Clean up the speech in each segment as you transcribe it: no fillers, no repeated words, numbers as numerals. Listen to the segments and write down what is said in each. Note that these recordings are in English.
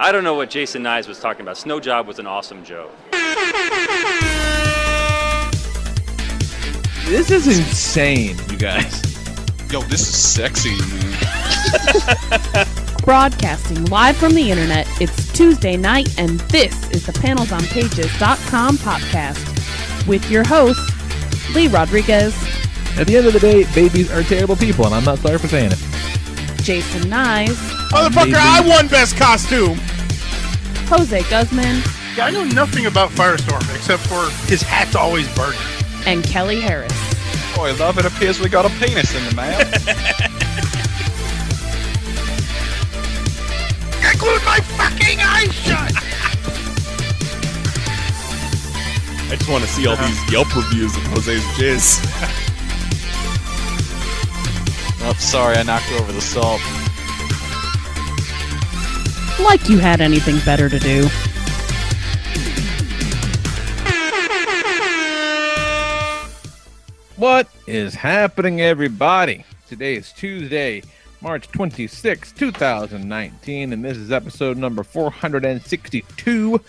I don't know what Jason Nyes was talking about. Snow Job was an awesome joke. This is insane, you guys. Yo, this is sexy, man. Broadcasting live from the internet, it's Tuesday night, and this is the PanelsOnPages.com podcast with your host, Lee Rodriguez. At the end of the day, babies are terrible people, and I'm not sorry for saying it. Jason Nyes. Motherfucker, I won best costume! Jose Guzman. Yeah, I know nothing about Firestorm, except for his hat's always burning. And Kelly Harris. Boy, love, it appears we got a penis in the mail. I glued my fucking eyes shut! I just want to see all these Yelp reviews of Jose's jizz. Oh, sorry, I knocked over the salt. Like you had anything better to do. What is happening, everybody? Today is Tuesday, March 26, 2019, and this is episode number 462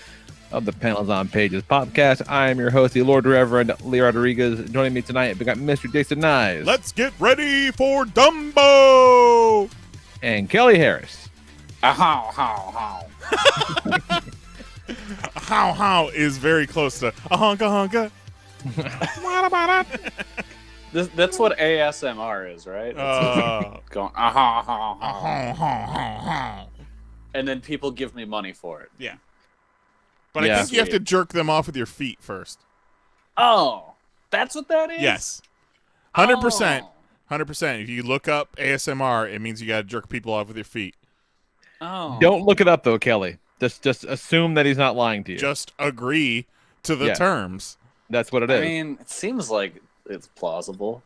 of the Panels on Pages podcast. I am your host, the Lord Reverend Lee Rodriguez. Joining me tonight, we got Mr. Jason Nyes. Let's get ready for Dumbo! And Kelly Harris. How. How is very close to a honka. That's what ASMR is, right? Going, and then people give me money for it. Yeah. But I think you have to jerk them off with your feet first. Oh, that's what that is? Yes. 100%. 100%. If you look up ASMR, it means you got to jerk people off with your feet. Oh. Don't look it up, though, Kelly. Just assume that he's not lying to you. Just agree to the terms. That's what it is. I mean, it seems like it's plausible.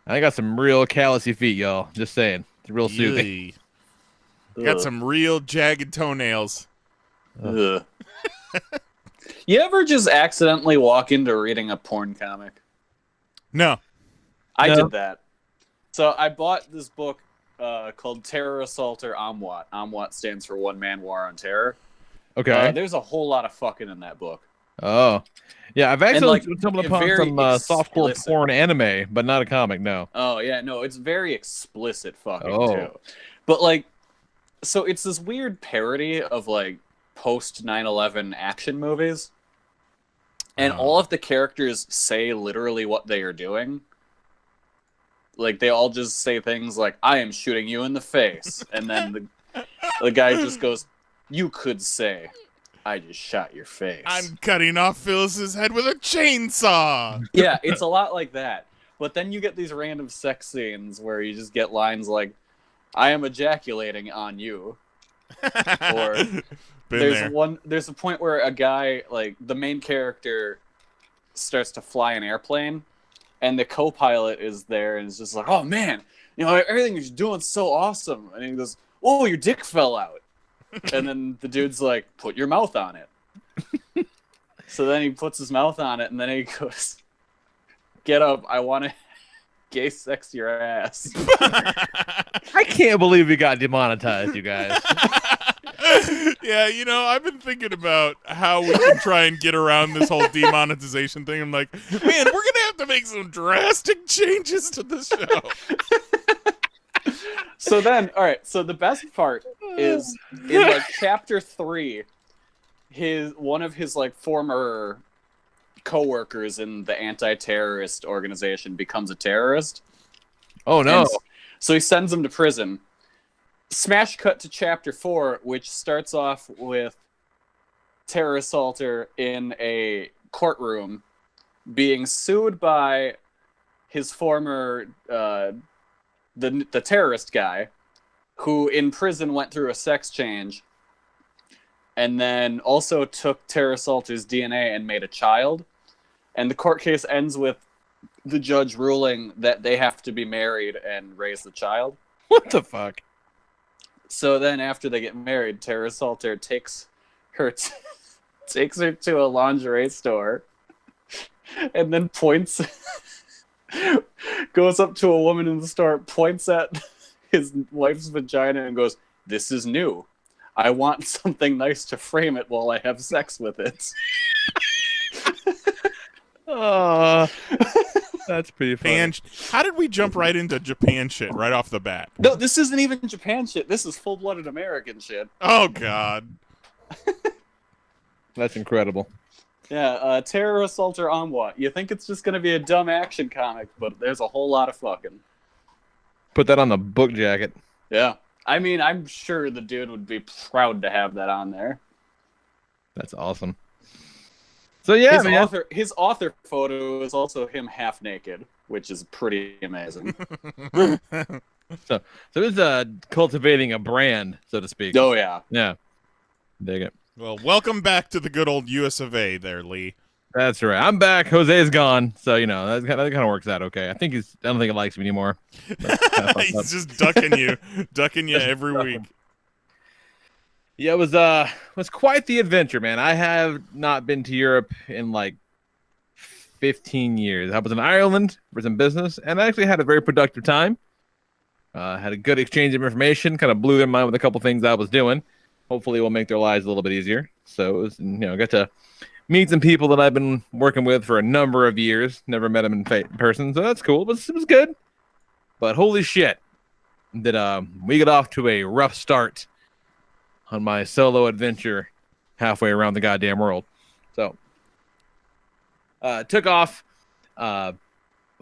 I got some real callousy feet, y'all. Just saying. It's real soothing. Got some real jagged toenails. Ugh. You ever just accidentally walk into reading a porn comic? No. I did that. So I bought this book called Terror Assaulter Amwat. Amwat stands for One Man War on Terror. Okay. There's a whole lot of fucking in that book. Oh. Yeah, I've actually stumbled upon very some softcore explicit. porn anime, but not a comic, no. Oh, yeah, no, it's very explicit fucking, too. But, like, so it's this weird parody of, like, post 9/11 action movies. And all of the characters say literally what they are doing. Like, they all just say things like, I am shooting you in the face. And then the guy just goes, you could say, I just shot your face. I'm cutting off Phyllis's head with a chainsaw. Yeah, it's a lot like that. But then you get these random sex scenes where you just get lines like, I am ejaculating on you. Or there's a point where a guy, like, the main character starts to fly an airplane, and the co-pilot is there and is just like, oh man, you know, everything you're doing so awesome. And he goes, oh, your dick fell out. And then the dude's like, put your mouth on it. So then he puts his mouth on it, and then he goes, get up, I want to gay sex your ass. I can't believe we got demonetized, you guys. Yeah, you know, I've been thinking about how we can try and get around this whole demonetization thing. I'm like, man, we're going to have to make some drastic changes to the show. So then, all right, so the best part is in, like, chapter 3, one of his, like, former co-workers in the anti-terrorist organization becomes a terrorist. Oh, no. So he sends him to prison. Smash cut to chapter 4, which starts off with Terror Assaulter in a courtroom being sued by his former, the terrorist guy, who in prison went through a sex change and then also took Terror Assaulter's DNA and made a child. And the court case ends with the judge ruling that they have to be married and raise the child. What the fuck? So then after they get married, Terror Assaulter takes her to a lingerie store and then goes up to a woman in the store, points at his wife's vagina and goes, "This is new. I want something nice to frame it while I have sex with it. That's pretty funny. Japan. How did we jump right into Japan shit right off the bat? No, this isn't even Japan shit. This is full-blooded American shit. Oh God. That's incredible. Yeah, terror assaulter on what? You think it's just gonna be a dumb action comic, but there's a whole lot of fucking. Put that on the book jacket. Yeah. I mean, I'm sure the dude would be proud to have that on there. That's awesome. So yeah, his author photo is also him half naked, which is pretty amazing. So it's cultivating a brand, so to speak. Oh yeah. Yeah. Dig it. Well, welcome back to the good old US of A there, Lee. That's right. I'm back. Jose's gone. So, that kind of works out okay. I don't think he likes me anymore. He's just ducking you every week. Yeah, it was quite the adventure, man. I have not been to Europe in like 15 years. I was in Ireland for some business, and I actually had a very productive time. Had a good exchange of information, kind of blew their mind with a couple things I was doing. Hopefully it will make their lives a little bit easier. So it was, got to meet some people that I've been working with for a number of years. Never met them in person, so that's cool. But it was good. But holy shit, did we get off to a rough start on my solo adventure halfway around the goddamn world. So took off,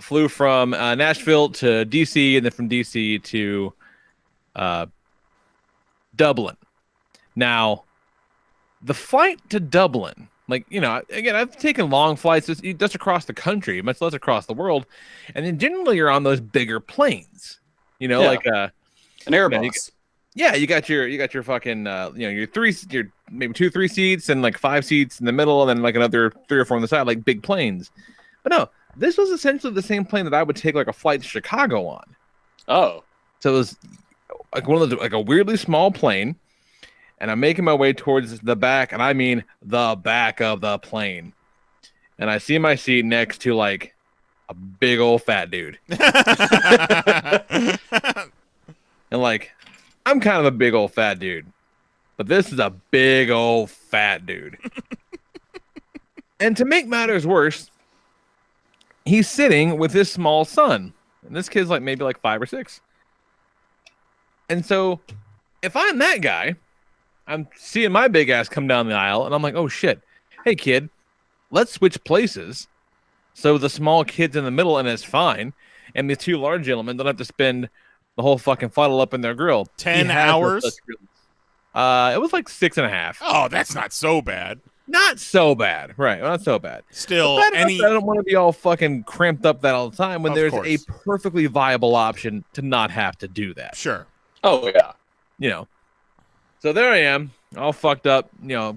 flew from Nashville to DC, and then from DC to Dublin. Now, the flight to Dublin, again, I've taken long flights just across the country, much less across the world, and then generally you're on those bigger planes, like an Airbus. You got your fucking your maybe 2-3 seats and like 5 seats in the middle, and then like another 3 or 4 on the side, like big planes. But no, this was essentially the same plane that I would take like a flight to Chicago on. Oh, so it was like one of those, like a weirdly small plane. And I'm making my way towards the back, and I mean the back of the plane. And I see my seat next to, like, a big old fat dude. And, like, I'm kind of a big old fat dude. But this is a big old fat dude. And to make matters worse, he's sitting with his small son. And this kid's, like, maybe, like, 5 or 6. And so, if I'm that guy, I'm seeing my big ass come down the aisle, and I'm like, oh, shit. Hey, kid, let's switch places so the small kid's in the middle and it's fine, and the 2 large gentlemen don't have to spend the whole fucking funnel up in their grill. 10 hours? It was like 6.5. Oh, that's not so bad. Not so bad. Right, not so bad. Still, I don't want to be all fucking cramped up that all the time when there's course. a perfectly viable option to not have to do that. Sure. Oh, yeah. So there I am, all fucked up,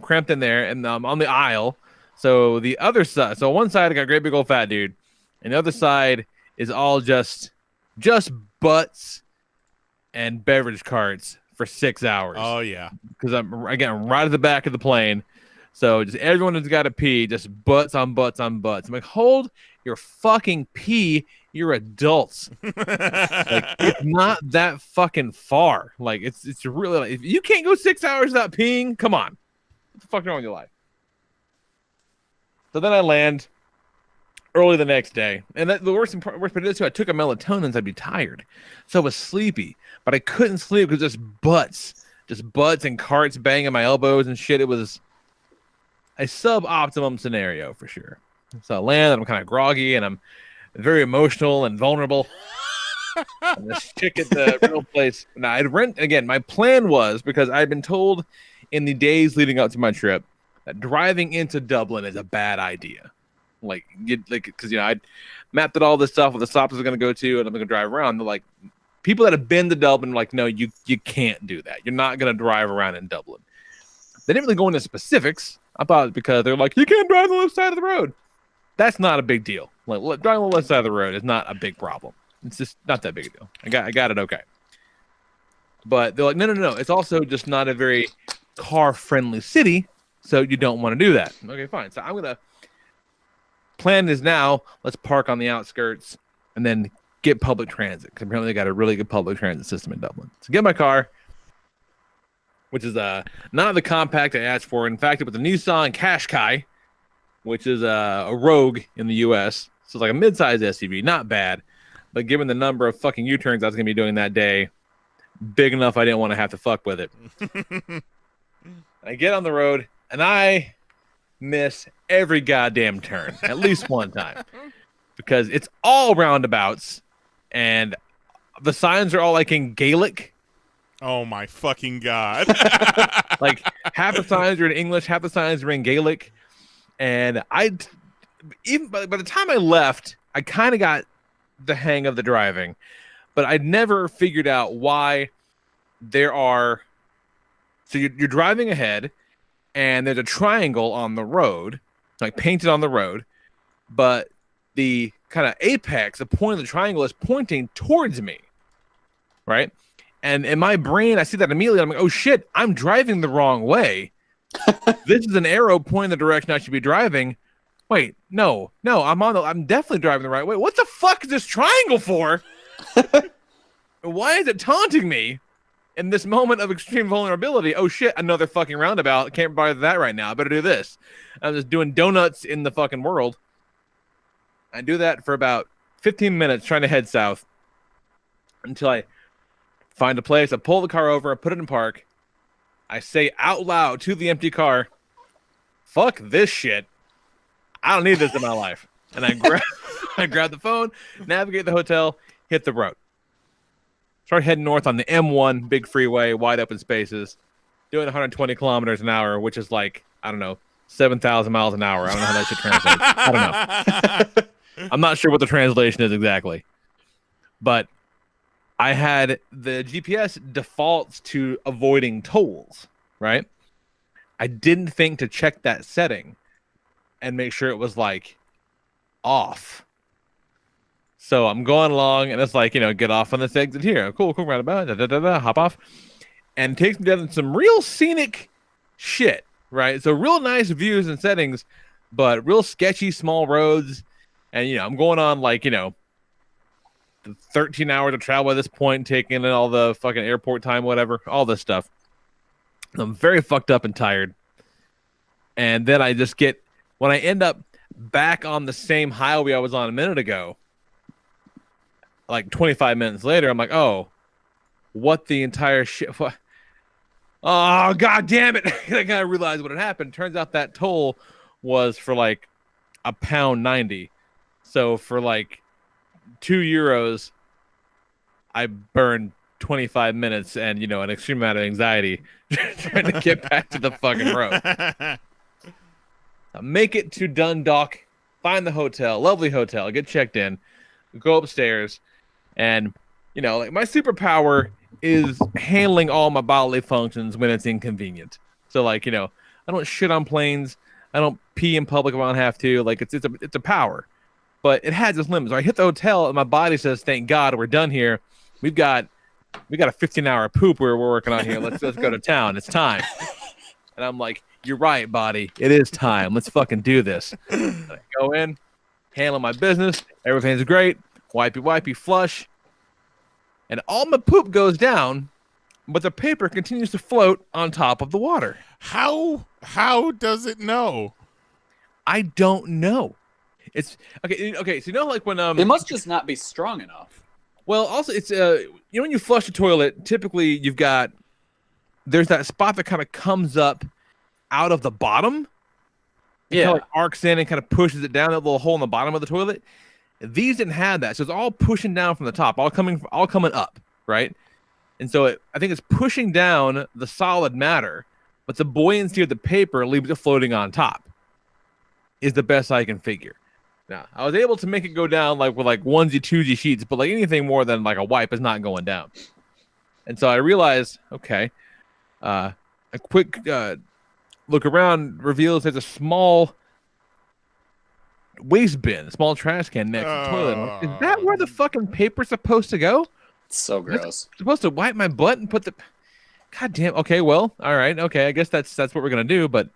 cramped in there, and I'm on the aisle. So the other side, so one side I got a great big old fat dude, and the other side is all just butts and beverage carts for 6 hours. Oh yeah, because I'm right at the back of the plane, so just everyone has got to pee, just butts on butts on butts. I'm like, hold your fucking pee. You're adults. Like, it's not that fucking far. Like, it's really, like, if you can't go 6 hours without peeing, come on. What the fuck is wrong with your life? So then I land early the next day, and the worst part is too, I took a melatonin, so I'd be tired, so I was sleepy, but I couldn't sleep because just butts and carts banging my elbows and shit. It was a suboptimum scenario for sure. So I land, and I'm kind of groggy, and I'm very emotional and vulnerable. And this chick at the rental place. Now, my plan was, because I'd been told in the days leading up to my trip that driving into Dublin is a bad idea. Because I'd mapped out all this stuff with the stops I was going to go to, and I'm going to drive around. They're like, people that have been to Dublin are like, no, you can't do that. You're not going to drive around in Dublin. They didn't really go into specifics. I thought it was because they're like, you can't drive on the left side of the road. That's not a big deal. Like, driving on the left side of the road is not a big problem. It's just not that big a deal. I got it okay. But they're like, no. It's also just not a very car-friendly city, so you don't want to do that. Okay, fine. So I'm going to... Plan is now, let's park on the outskirts and then get public transit. Because apparently they got a really good public transit system in Dublin. So get my car, which is not the compact I asked for. In fact, it was a Nissan Qashqai, which is a Rogue in the U.S. So it's like a mid-sized SUV, not bad. But given the number of fucking U-turns I was going to be doing that day, big enough I didn't want to have to fuck with it. I get on the road, and I miss every goddamn turn, at least one time. Because it's all roundabouts, and the signs are all like in Gaelic. Oh my fucking god! Like half the signs are in English, half the signs are in Gaelic, and even by the time I left, I kind of got the hang of the driving, but I'd never figured out why there are. So you're driving ahead, and there's a triangle on the road, like painted on the road, but the kind of apex, the point of the triangle, is pointing towards me, right? And in my brain, I see that immediately. I'm like, oh shit, I'm driving the wrong way. This is an arrow pointing the direction I should be driving. Wait, no, I'm definitely driving the right way. What the fuck is this triangle for? Why is it taunting me in this moment of extreme vulnerability? Oh shit, another fucking roundabout. Can't bother that right now. I better do this. I'm just doing donuts in the fucking world. I do that for about 15 minutes trying to head south until I find a place. I pull the car over. I put it in park. I say out loud to the empty car, fuck this shit. I don't need this in my life. And I grab the phone, navigate the hotel, hit the road. Start heading north on the M1, big freeway, wide open spaces, doing 120 kilometers an hour, which is like, I don't know, 7,000 miles an hour. I don't know how that should translate. I don't know. I'm not sure what the translation is exactly. But I had the GPS defaults to avoiding tolls, right? I didn't think to check that setting and make sure it was like off. So I'm going along, and it's like, get off on this exit here. Cool, roundabout, hop off. And it takes me down some real scenic shit, right? So real nice views and settings, but real sketchy small roads. And, I'm going on like, 13 hours of travel at this point, taking in all the fucking airport time, whatever, all this stuff. I'm very fucked up and tired. And then when I end up back on the same highway I was on a minute ago, like 25 minutes later, I'm like, oh, what the entire shit? What? Oh, god damn it. I gotta realize what had happened. Turns out that toll was for like £1.90. So for like €2, I burned 25 minutes and, an extreme amount of anxiety trying to get back to the fucking road. Make it to Dundalk, find the hotel, lovely hotel, get checked in, go upstairs, and, like my superpower is handling all my bodily functions when it's inconvenient. So like, I don't shit on planes, I don't pee in public if I don't have to. Like it's a power. But it has its limits. So I hit the hotel and my body says, thank God we're done here. We got a 15-hour poop we're working on here. Let's go to town. It's time. And I'm like, you're right, body. It is time. Let's fucking do this. And I go in, handle my business. Everything's great. Wipey, flush. And all my poop goes down, but the paper continues to float on top of the water. How does it know? I don't know. It's okay. So like when it must just not be strong enough. Well, also it's when you flush a toilet, typically there's that spot that kind of comes up out of the bottom. It kind of like arcs in and kind of pushes it down, that little hole in the bottom of the toilet. These didn't have that, so it's all pushing down from the top, all coming up, right? And so I think it's pushing down the solid matter, but the buoyancy of the paper leaves it floating on top. Is the best I can figure. Now, I was able to make it go down with onesie, twosie sheets, but like anything more than like a wipe is not going down. And so I realized, okay, a quick look around reveals there's a small waste bin, a small trash can next to the toilet. Is that where the fucking paper's supposed to go? It's so gross. I'm supposed to wipe my butt and put the... God damn. Okay, well, all right. Okay, I guess that's what we're going to do, but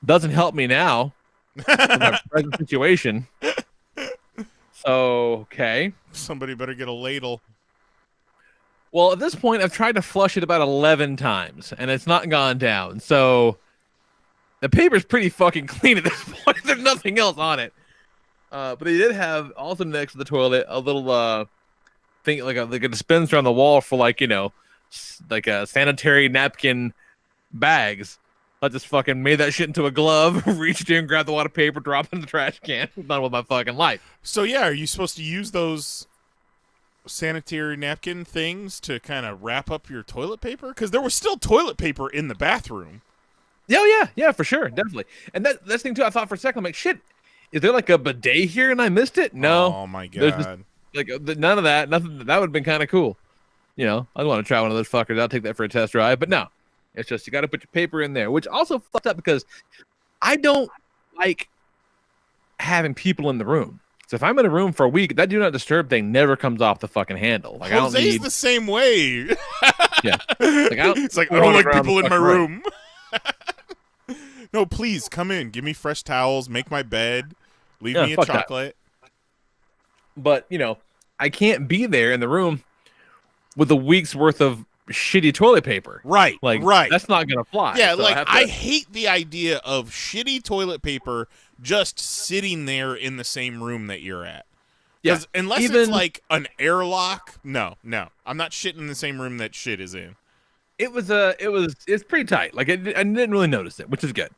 doesn't help me now. In my present situation. So, okay. Somebody better get a ladle. Well, at this point, I've tried to flush it about 11 times, and it's not gone down. So the paper's pretty fucking clean at this point. There's nothing else on it. But they did have, also next to the toilet, a little thing, like a dispenser on the wall for, like, you know, like a sanitary napkin bags. I just fucking made that shit into a glove, reached in, grabbed the water paper, dropped it in the trash can. Done with my fucking life. So yeah, are you supposed to use those sanitary napkin things to kind of wrap up your toilet paper? Because there was still toilet paper in the bathroom. Yeah, for sure, definitely. And that's the thing too. I thought for a second, I'm like, shit, is there like a bidet here and I missed it? No. Oh my There's god. just, like none of that. Nothing. That would have been kind of cool. You know, I want to try one of those fuckers. I'll take that for a test drive. But no, it's just you got to put your paper in there, which also fucked up because I don't like having people in the room. So if I'm in a room for a week, that do not disturb thing never comes off the fucking handle. Like Jose's I don't need. the same way. Yeah. Like, It's like I don't like people in my room. No, please come in. Give me fresh towels. Make my bed. Leave me a fuck that. chocolate. But you know, I can't be there in the room with a week's worth of shitty toilet paper. Right. Like, right. that's not gonna fly. Yeah, So like have to- I hate the idea of shitty toilet paper just sitting there in the same room that you're at. Yeah, Because unless it's even- like an airlock, no, I'm not shitting in the same room that shit is in. it's pretty tight. Like I didn't really notice it, which is good.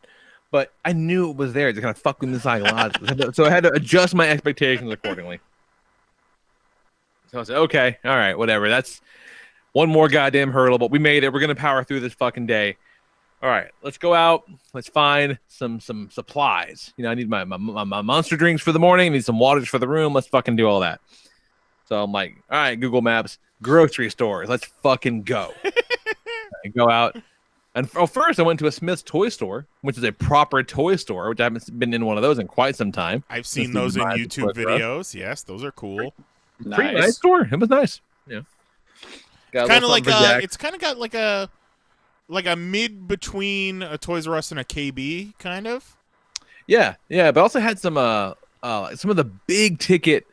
But I knew it was there. It's kind of fucking this psychologically. So I had to adjust my expectations accordingly. So I said, okay, all right, whatever. That's one more goddamn hurdle, but we made it. We're gonna power through this fucking day. All right, let's go out. Let's find some supplies. You know, I need my monster drinks for the morning. I need some waters for the room. Let's fucking do all that. So I'm like, all right, Google Maps, grocery stores. Let's fucking go. I go out. And first, I went to a Smith's toy store, which is a proper toy store, which I haven't been in one of those in quite some time. I've seen those in YouTube videos. Yes, those are cool. Pretty nice store. It was nice. Yeah. Kind of like it's kind of got like a mid between a Toys R Us and a KB, kind of. Yeah, but also had some of the big ticket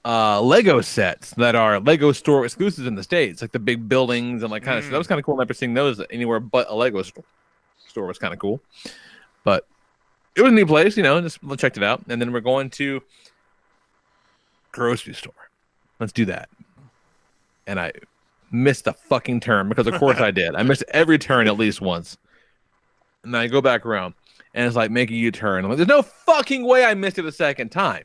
Lego sets that are Lego store exclusives in the States, like the big buildings and like kind of stuff. That was kind of cool. Never seeing those anywhere but a Lego store was kind of cool. But it was a new place, you know, just checked it out. And then we're going to grocery store. Let's do that. And I missed the fucking turn because of course I did. I missed every turn at least once. And then I go back around and it's like make a U-turn. I'm like, there's no fucking way I missed it a second time.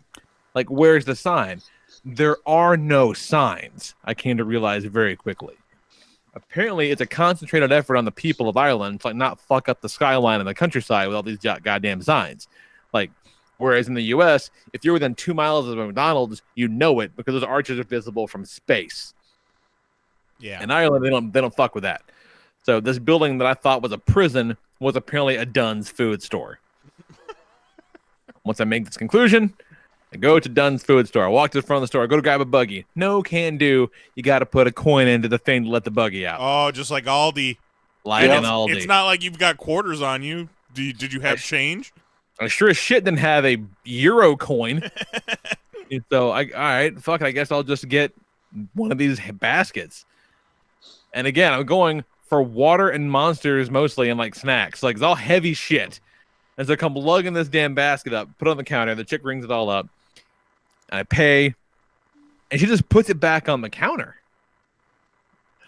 Like, where's the sign? There are no signs. I came to realize very quickly. Apparently, it's a concentrated effort on the people of Ireland to like not fuck up the skyline and the countryside with all these goddamn signs. Like, whereas in the U.S., if you're within 2 miles of a McDonald's, you know it because those arches are visible from space. Yeah. In Ireland, they don't fuck with that. So this building that I thought was a prison was apparently a Dunn's food store. Once I make this conclusion, I go to Dunn's food store. I walk to the front of the store. I go to grab a buggy. No can do. You got to put a coin into the thing to let the buggy out. Oh, just like Aldi. Like an Aldi. It's not like you've got quarters on you. Did you have change? I sure as shit didn't have a euro coin. And so, all right, fuck it. I guess I'll just get one of these baskets. And again, I'm going for water and monsters mostly and like snacks. Like it's all heavy shit. And so I come lugging this damn basket up, put it on the counter. The chick rings it all up. And I pay. And she just puts it back on the counter.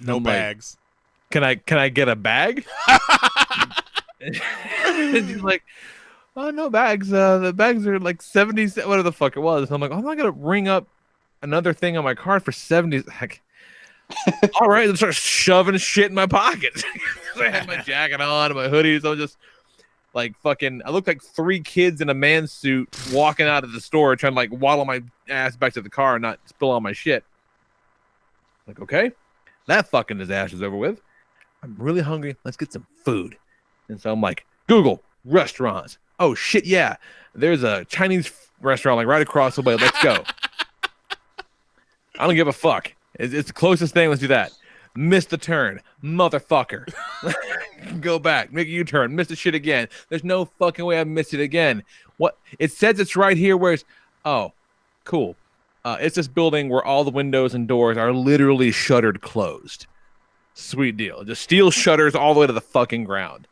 No bags. Like, can I get a bag? And she's like, oh, no bags. The bags are like 70, whatever the fuck it was. And I'm like, oh, I'm not going to ring up another thing on my card for 70. Like, all right, and start shoving shit in my pockets. I had my jacket on and my hoodie, so I'm just like fucking. I look like 3 kids in a man suit walking out of the store trying to like waddle my ass back to the car and not spill all my shit. Like, okay, that fucking disaster's over with. I'm really hungry. Let's get some food. And so I'm like, Google restaurants. Oh shit, yeah. There's a Chinese restaurant like right across the way. Let's go. I don't give a fuck. It's the closest thing. Let's do that. Miss the turn. Motherfucker. Go back. Make a U-turn. Miss the shit again. There's no fucking way I missed it again. What? It says it's right here. Where's... Oh, cool. It's this building where all the windows and doors are literally shuttered closed. Sweet deal. Just steel shutters all the way to the fucking ground.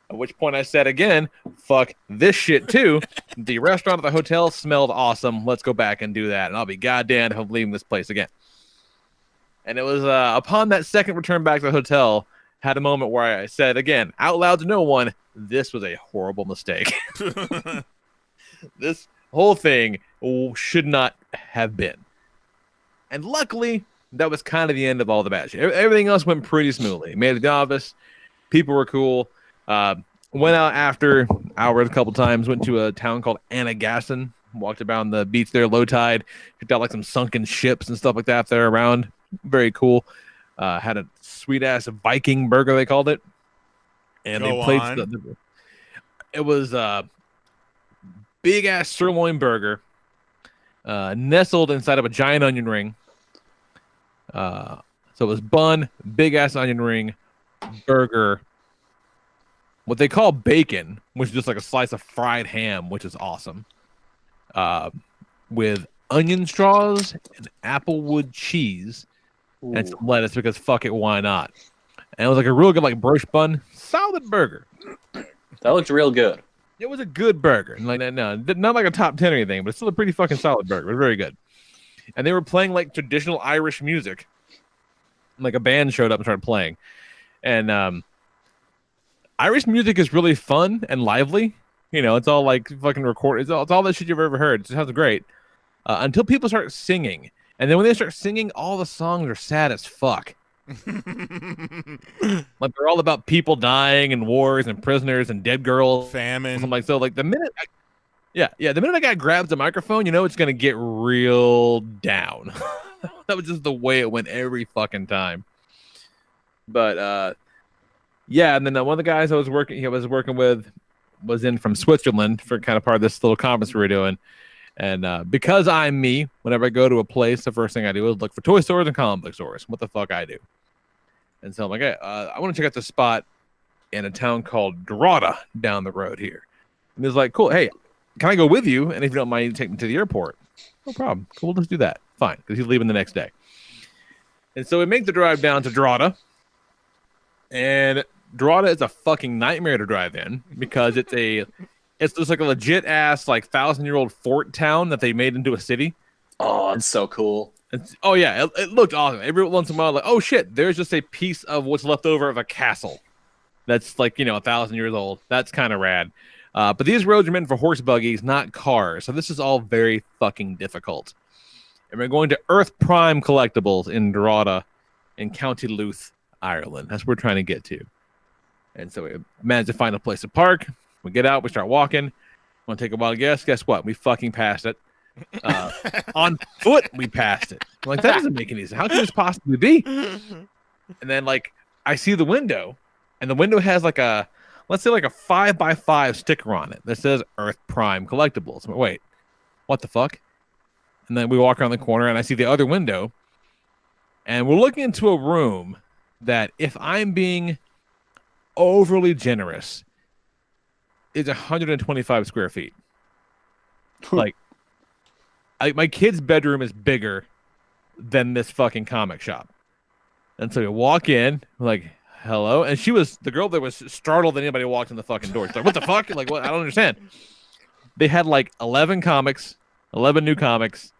At which point I said again, fuck this shit too. The restaurant at the hotel smelled awesome. Let's go back and do that. And I'll be goddamned if I'm leaving this place again. And it was upon that second return back to the hotel, had a moment where I said again, out loud to no one, this was a horrible mistake. This whole thing should not have been. And luckily, that was kind of the end of all the bad shit. Everything else went pretty smoothly. Made it to the office. People were cool. Went out after hours a couple times. Went to a town called Anagasson. Walked around the beach there, low tide. Picked out like some sunken ships and stuff like that there around. Very cool. Had a sweet ass Viking burger, they called it. And Go they played. on. It was a big ass sirloin burger, nestled inside of a giant onion ring. So it was bun, big ass onion ring, burger, what they call bacon, which is just like a slice of fried ham, which is awesome. With onion straws and applewood cheese and some lettuce because fuck it, why not? And it was like a real good like brioche bun, solid burger. That looked real good. It was a good burger. Like no, not like a top 10 or anything, but it's still a pretty fucking solid burger. It was very good. And they were playing like traditional Irish music. Like a band showed up and started playing. And Irish music is really fun and lively. You know, it's all like fucking recorded. It's all that shit you've ever heard. It sounds great. Until people start singing. And then when they start singing, all the songs are sad as fuck. Like they're all about people dying and wars and prisoners and dead girls. Famine. Something like so. Like the minute the minute a guy grabs the microphone, you know it's gonna get real down. That was just the way it went every fucking time. But yeah, and then one of the guys I was working with was in from Switzerland for kind of part of this little conference we were doing. And because I'm me, whenever I go to a place, the first thing I do is look for toy stores and comic book stores. What the fuck I do. And so I'm like, I want to check out this spot in a town called Drogheda down the road here. And he's like, cool, hey, can I go with you? And if you don't mind, you take me to the airport. No problem. Cool, let's do that. Fine, because he's leaving the next day. And so we make the drive down to Drogheda. And Drogheda is a fucking nightmare to drive in because it's just like a legit ass like 1,000-year-old fort town that they made into a city. Oh, it's so cool. Oh yeah, it looked awesome. Every once in a while, like, oh shit, there's just a piece of what's left over of a castle that's like 1,000 years old. That's kind of rad. But these roads are meant for horse buggies, not cars. So this is all very fucking difficult. And we're going to Earth Prime Collectibles in Drogheda in County Louth, Ireland. That's where we're trying to get to. And so we managed to find a place to park. We get out, we start walking. Want to take a wild guess? Guess what? We fucking passed it. On foot, we passed it. I'm like, that doesn't make any sense. How can this possibly be? And then, like, I see the window, and the window has like let's say like a 5x5 sticker on it that says Earth Prime Collectibles. I'm like, wait, what the fuck? And then we walk around the corner, and I see the other window, and we're looking into a room that, if I'm being overly generous, is 125 square feet. Like, my kid's bedroom is bigger than this fucking comic shop. And so we walk in, we're like, hello. And the girl that was startled that anybody walked in the fucking door. She's like, what the fuck? Like, what? I don't understand. They had like 11 new comics.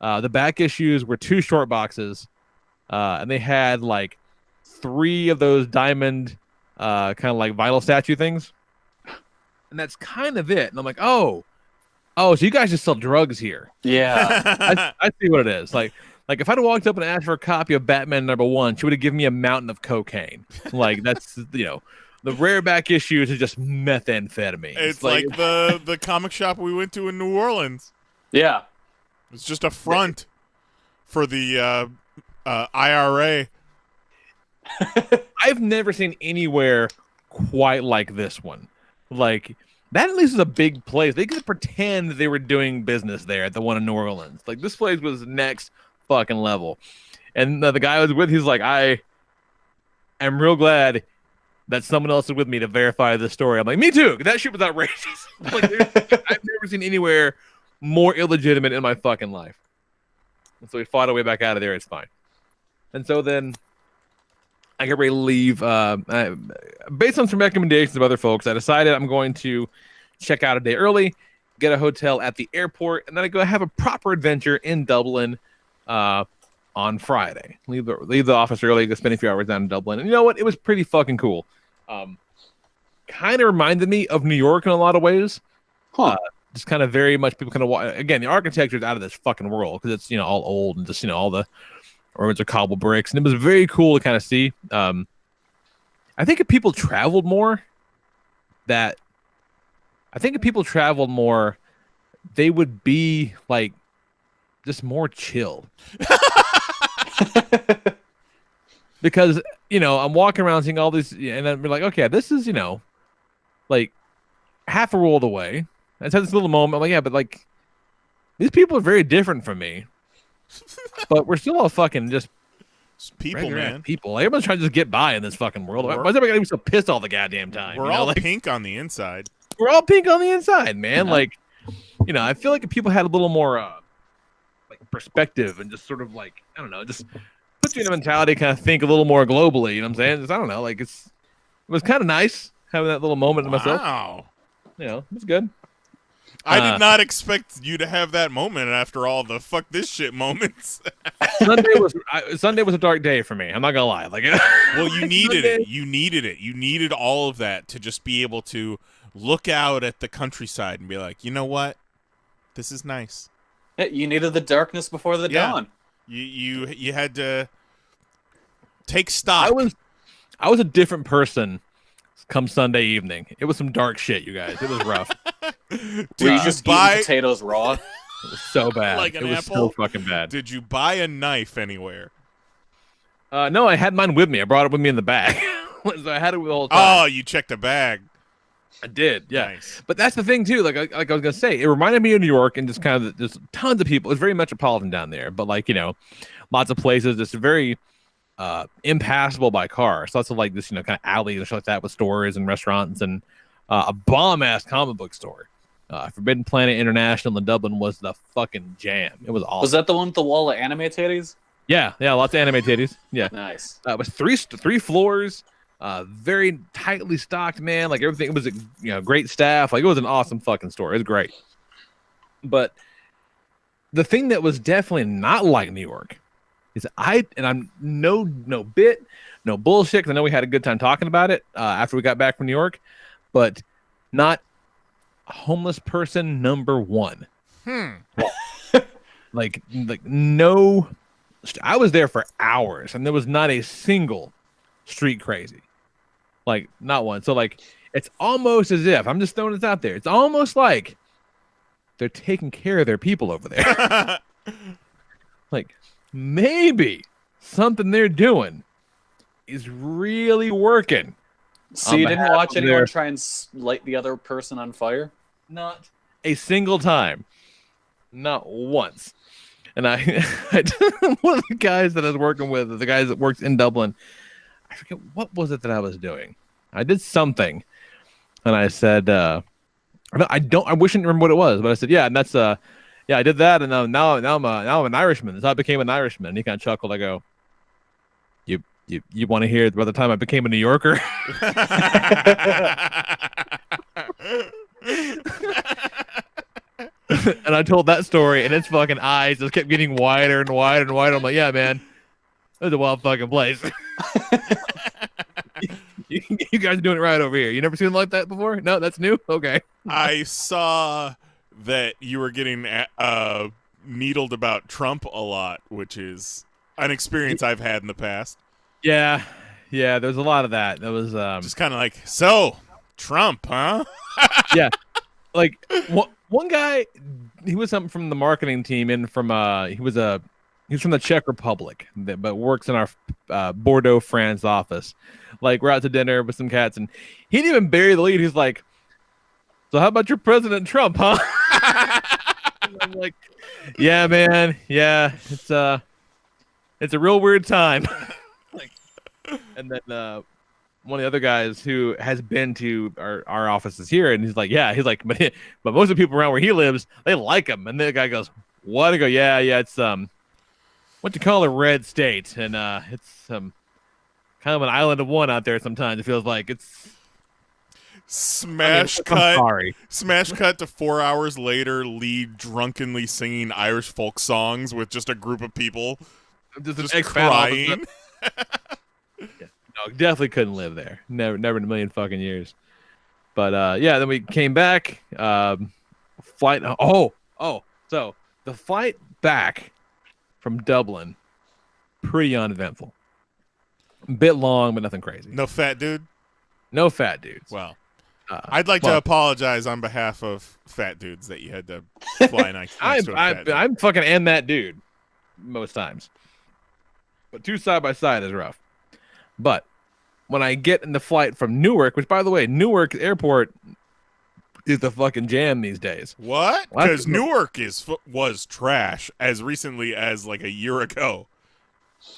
The back issues were 2 short boxes. And they had like 3 of those diamond kind of like vinyl statue things. And that's kind of it. And I'm like, oh, so you guys just sell drugs here. Yeah. I see what it is. Like if I'd walked up and asked for a copy of Batman #1, she would have given me a mountain of cocaine. Like that's, the rare back issues is just methamphetamine. It's like the comic shop we went to in New Orleans. Yeah. It's just a front for the IRA. I've never seen anywhere quite like this one. Like, that at least is a big place. They could pretend they were doing business there at the one in New Orleans. Like, this place was next fucking level. And the guy I was with, he's like, I am real glad that someone else is with me to verify this story. I'm like, me too. That shit was outrageous. Like, I've never seen anywhere more illegitimate in my fucking life. And so we fought our way back out of there. It's fine. And so then I get ready to leave. Based on some recommendations of other folks, I decided I'm going to check out a day early, get a hotel at the airport, and then I go have a proper adventure in Dublin on Friday. Leave the office early, go spend a few hours down in Dublin. And you know what? It was pretty fucking cool. Kind of reminded me of New York in a lot of ways. Just kind of very much people kind of again, the architecture is out of this fucking world because it's all old and just all the roads are cobble bricks, and it was very cool to kind of see. I think if people traveled more, they would be like just more chill. Because I'm walking around seeing all these, and then we're like, okay, this is like half a world away. I just had this little moment. I'm like, yeah, but like these people are very different from me, but we're still all fucking just people, man. People. Like, everyone's trying to just get by in this fucking world. Why is everybody gotta be so pissed all the goddamn time? We're all pink on the inside. We're all pink on the inside, man. Like, I feel like if people had a little more like perspective and just sort of like, I don't know, just puts you in a mentality, kind of think a little more globally. You know what I'm saying? Just, I don't know, like it was kind of nice having that little moment to myself. Wow. It was good. I did not expect you to have that moment after all the fuck this shit moments. Sunday was a dark day for me. I'm not gonna lie. Like, well, you needed it. You needed it. You needed all of that to just be able to look out at the countryside and be like, you know what, this is nice. Yeah, you needed the darkness before the dawn. You had to take stock. I was a different person come Sunday evening. It was some dark shit, you guys. It was rough. Did you just eat potatoes raw? It was so bad. Like an apple? apple? So fucking bad. Did you buy a knife anywhere? No, I had mine with me. I brought it with me in the bag. So I had it the whole time. Oh, you checked the bag. I did, yeah. Nice. But that's the thing too. Like I was gonna say, it reminded me of New York and just kind of just tons of people. It's very metropolitan down there, but like lots of places. It's very impassable by car. So lots of like this, kind of alleys and shit like that with stores and restaurants and a bomb ass comic book store. Forbidden Planet International in Dublin was the fucking jam. It was awesome. Was that the one with the wall of anime titties? Yeah, lots of anime titties. Yeah, nice. It was three floors. Very tightly stocked, man. Like everything, it was great staff. Like it was an awesome fucking store. It was great. But the thing that was definitely not like New York is I'm no bullshit. Because I know we had a good time talking about it after we got back from New York, but not homeless person number one. like no. I was there for hours, and there was not a single street crazy. Like, not one. So, like, it's almost as if, I'm just throwing this out there, it's almost like they're taking care of their people over there. Like, maybe something they're doing is really working. So you didn't watch anyone try and light the other person on fire? Not a single time. Not once. And one of the guys that I was working with, the guys that works in Dublin, I forget what was it that I was doing. I did something, and I said, I wish I didn't remember what it was, but I said, yeah, and that's I did that, and now I'm an Irishman. So I became an Irishman. And he kind of chuckled. I go, you want to hear about the time I became a New Yorker? And I told that story, and its fucking eyes just kept getting wider and wider and wider. I'm like, yeah, man, it was a wild fucking place. You guys are doing it right over here. You never seen it like that before? No, that's new? Okay. I saw that you were getting needled about Trump a lot, which is an experience I've had in the past. Yeah, there's a lot of that. That was just kind of like, so, Trump, huh? Yeah. Like, one guy, he was something from the marketing team, and from he was from the Czech Republic, but works in our Bordeaux, France office. Like, we're out to dinner with some cats, and he didn't even bury the lead. He's like, so how about your President Trump, huh? And I'm like, yeah, man. Yeah, it's a real weird time. And then one of the other guys who has been to our offices here, and he's like, but most of the people around where he lives, they like him. And the guy goes, what? I go, yeah, it's what you call a red state, and it's kind of an island of one out there sometimes. It feels like it's Smash I'm cut. sorry. Smash cut to 4 hours later. Lee drunkenly singing Irish folk songs with just a group of people just crying. No, definitely couldn't live there. Never in a million fucking years. But yeah, then we came back. Flight. So the flight back from Dublin, pretty uneventful. A bit long, but nothing crazy. No fat dude? No fat dudes. Well, I'd like to apologize on behalf of fat dudes that you had to fly next to a fat dude. I'm fucking and that dude most times. But two side by side is rough. But when I get in the flight from Newark, which by the way, Newark Airport is the fucking jam these days. What? Because Newark was trash as recently as like a year ago.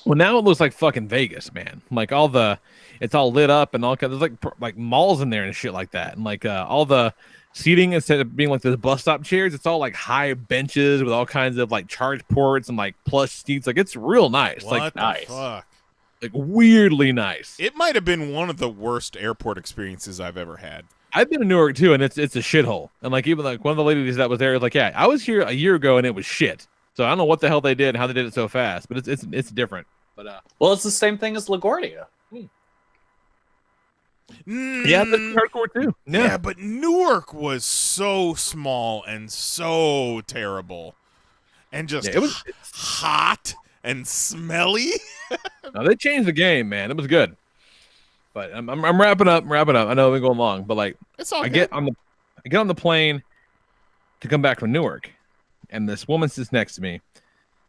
Well, now it looks like fucking Vegas, man. Like it's all lit up and all kinds. There's like malls in there and shit like that, and like all the seating instead of being like those bus stop chairs, it's all like high benches with all kinds of like charge ports and like plush seats. Like it's real nice. What like the nice. fuck? Like weirdly nice. It might have been one of the worst airport experiences I've ever had. I've been to Newark too, and it's a shithole. And like even like one of the ladies that was there was like, yeah, I was here a year ago and it was shit. So I don't know what the hell they did and how they did it so fast, but it's different. But well, it's the same thing as LaGuardia. Yeah, that's hardcore too. Yeah, but Newark was so small and so terrible, and just it was hot and smelly. No, they changed the game, man. It was good. But I'm wrapping up. I know we're going long, but like It's all I good. get on the plane to come back from Newark, and this woman sits next to me.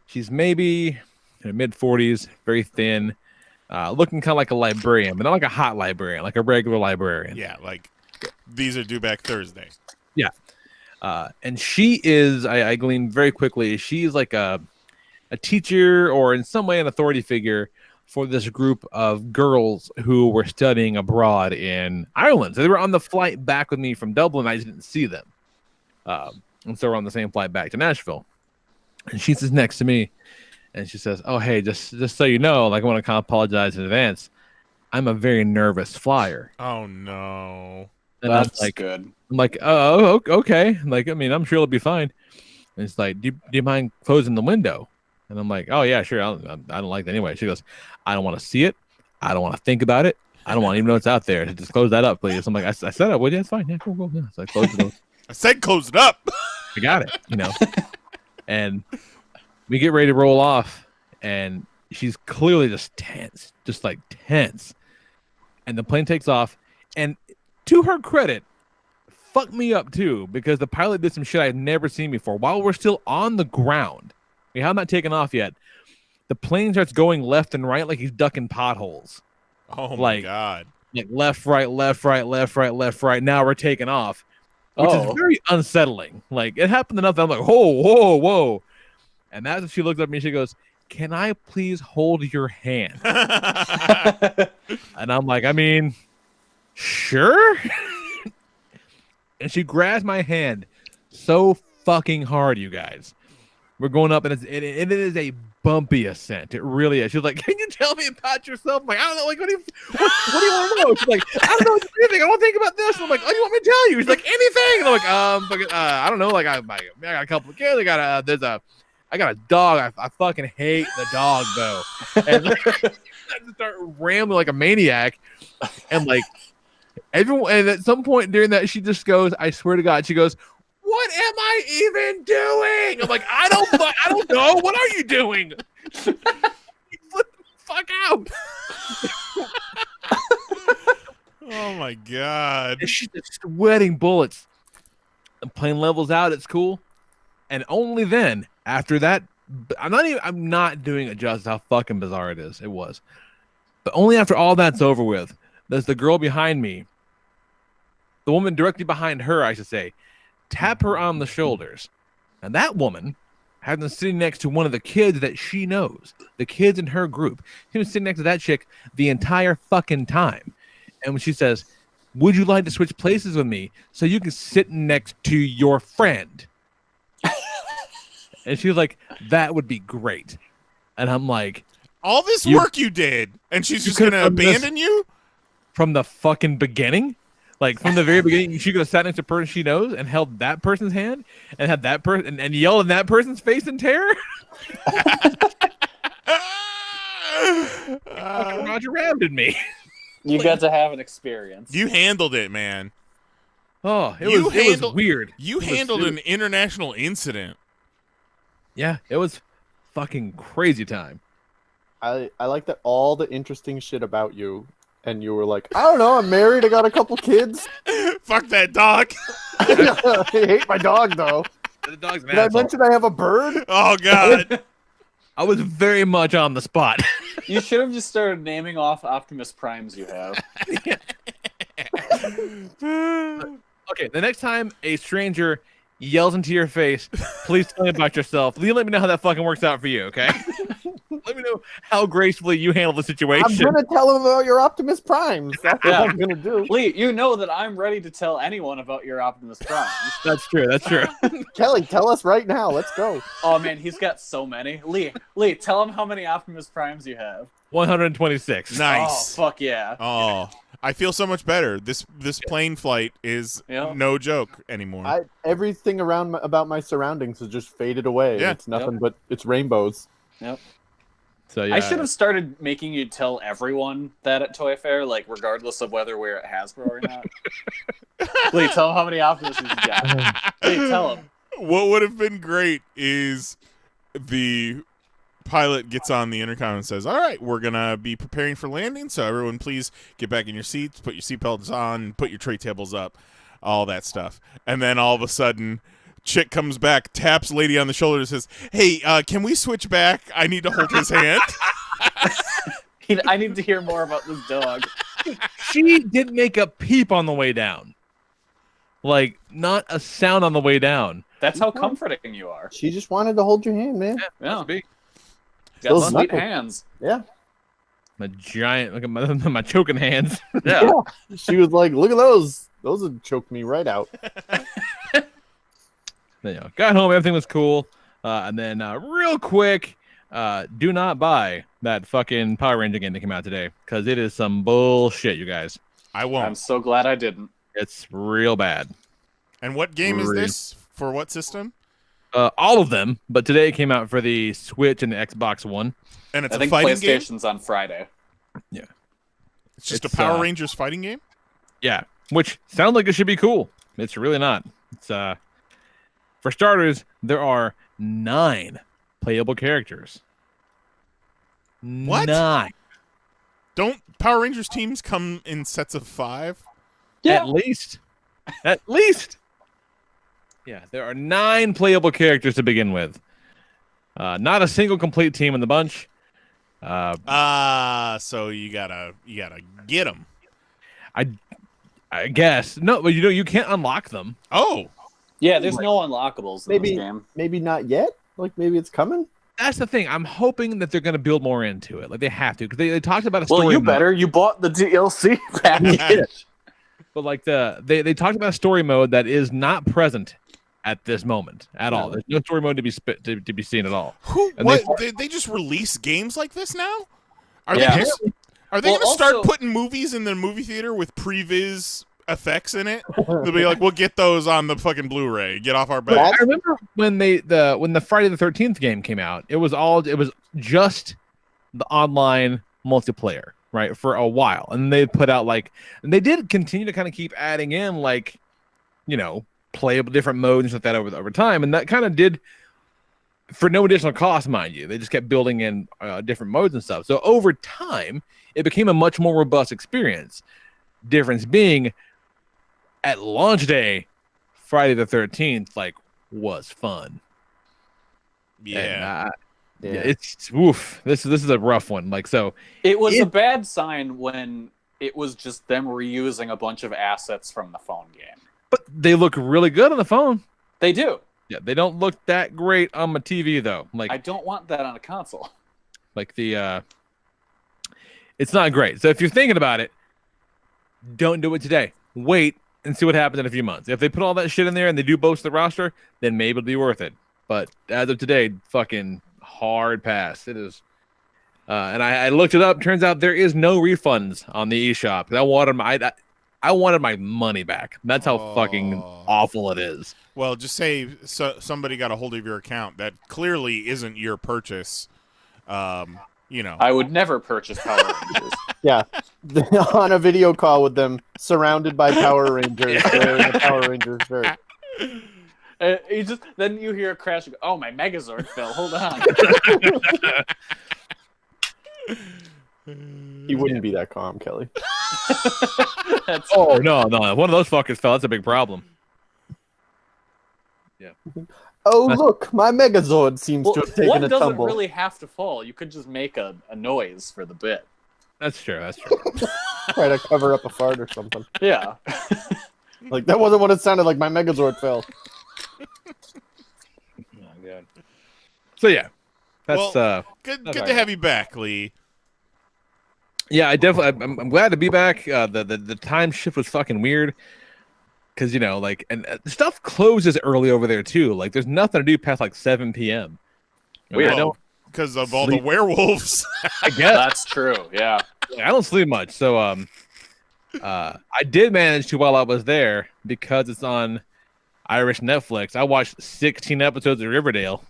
She's maybe in her mid-40s, very thin, looking kind of like a librarian, but not like a hot librarian, like a regular librarian. Yeah, like these are due back Thursday. Yeah. And she is, I gleaned very quickly, she's like a teacher or in some way an authority figure for this group of girls who were studying abroad in Ireland. So they were on the flight back with me from Dublin. I just didn't see them. And so we're on the same flight back to Nashville. And she sits next to me and she says, "Oh, hey, just so you know, like I want to kind of apologize in advance. I'm a very nervous flyer." Oh no. And That's I'm like, good. I'm like, oh, okay. Like, I mean, I'm sure it'll be fine. And it's like, do you mind closing the window? And I'm like, oh yeah, sure. I don't like that anyway. She goes, I don't want to see it. I don't want to think about it. I don't want to even know it's out there. Just close that up, please. I'm like, I said it. Well, yeah, it's fine. Yeah, cool. Yeah. So I closed it. I said close it up. I got it, And we get ready to roll off, and she's clearly just tense, just like tense. And the plane takes off, and to her credit, fucked me up too, because the pilot did some shit I've never seen before. While we're still on the ground, we have not taken off yet. The plane starts going left and right like he's ducking potholes. Oh my god. Like left, right, left, right, left, right, left, right. Now we're taking off. Which is very unsettling. Like it happened enough that I'm like, whoa. And that's when she looked at me and she goes, "Can I please hold your hand?" And I'm like, I mean, sure. And she grabs my hand so fucking hard, you guys. We're going up, and it is a bumpy ascent. It really is. She's like, "Can you tell me about yourself?" I'm like, "I don't know. Like, what do you want to know?" She's like, "I don't know what you're thinking. I want to think about this." I'm like, "Oh, you want me to tell you?" She's like, "Anything." And I'm like, I don't know. Like, I got a couple of kids. I got a dog. I fucking hate the dog though. And like, I just start rambling like a maniac, and like everyone. And at some point during that, she just goes, "I swear to God," she goes, "What am I even doing?" I'm like, I don't know. What are you doing? Flip the fuck out. Oh my god. And she's just sweating bullets. The plane levels out. It's cool. And only then, after that, I'm not doing it justice how fucking bizarre it is. It was. But only after all that's over with, there's the girl behind me, the woman directly behind her, I should say, tap her on the shoulders. And that woman had been sitting next to one of the kids that she knows, the kids in her group. She was sitting next to that chick the entire fucking time. And when she says, "Would you like to switch places with me so you can sit next to your friend?" And she was like, "That would be great." And I'm like, All this work you did, and she's just gonna abandon you from the fucking beginning. Like from the very beginning, she could have sat next to a person she knows and held that person's hand and had that person and yelled in that person's face in terror. Roger Rabbit me. You got to have an experience. You handled it, man. Oh, it was weird. You handled an international incident. Yeah, it was fucking crazy time. I like that all the interesting shit about you. And you were like, I don't know, I'm married, I got a couple kids. Fuck that dog. I hate my dog, though. The dog's an Did I asshole. mention I have a bird? Oh, God. I was very much on the spot. You should have just started naming off Optimus Primes you have. Okay, the next time a stranger yells into your face, please tell me about yourself. You let me know how that fucking works out for you, okay? Let me know how gracefully you handle the situation. I'm gonna tell him about your Optimus Primes. That's what I'm gonna do. Lee, you know that I'm ready to tell anyone about your Optimus Primes. That's true. That's true. Kelly, tell us right now. Let's go. Oh man, he's got so many. Lee, tell him how many Optimus Primes you have. 126. Nice. Oh, fuck yeah. Oh, I feel so much better. This plane flight is no joke anymore. Everything about my surroundings has just faded away. Yeah. It's nothing but it's rainbows. Yep. So yeah, I should have started making you tell everyone that at Toy Fair, like regardless of whether we're at Hasbro or not. Lee, tell them how many Optimus you got. Lee, tell them. What would have been great is the pilot gets on the intercom and says, all right, we're going to be preparing for landing, so everyone please get back in your seats, put your seatbelts on, put your tray tables up, all that stuff. And then all of a sudden, chick comes back, taps lady on the shoulder and says, hey, can we switch back? I need to hold his hand. I need to hear more about this dog. She didn't make a peep on the way down. Like, not a sound on the way down. That's how comforting you are. She just wanted to hold your hand, man. Yeah. Got Those sweet knuckles. hands. Yeah. My giant, look at my choking hands. Yeah. She was like, look at those. Those would choke me right out. Got home, everything was cool. And then real quick, do not buy that fucking Power Ranger game that came out today, because it is some bullshit, you guys. I won't. I'm so glad I didn't. It's real bad. And what game is this? For what system? All of them, but today it came out for the Switch and the Xbox One. And it's I a think fighting game? PlayStation's on Friday. Yeah. It's just a Power Rangers fighting game? Yeah, which sounds like it should be cool. It's really not. It's for starters, there are 9 playable characters. What? 9. Don't Power Rangers teams come in sets of 5? Yeah. At least. At least. Yeah, there are 9 playable characters to begin with. Not a single complete team in the bunch. So you gotta get them. I guess no, but you can't unlock them. Oh, Yeah, there's no unlockables in this game. Maybe not yet. Like maybe it's coming. That's the thing. I'm hoping that they're going to build more into it. Like they have to, because they talked about a story. Well, you mode. better. You bought the DLC package. But like they talked about a story mode that is not present at this moment at all. There's no story mode to be seen at all. Did they just release games like this now? Are Yeah. they Well, gonna start also- putting movies in the movie theater with previs effects in it? They'll be like, we'll get those on the fucking Blu-ray. Get off our back. I remember when the Friday the 13th game came out, it was just the online multiplayer, right, for a while. And they put out and they did continue to kind of keep adding in playable different modes and stuff like that over time, and that kind of did for no additional cost, mind you. They just kept building in different modes and stuff. So over time, it became a much more robust experience. Difference being, at launch day, Friday the 13th, was fun. Yeah. And, it's oof. This is a rough one. It was a bad sign when it was just them reusing a bunch of assets from the phone game. But they look really good on the phone. They do. Yeah, they don't look that great on my TV though. I don't want that on a console. It's not great. So if you're thinking about it, don't do it today. Wait and see what happens in a few months. If they put all that shit in there and they do boast the roster, then maybe it'll be worth it. But as of today, fucking hard pass. It is And I looked it up. Turns out there is no refunds on the eShop. I wanted my money back. That's how fucking awful it is. Well, just say somebody got a hold of your account that clearly isn't your purchase. I would never purchase Power Rangers. Yeah, on a video call with them, surrounded by Power Rangers, wearing a Power Rangers shirt. Then you hear a crash. Oh, my Megazord fell. Hold on. He wouldn't be that calm, Kelly. Oh no, one of those fuckers fell. That's a big problem. Yeah. Oh look, my Megazord seems to have taken one a doesn't tumble. really have to fall. You could just make a noise for the bit. That's true. Try to cover up a fart or something. Yeah. Like that wasn't what it sounded like. My Megazord fell. Oh, God. So yeah, that's good to have you back, Lee. Yeah, I'm glad to be back. The time shift was fucking weird. Because, and stuff closes early over there, too. Like, there's nothing to do past, 7 p.m. Because of all the werewolves. I guess. That's true, yeah. I don't sleep much. So, I did manage to, while I was there, because it's on Irish Netflix, I watched 16 episodes of Riverdale.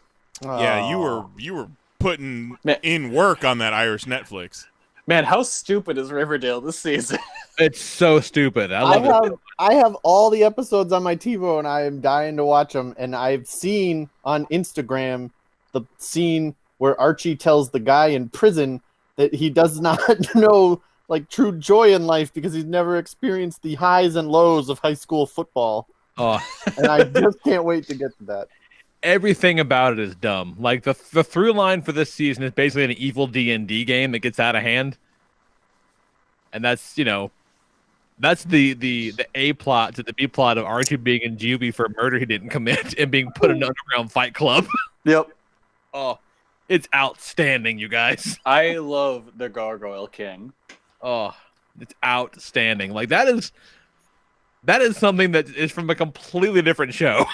Yeah, you were putting in work on that Irish Netflix. Man, how stupid is Riverdale this season? It's so stupid. I have all the episodes on my TiVo, and I am dying to watch them. And I've seen on Instagram the scene where Archie tells the guy in prison that he does not know true joy in life because he's never experienced the highs and lows of high school football. Oh, and I just can't wait to get to that. Everything about it is dumb. Like the through line for this season is basically an evil D&D game that gets out of hand, and that's that's the A plot to the B plot of Archie being in juvie for a murder he didn't commit and being put in an underground fight club. Yep. Oh, it's outstanding, you guys. I love the Gargoyle King. Oh, it's outstanding. Like that is something that is from a completely different show.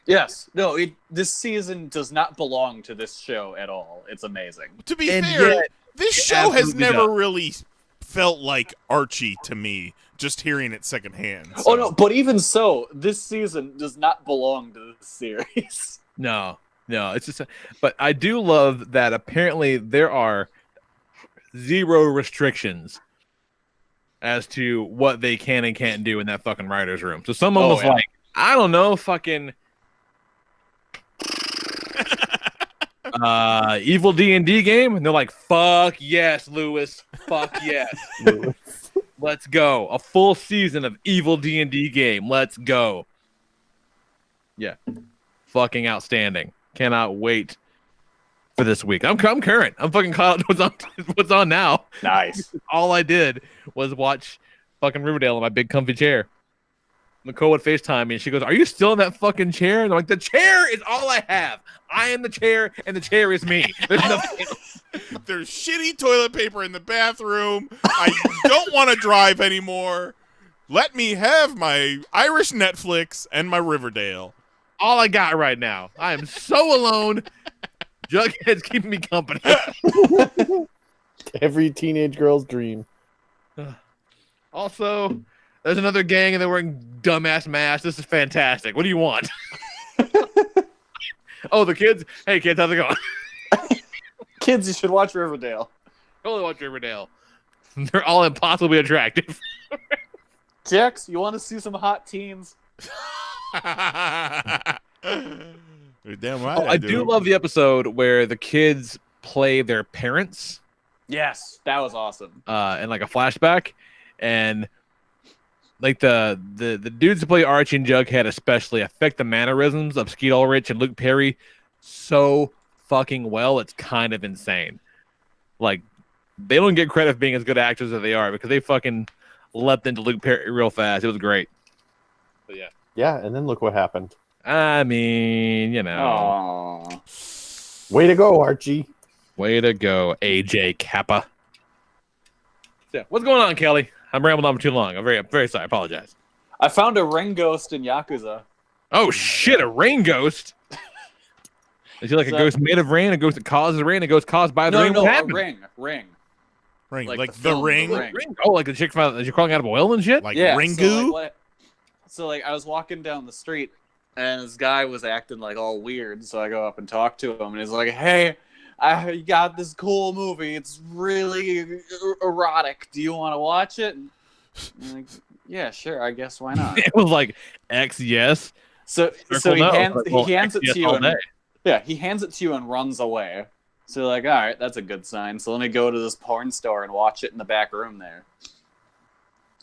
Yes. No, this season does not belong to this show at all. It's amazing. To be fair, this show has never really felt like Archie to me, just hearing it secondhand. So. Oh, no, but even so, this season does not belong to this series. No, it's just... But I do love that apparently there are zero restrictions as to what they can and can't do in that fucking writer's room. So someone was like, I don't know, fucking... evil D&D game, and they're like, fuck yes, Lewis, fuck yes. Let's go. A full season of evil D&D game. Let's go. Yeah, fucking outstanding. Cannot wait for this week. I'm current. I'm fucking caught up what's on now. Nice. All I did was watch fucking Riverdale in my big comfy chair. Nicole would FaceTime me, and she goes, "Are you still in that fucking chair?" And I'm like, "The chair is all I have. I am the chair, and the chair is me. There's nothing else." There's shitty toilet paper in the bathroom. I don't want to drive anymore. Let me have my Irish Netflix and my Riverdale. All I got right now. I am so alone. Jughead's keeping me company. Every teenage girl's dream. Also, there's another gang and they're wearing dumbass masks. This is fantastic. What do you want? Oh, the kids? Hey, kids, how's it going? Kids, you should watch Riverdale. Totally watch Riverdale. They're all impossibly attractive. Jax, you want to see some hot teens? You're damn right. I do love the episode where the kids play their parents. Yes, that was awesome. In like a flashback, and like the dudes who play Archie and Jughead especially affect the mannerisms of Skeet Ulrich and Luke Perry so fucking well. It's kind of insane. Like they don't get credit for being as good actors as they are because they fucking leapt into Luke Perry real fast. It was great. But yeah. Yeah, and then look what happened. I mean, you know. Aww. Way to go, Archie. Way to go, AJ Kappa. Yeah, what's going on, Kelly? I'm rambling on for too long. I'm very sorry. I apologize. I found a ring ghost in Yakuza. Oh shit, a rain ghost. Is he like a So- ghost made of rain, a ghost that causes rain, a ghost caused by the No, rain? no, What a happened? ring. Ring, Like like the the film, ring, The Ring. Oh, like the chick found that you're crawling out of oil and shit? like Yeah. Ringu. So like I was walking down the street and this guy was acting like all weird, so I go up and talk to him and he's like, "Hey, I got this cool movie. It's really erotic. Do you want to watch it?" And I'm like, "Yeah, sure. I guess why not?" It was like X yes. So Circle he no. hands Like, he well, hands X it yes to you all and day. yeah, he hands it to you and runs away. So you're like, all right, that's a good sign. So let me go to this porn store and watch it in the back room there.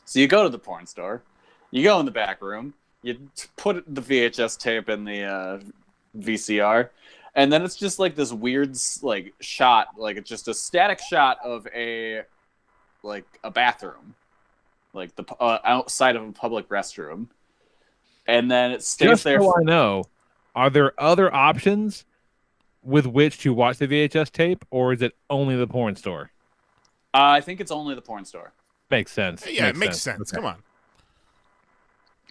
So you go to the porn store, you go in the back room, you put the VHS tape in the VCR, and then it's just like this weird like shot, like it's just a static shot of a bathroom, like the outside of a public restroom, and then it stays Just there. so I know, are there other options with which to watch the VHS tape, or is it only the porn store? I think it's only the porn store. Makes sense. Yeah, it makes sense. Okay. Come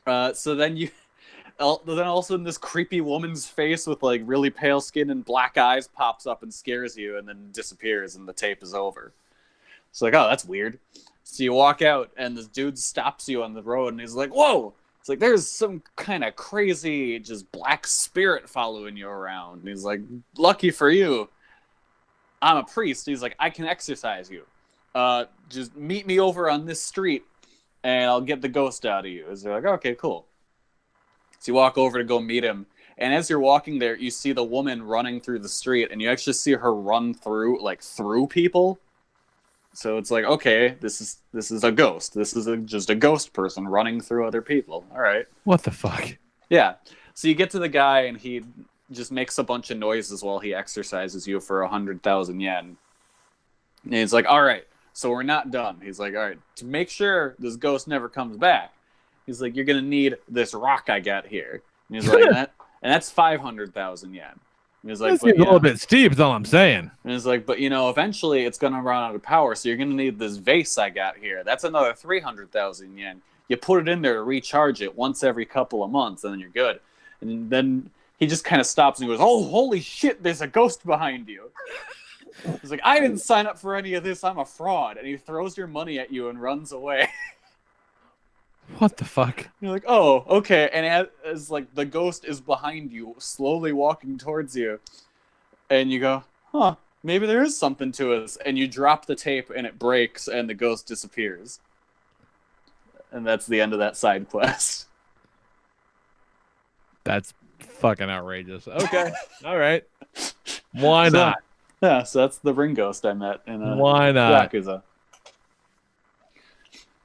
on. So then then all of a sudden this creepy woman's face with like really pale skin and black eyes pops up and scares you and then disappears and the tape is over. It's like, oh, that's weird. So you walk out and this dude stops you on the road and he's like, whoa. It's like, there's some kind of crazy just black spirit following you around. And he's like, lucky for you, I'm a priest. He's like, I can exorcise you. Just meet me over on this street and I'll get the ghost out of you. So they're like, okay, cool. So you walk over to go meet him. And as you're walking there, you see the woman running through the street and you actually see her run through people. So it's like, okay, this is a ghost. This is just a ghost person running through other people. All right. What the fuck? Yeah. So you get to the guy and he just makes a bunch of noises while he exercises you for 100,000 yen. And he's like, all right, so we're not done. He's like, all right, to make sure this ghost never comes back, he's like, you're going to need this rock I got here. And he's like, and that's 500,000 yen. And he's like, This but, seems a little bit steep, is all I'm saying. and he's like, but eventually it's going to run out of power, so you're going to need this vase I got here. That's another 300,000 yen. You put it in there to recharge it once every couple of months, and then you're good. And then he just kind of stops and goes, oh, holy shit, there's a ghost behind you. He's like, I didn't sign up for any of this. I'm a fraud. And he throws your money at you and runs away. What the fuck? You're like, oh, okay. And as like the ghost is behind you, slowly walking towards you, and you go, huh, maybe there is something to us. And you drop the tape and it breaks and the ghost disappears. And that's the end of that side quest. That's fucking outrageous. Okay. All right. Why not? Yeah, so that's the ring ghost I met in Why not? Yakuza.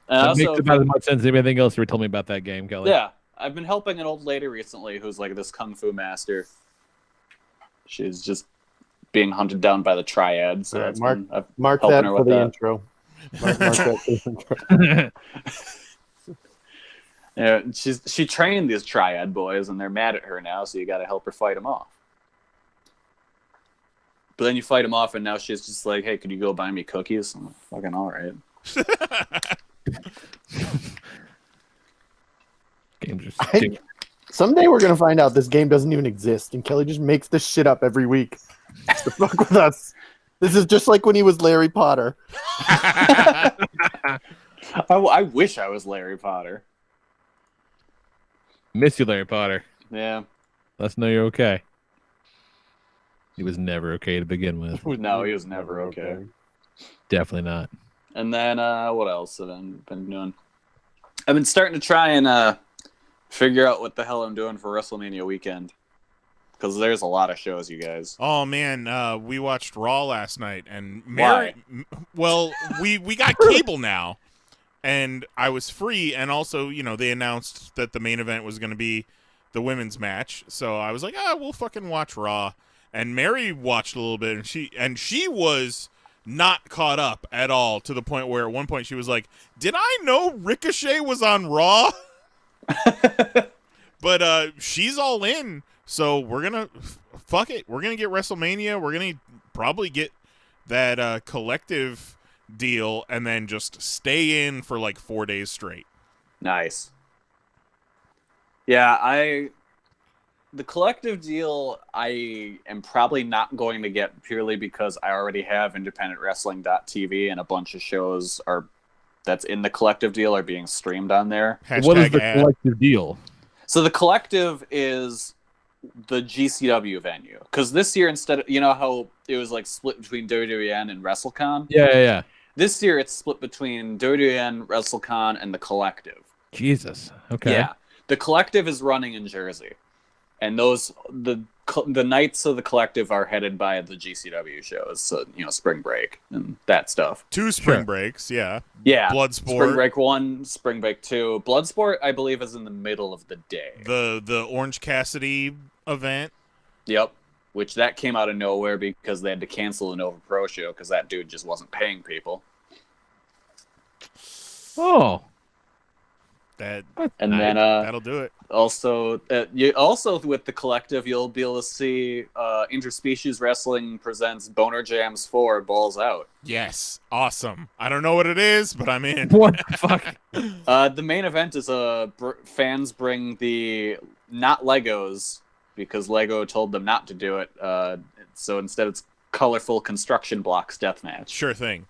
That makes about as much sense as anything else you ever told me about that game, Kelly. Yeah, I've been helping an old lady recently who's like this kung fu master. She's just being hunted down by the triad. So that's Mark I've that helping her for with the that. intro. Mark that for the intro. Yeah, she trained these triad boys, and they're mad at her now. So you got to help her fight them off. But then you fight them off, and now she's just like, "Hey, could you go buy me cookies?" I'm like, fucking all right. Games are stupid. Someday we're gonna find out this game doesn't even exist, and Kelly just makes this shit up every week to fuck with us. This is just like when he was Larry Potter. I wish I was Larry Potter. Miss you, Larry Potter. Yeah. Let's know you're okay. He was never okay to begin with. No, he was never okay. Definitely not. And then what else have I been doing? I've been starting to try and figure out what the hell I'm doing for WrestleMania weekend. Because there's a lot of shows, you guys. Oh man, we watched Raw last night, and Why? Well, we got cable now, and I was free, and also they announced that the main event was going to be the women's match, so I was like, we'll fucking watch Raw. And Mary watched a little bit, and she was not caught up at all, to the point where at one point she was like, "Did I know Ricochet was on Raw?" But she's all in. So we're gonna fuck it. We're gonna get WrestleMania. We're gonna probably get that collective deal, and then just stay in for like 4 days straight. Nice. Yeah, the collective deal I am probably not going to get purely because I already have independentwrestling.tv and a bunch of shows that's in the collective deal are being streamed on there. What is the ad. collective deal? So the collective is the GCW venue. Because this year, instead of, you know how it was like split between WWN and WrestleCon? Yeah. This year it's split between WWN, WrestleCon, and the collective. Jesus. Okay. Yeah. The collective is running in Jersey. And the nights of the collective are headed by the GCW shows, so spring break and that stuff. 2 spring breaks, yeah. Yeah, Bloodsport. Spring break 1, spring break 2. Bloodsport, I believe, is in the middle of the day. The Orange Cassidy event. Yep, which that came out of nowhere because they had to cancel the Nova Pro show because that dude just wasn't paying people. Oh. That'll do it. Also, with the collective, you'll be able to see Interspecies Wrestling presents Boner Jams 4 Balls Out. Yes, awesome. I don't know what it is, but I'm in. What the fuck? The main event is fans bring the not Legos because Lego told them not to do it. So instead, it's colorful construction blocks deathmatch. Sure thing.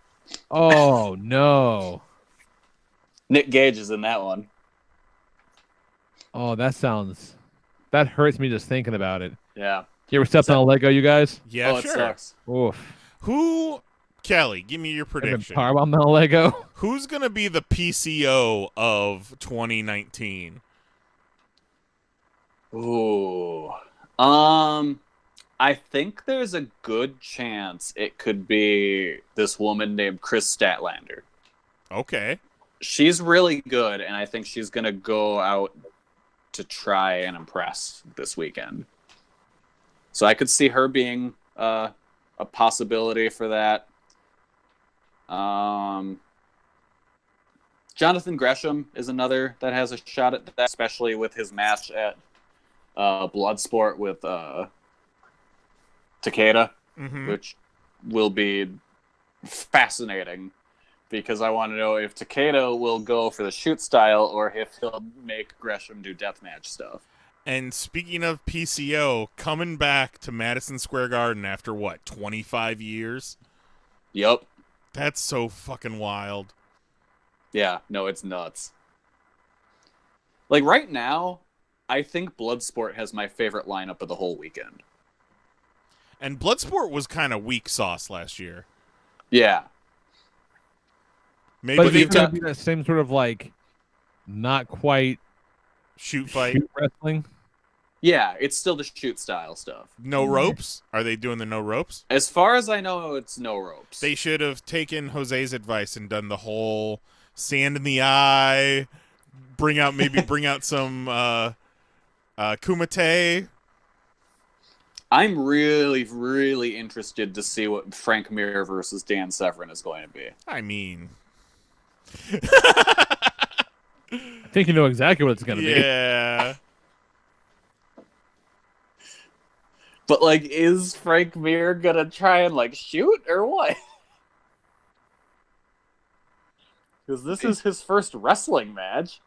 Oh no. Nick Gage is in that one. Oh, that hurts me just thinking about it. Yeah. You ever stepped on a Lego, you guys? Yeah, It sure. sucks. Oof. Kelly, give me your prediction. Powerbombed on a Lego? Who's going to be the PCO of 2019? Ooh. I think there's a good chance it could be this woman named Chris Statlander. Okay. She's really good, and I think she's going to go out to try and impress this weekend. So I could see her being a possibility for that. Jonathan Gresham is another that has a shot at that, especially with his match at Bloodsport with Takeda, which will be fascinating. Because I want to know if Takeda will go for the shoot style or if he'll make Gresham do deathmatch stuff. And speaking of PCO, coming back to Madison Square Garden after, 25 years? Yep. That's so fucking wild. Yeah, no, it's nuts. Like, right now, I think Bloodsport has my favorite lineup of the whole weekend. And Bloodsport was kind of weak sauce last year. Yeah. Maybe But they've it's going got to be that same sort of, not quite shoot fight. shoot wrestling? Yeah, it's still the shoot style stuff. No ropes? Are they doing the no ropes? As far as I know, it's no ropes. They should have taken Jose's advice and done the whole sand in the eye, bring out some Kumite. I'm really, really interested to see what Frank Mir versus Dan Severn is going to be. I mean... I think you know exactly what it's going to be. Yeah. But, is Frank Mir going to try and, shoot or what? Because this is his first wrestling match.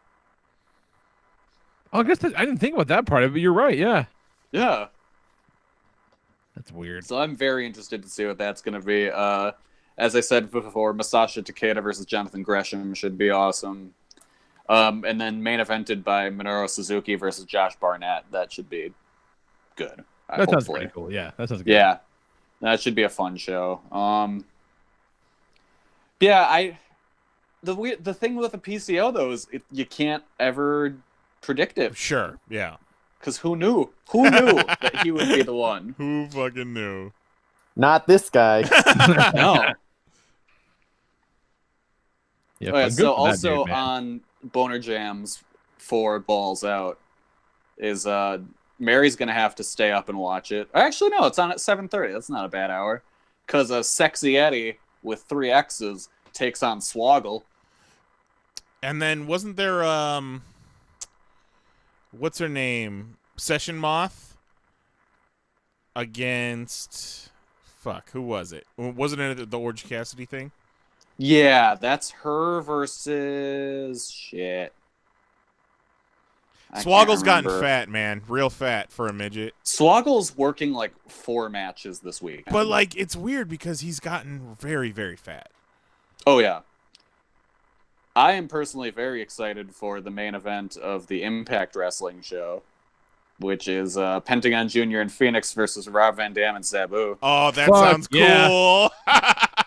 Oh, I guess I didn't think about that part of it, but you're right, yeah. Yeah. That's weird. So I'm very interested to see what that's going to be. As I said before, Masashi Takeda versus Jonathan Gresham should be awesome. And then main evented by Minoru Suzuki versus Josh Barnett. That should be good. That sounds pretty cool, yeah. That sounds good. Yeah. That should be a fun show. The thing with the PCO, though, is you can't ever predict it. Sure, yeah. Because who knew? Who knew that he would be the one? Who fucking knew? Not this guy. No. Yeah, Oh, yeah, good so for that also dude, man. on Boner Jams for Balls Out is Mary's going to have to stay up and watch it. Actually, no, it's on at 7:30. That's not a bad hour. Because Sexy Eddie with 3 X's takes on Swoggle. And then wasn't there, what's her name? Session Moth against, who was it? Wasn't it the Orange Cassidy thing? Yeah, that's her versus shit. Swoggle's gotten fat, man. Real fat for a midget. Swoggle's working like 4 matches this week. But, like, it's weird because he's gotten very, very fat. Oh, yeah. I am personally very excited for the main event of the Impact Wrestling show, which is Pentagon Jr. and Phoenix versus Rob Van Dam and Sabu. Oh, that sounds cool.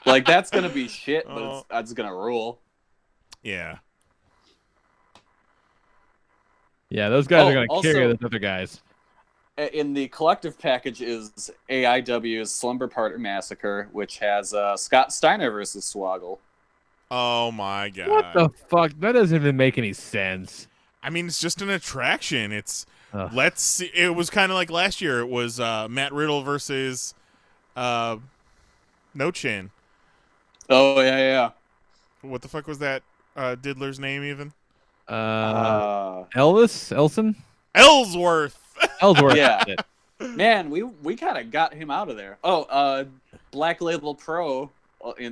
Like, that's going to be shit, but it's going to rule. Yeah. Yeah, those guys are going to carry those other guys. In the collective package is AIW's Slumber Party Massacre, which has Scott Steiner versus Swoggle. Oh, my God. What the fuck? That doesn't even make any sense. I mean, it's just an attraction. It's let's see. It was kind of like last year. It was Matt Riddle versus No Chin. Oh, yeah. What the fuck was that diddler's name even? Elson? Ellsworth. Yeah. Man, we kind of got him out of there. Oh, Black Label Pro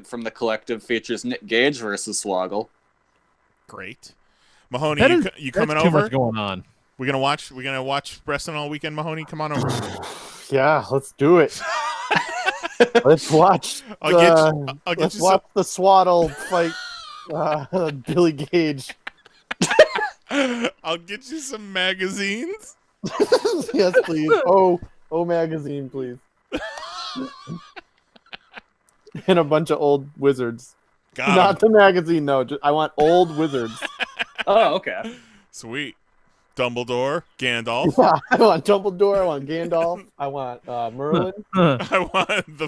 from the collective features Nick Gage versus Swoggle. Great. Mahoney, you coming over? Too much going on. We're gonna watch wrestling all weekend. Mahoney, come on over. Yeah, let's do it. Let's watch. Let's watch the Swaddle fight Billy Gage. I'll get you some magazines. Yes, please. Oh, magazine, please. And a bunch of old wizards. Not the magazine, no. I want old wizards. Oh, okay. Sweet. Dumbledore, Gandalf. Yeah, I want Dumbledore. I want Gandalf. I want Merlin. I want the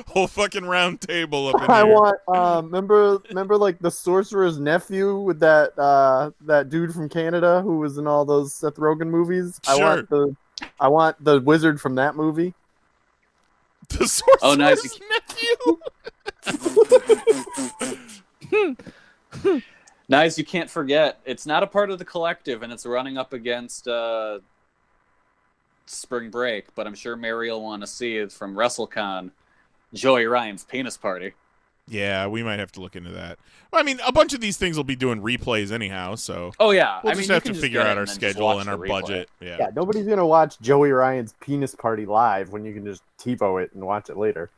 whole round table up in I here. want remember like the sorcerer's nephew with that dude from Canada who was in all those Seth Rogen movies. Sure. I want the wizard from that movie. The sorcerer's nephew. Nice, you can't forget. It's not a part of the collective, and it's running up against Spring Break, but I'm sure Mary will want to see it from WrestleCon, Joey Ryan's penis party. Yeah, we might have to look into that. Well, I mean, a bunch of these things will be doing replays anyhow, so... Oh, yeah. We'll just have to figure out our schedule and our budget. Yeah, nobody's going to watch Joey Ryan's penis party live when you can just TiVo it and watch it later.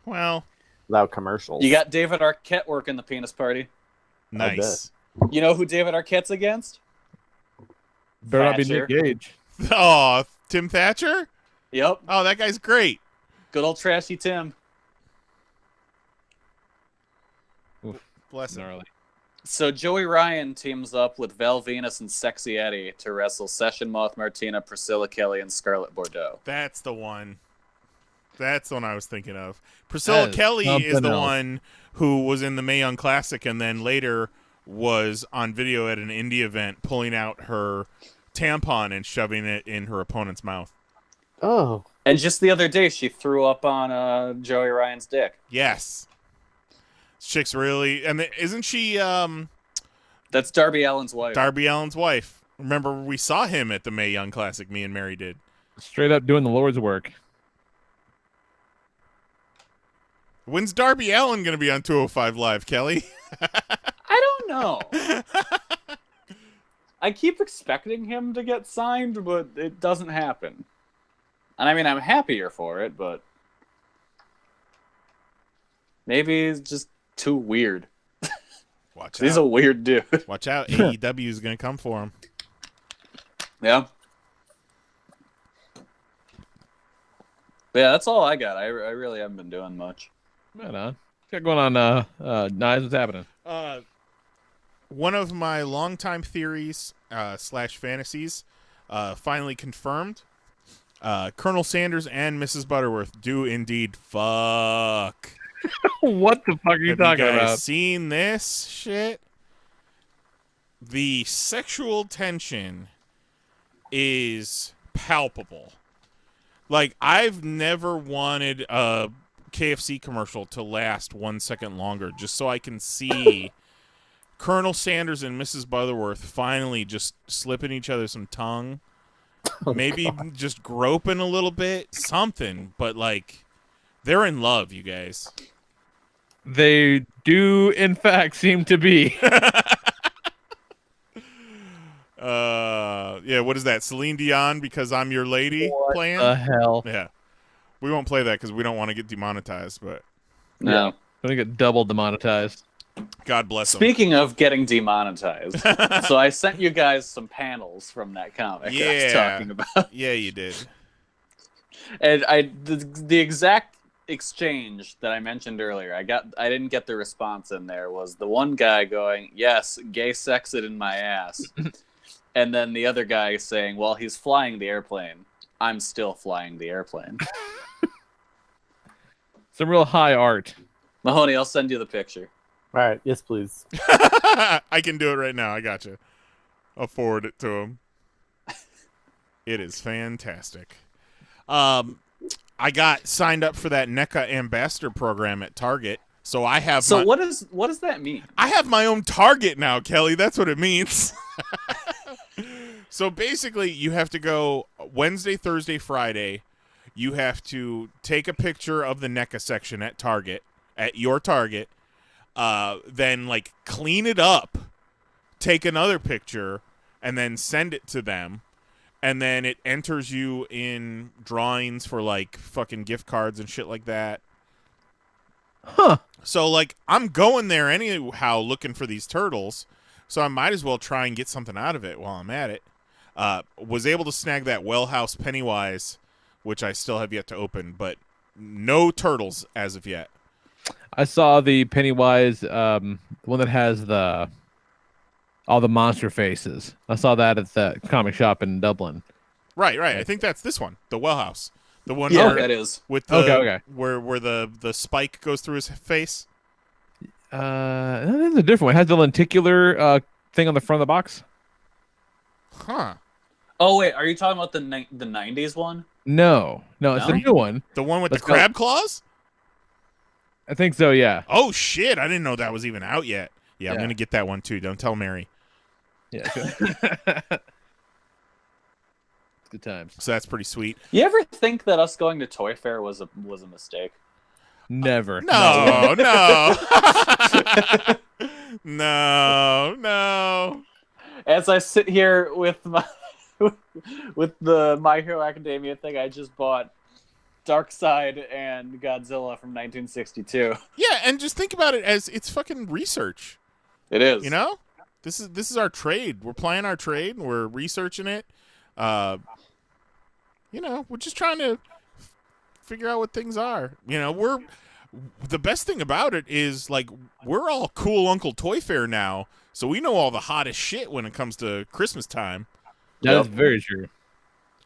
Well... Without commercials. You got David Arquette working the penis party. Nice. You know who David Arquette's against? Better not be Nick Gage. Oh, Tim Thatcher? Yep. Oh, that guy's great. Good old trashy Tim. Oof. Bless him. So Joey Ryan teams up with Val Venus and Sexy Eddie to wrestle Session Moth Martina, Priscilla Kelly, and Scarlett Bordeaux. That's the one. That's the one I was thinking of. Priscilla Kelly is the one who was in the Mae Young Classic and then later was on video at an indie event pulling out her tampon and shoving it in her opponent's mouth. Oh. And just the other day, she threw up on Joey Ryan's dick. Yes. Chick's really... And isn't she... That's Darby Allin's wife. Darby Allin's wife. Remember, we saw him at the Mae Young Classic, me and Mary did. Straight up doing the Lord's work. When's Darby Allin going to be on 205 Live, Kelly? I don't know. I keep expecting him to get signed, but it doesn't happen. And I mean, I'm happier for it, but maybe he's just too weird. Watch out. He's a weird dude. Watch out. AEW is going to come for him. Yeah. But yeah, that's all I got. I really haven't been doing much. Right on. What's got going on, Nice? What's happening? One of my longtime theories / fantasies finally confirmed. Colonel Sanders and Mrs. Butterworth do indeed fuck. What the fuck are you talking Have you guys about? seen this shit? The sexual tension is palpable. Like, I've never wanted a KFC commercial to last 1 second longer just so I can see Colonel Sanders and Mrs. Butterworth finally just slipping each other some tongue. Maybe just groping a little bit. Something. But, like, they're in love, you guys. They do, in fact, seem to be. Yeah, what is that? Celine Dion, Because I'm Your Lady playing? The hell? Yeah. We won't play that because we don't want to get demonetized, but No. Gonna get double demonetized. God bless them. Speaking of getting demonetized, so I sent you guys some panels from that comic I was talking about. Yeah, you did. And the exact exchange that I mentioned earlier, I didn't get the response in there, was the one guy going, "Yes, gay sex it in my ass." And then the other guy saying, "Well, he's flying the airplane. I'm still flying the airplane." Some real high art. Mahoney, I'll send you the picture. All right, yes, please. I can do it right now. I got you. I'll forward it to him. It is fantastic. I got signed up for that NECA ambassador program at Target, so I have. So what does that mean? I have my own Target now, Kelly. That's what it means. So basically, you have to go Wednesday, Thursday, Friday. You have to take a picture of the NECA section at Target, at your Target. Then like clean it up, take another picture, and then send it to them. And then it enters you in drawings for like fucking gift cards and shit like that. Huh. So like I'm going there anyhow looking for these turtles. So I might as well try and get something out of it while I'm at it. Was able to snag that Wellhouse Pennywise, which I still have yet to open, but no turtles as of yet. I saw the Pennywise, the one that has all the monster faces. I saw that at the comic shop in Dublin. Right. I think that's this one, the Wellhouse, the one Yeah, where, that is. with the Okay. where the spike goes through his face. That is a different one. It has the lenticular thing on the front of the box. Huh. Oh wait, are you talking about the 90s one? No, it's a No? new one. The one with Let's the go. crab claws? I think so. Yeah. Oh shit! I didn't know that was even out yet. Yeah, I'm Yeah. gonna get that one too. Don't tell Mary. Yeah. Good times. So that's pretty sweet. You ever think that us going to Toy Fair was a mistake? Never. No. No. As I sit here with the My Hero Academia thing, I just bought Darkseid and Godzilla from 1962. Yeah, and just think about it as it's fucking research. It is. You know, this is our trade. We're playing our trade. We're researching it. You know, we're just trying to figure out what things are. You know, the best thing about it is like we're all cool Uncle Toy Fair now, so we know all the hottest shit when it comes to Christmas time. That is very true.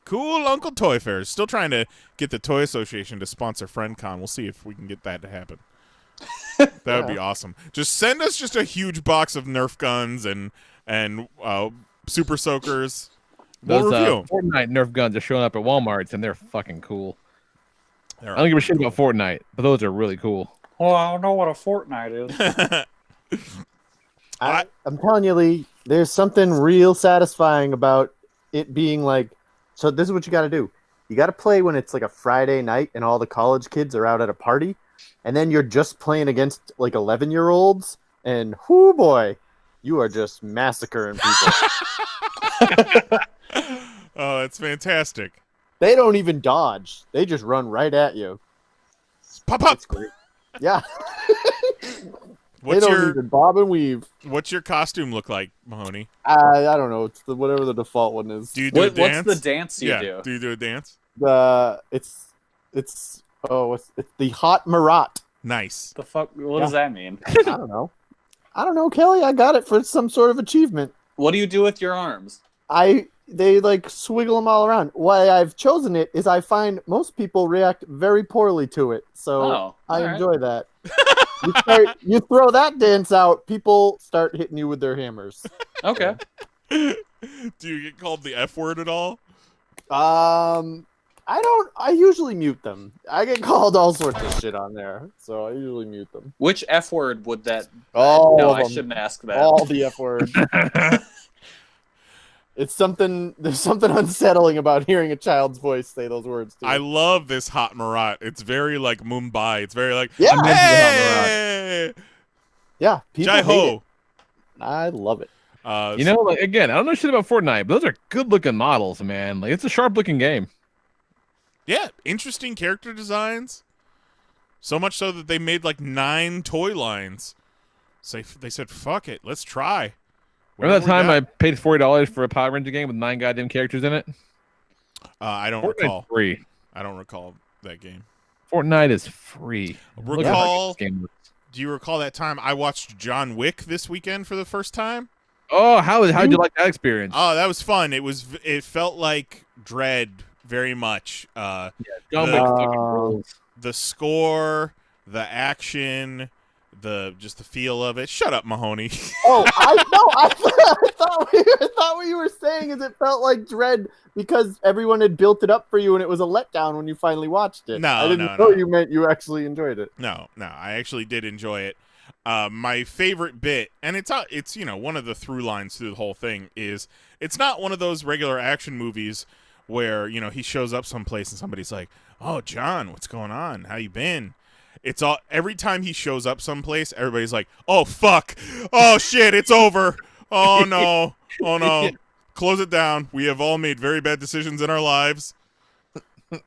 Cool Uncle Toy Fair. Still trying to get the Toy Association to sponsor FriendCon. We'll see if we can get that to happen. That would be awesome. Just send us just a huge box of Nerf guns and Super Soakers. We'll Those review 'em. Fortnite Nerf guns are showing up at Walmart's, and they're fucking cool. They're I don't give a shit about Fortnite, but those are really cool. Well, I don't know what a Fortnite is. I'm telling you, Lee, there's something real satisfying about it being like, so this is what you got to do. You got to play when it's like a Friday night and all the college kids are out at a party, and then you're just playing against like 11-year-olds, and whoo boy, you are just massacring people. Oh, that's fantastic. They don't even dodge. They just run right at you. Pop up. It's great. Yeah. What's they don't your even bob and weave. What's your costume look like, Mahoney? I don't know. It's whatever the default one is. Do you do a dance? What's the dance you yeah. do? Do you do a dance? It's the Hot Marat. Nice. The fuck? What does that mean? I don't know. Kelly. I got it for some sort of achievement. What do you do with your arms? They like swiggle them all around. Why I've chosen it is I find most people react very poorly to it, so I enjoy that. You throw that dance out, people start hitting you with their hammers. Okay. Do you get called the F word at all? I don't. I usually mute them. I get called all sorts of shit on there, so I usually mute them. Which F word would that? All no, of I them. shouldn't ask that. All the F word. It's something. There's something unsettling about hearing a child's voice say those words. Too. I love this Hot Marat. It's very like Mumbai. It's very like Yeah. hey! Yeah, people Jai hate ho. it. I love it. You know, like again, I don't know shit about Fortnite, but those are good-looking models, man. Like it's a sharp-looking game. Yeah, interesting character designs. So much so that they made like 9 toy lines. So they said, "Fuck it, let's try." Remember that time I paid $40 for a Power Ranger game with 9 goddamn characters in it? I don't Fortnite's recall. free. I don't recall that game. Fortnite is free. Recall? Do you recall that time I watched John Wick this weekend for the first time? Oh, how did you like that experience? Oh, that was fun. It felt like Dread very much. John Wick fucking rules. The score, the action, just the feel of it. Shut up, Mahoney. Oh, I thought what you were saying is it felt like Dread because everyone had built it up for you and it was a letdown when you finally watched it. No, I didn't know you meant you actually enjoyed it. No, I actually did enjoy it. My favorite bit, and it's one of the through lines through the whole thing, is it's not one of those regular action movies where he shows up someplace and somebody's like, "Oh, John, what's going on? How you been?" It's all every time he shows up someplace, everybody's like, "Oh fuck, oh shit, it's over. Oh no, oh no, close it down. We have all made very bad decisions in our lives.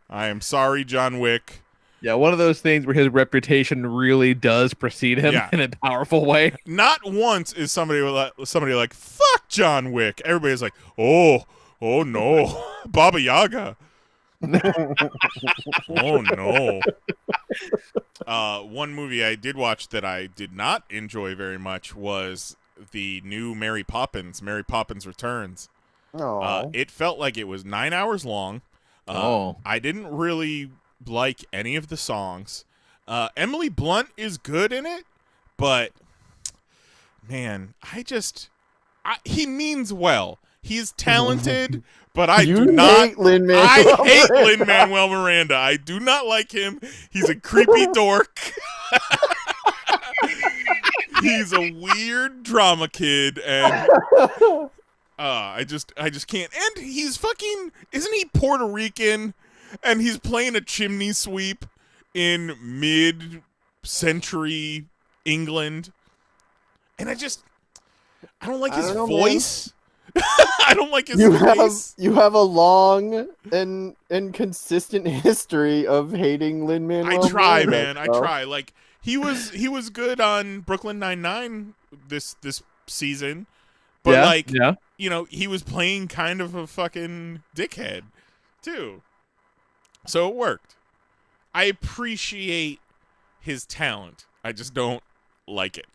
I am sorry, John Wick." Yeah, one of those things where his reputation really does precede him in a powerful way. Not once is somebody like, "Fuck John Wick." Everybody's like, "Oh no, Baba Yaga." Oh no. One movie I did watch that I did not enjoy very much was the new Mary Poppins Returns. It felt like it was 9 hours long. I didn't really like any of the songs. Emily Blunt is good in it, but man, he means well. He's talented, but I do not hate Lin-Manuel I hate Miranda. Lin-Manuel Miranda. I do not like him. He's a creepy dork. He's a weird drama kid, and I just can't. And he's fucking, isn't he Puerto Rican? And he's playing a chimney sweep in mid-century England, and I don't like his voice. I don't like his face. You have a long and consistent history of hating Lin-Manuel. I try, Miranda, man. I try. Like he was good on Brooklyn Nine-Nine this season, but he was playing kind of a fucking dickhead too. So it worked. I appreciate his talent. I just don't like it.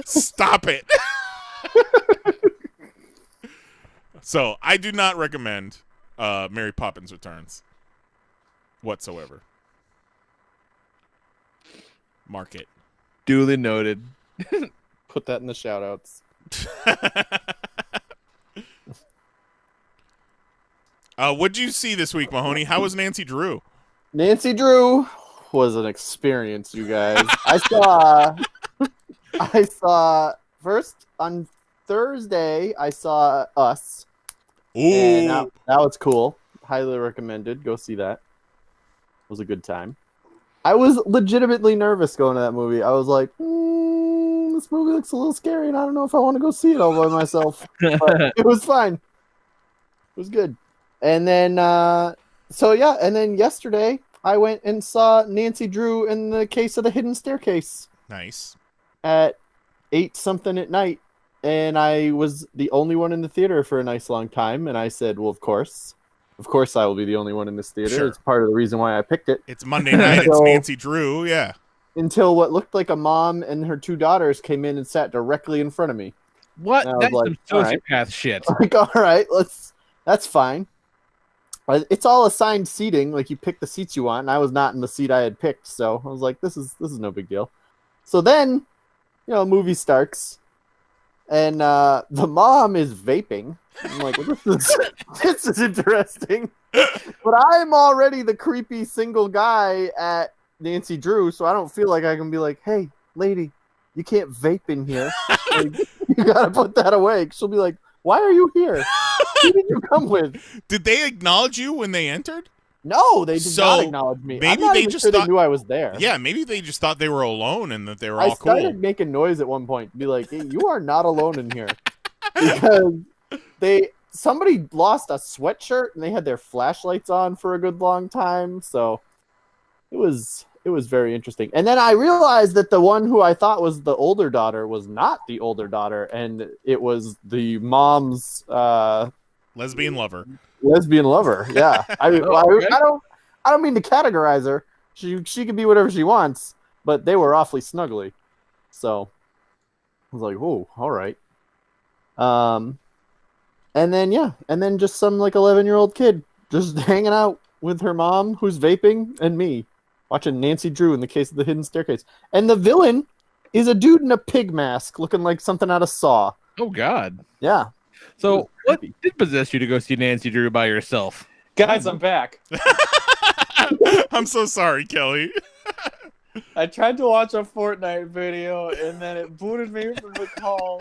Stop it. So I do not recommend Mary Poppins Returns whatsoever. Mark it. Duly noted. Put that in the shout-outs. What'd you see this week, Mahoney? How was Nancy Drew? Nancy Drew was an experience, you guys. I saw first on Thursday. I saw Us. Ooh, and that was cool. Highly recommended. Go see that. It was a good time. I was legitimately nervous going to that movie. I was like, this movie looks a little scary, and I don't know if I want to go see it all by myself. But it was fine. It was good. And then, and then yesterday I went and saw Nancy Drew in The Case of the Hidden Staircase. Nice. At 8-something at night. And I was the only one in the theater for a nice long time. And I said, well, of course I will be the only one in this theater. Sure. It's part of the reason why I picked it. It's Monday night. It's Nancy Drew. Yeah. Until what looked like a mom and her 2 daughters came in and sat directly in front of me. What? That's like, some sociopath shit. Like, all right, that's fine. It's all assigned seating. Like, you pick the seats you want, and I was not in the seat I had picked, so I was like, this is no big deal. So then, movie starts, and the mom is vaping. I'm like, well, this is interesting. But I'm already the creepy single guy at Nancy Drew, so I don't feel like I can be like, hey, lady, you can't vape in here. Like, you gotta put that away. She'll be like, why are you here? Who did you come with? Did they acknowledge you when they entered? No, they did So, not acknowledge me. I'm maybe not they even just sure they thought- knew I was there. Yeah, maybe they just thought they were alone and that they were I all started cool. making noise at one point, be like, "Hey, you are not alone in here," because somebody lost a sweatshirt and they had their flashlights on for a good long time. So it was very interesting. And then I realized that the one who I thought was the older daughter was not the older daughter, and it was the mom's Lesbian lover. lesbian lover. Yeah, okay. I don't mean to categorize her. She can be whatever she wants, but they were awfully snuggly. So I was like, "Oh, all right." And then just some like 11-year-old kid just hanging out with her mom who's vaping and me watching Nancy Drew in the Case of the Hidden Staircase. And the villain is a dude in a pig mask looking like something out of Saw. Oh God. Yeah. So what did possess you to go see Nancy Drew by yourself? Guys, I'm back. I'm so sorry, Kelly. I tried to watch a Fortnite video and then it booted me from the call,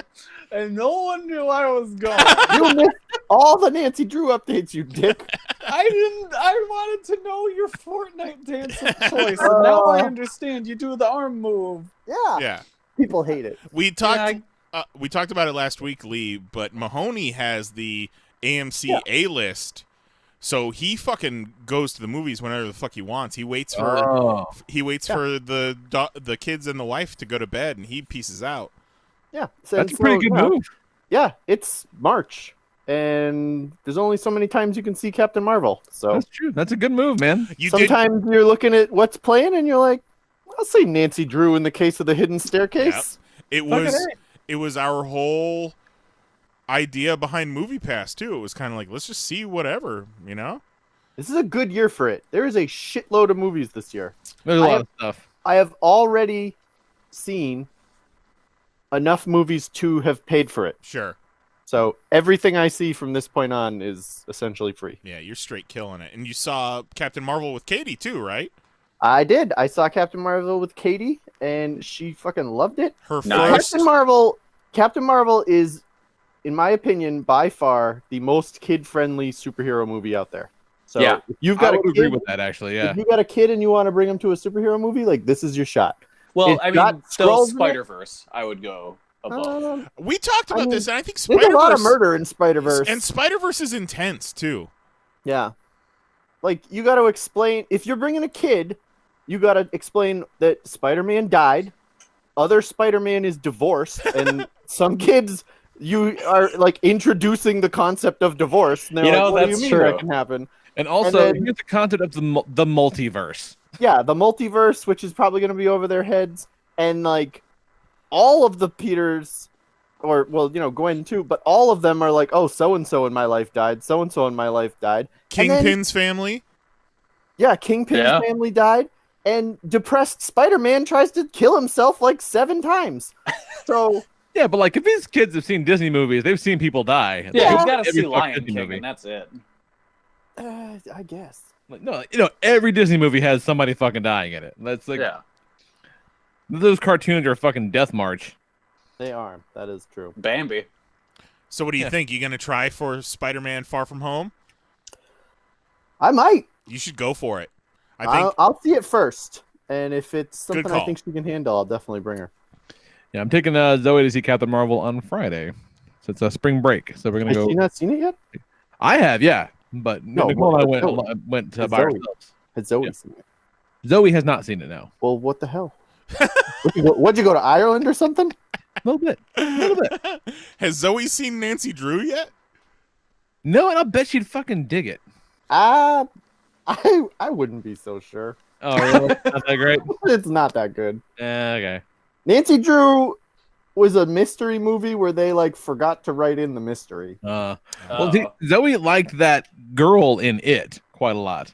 and no one knew I was gone. You missed all the Nancy Drew updates, you dick. I wanted to know your Fortnite dance of choice, and now I understand you do the arm move. Yeah. Yeah. People hate it. We talked about it last week, Lee, but Mahoney has the AMC A-list. So he fucking goes to the movies whenever the fuck he wants. He waits for for the kids and the wife to go to bed, and he pieces out. Yeah. That's a pretty good move. Yeah, it's March, and there's only so many times you can see Captain Marvel. So That's true. That's a good move, man. sometimes you're looking at what's playing, and you're like, I'll see Nancy Drew in the Case of the Hidden Staircase. Yep. It was our whole idea behind MoviePass too. It was kind of like, let's just see whatever, you know. This is a good year for it. There is a shitload of movies this year. There's a lot of stuff. I have already seen enough movies to have paid for it. Sure. So everything I see from this point on is essentially free. Yeah, you're straight killing it. And you saw Captain Marvel with Katie too, right? I did. I saw Captain Marvel with Katie, and she fucking loved it. Her Nice. first. Captain Marvel is, in my opinion, by far the most kid-friendly superhero movie out there. So Yeah. if you've I got a would kid, agree with that, actually. Yeah. if you got a kid and you want to bring them to a superhero movie, like this is your shot. Well, It's I got mean, Skrulls still in it. Spider-Verse, I would go above. We talked about I mean, this, and I think There's a lot of Spider-Verse murder in Spider-Verse. and Spider-Verse is intense too. Yeah. Like, you got to explain, if you're bringing a kid, you got to explain that Spider-Man died, other Spider-Man is divorced, and some kids, you are, like, introducing the concept of divorce. And they're You like, know, what do that's you mean true. that can happen? And also, And then- here's the concept of the multiverse. Yeah, the multiverse, which is probably going to be over their heads, and, like, all of the Peters, or, well, you know, Gwen too, but all of them are like, oh, so-and-so in my life died, so-and-so in my life died. And then- Kingpin's family. Yeah, Kingpin's Yeah. family died, and depressed Spider-Man tries to kill himself like 7 times. So, Yeah, but like if these kids have seen Disney movies, they've seen people die. Yeah, Like, you gotta every see fucking Lion Disney King, movie. and that's it. I guess. Like, no, you know, every Disney movie has somebody fucking dying in it. That's like Yeah, those cartoons are a fucking death march. They are. That is true. Bambi. So what do you Yeah. think? You gonna try for Spider-Man: Far From Home? I might. You should go for it. I think. I'll see it first. And if it's something I call. think she can handle, I'll definitely bring her. Yeah, I'm taking Zoe to see Captain Marvel on Friday. So it's a spring break. So we're gonna Has go. she not seen it yet? I have, yeah, but No, Nicole and I but went But by Zoe. ourselves. Has Zoe Yeah. seen it? Zoe has not seen it now. Well, what the hell? What'd you go to Ireland or something? A little bit. Has Zoe seen Nancy Drew yet? No, and I'll bet she'd fucking dig it. I wouldn't be so sure. Oh, really? Not that great? It's not that good. Okay. Nancy Drew was a mystery movie where they like forgot to write in the mystery. Well, see, Zoe liked that girl in It quite a lot.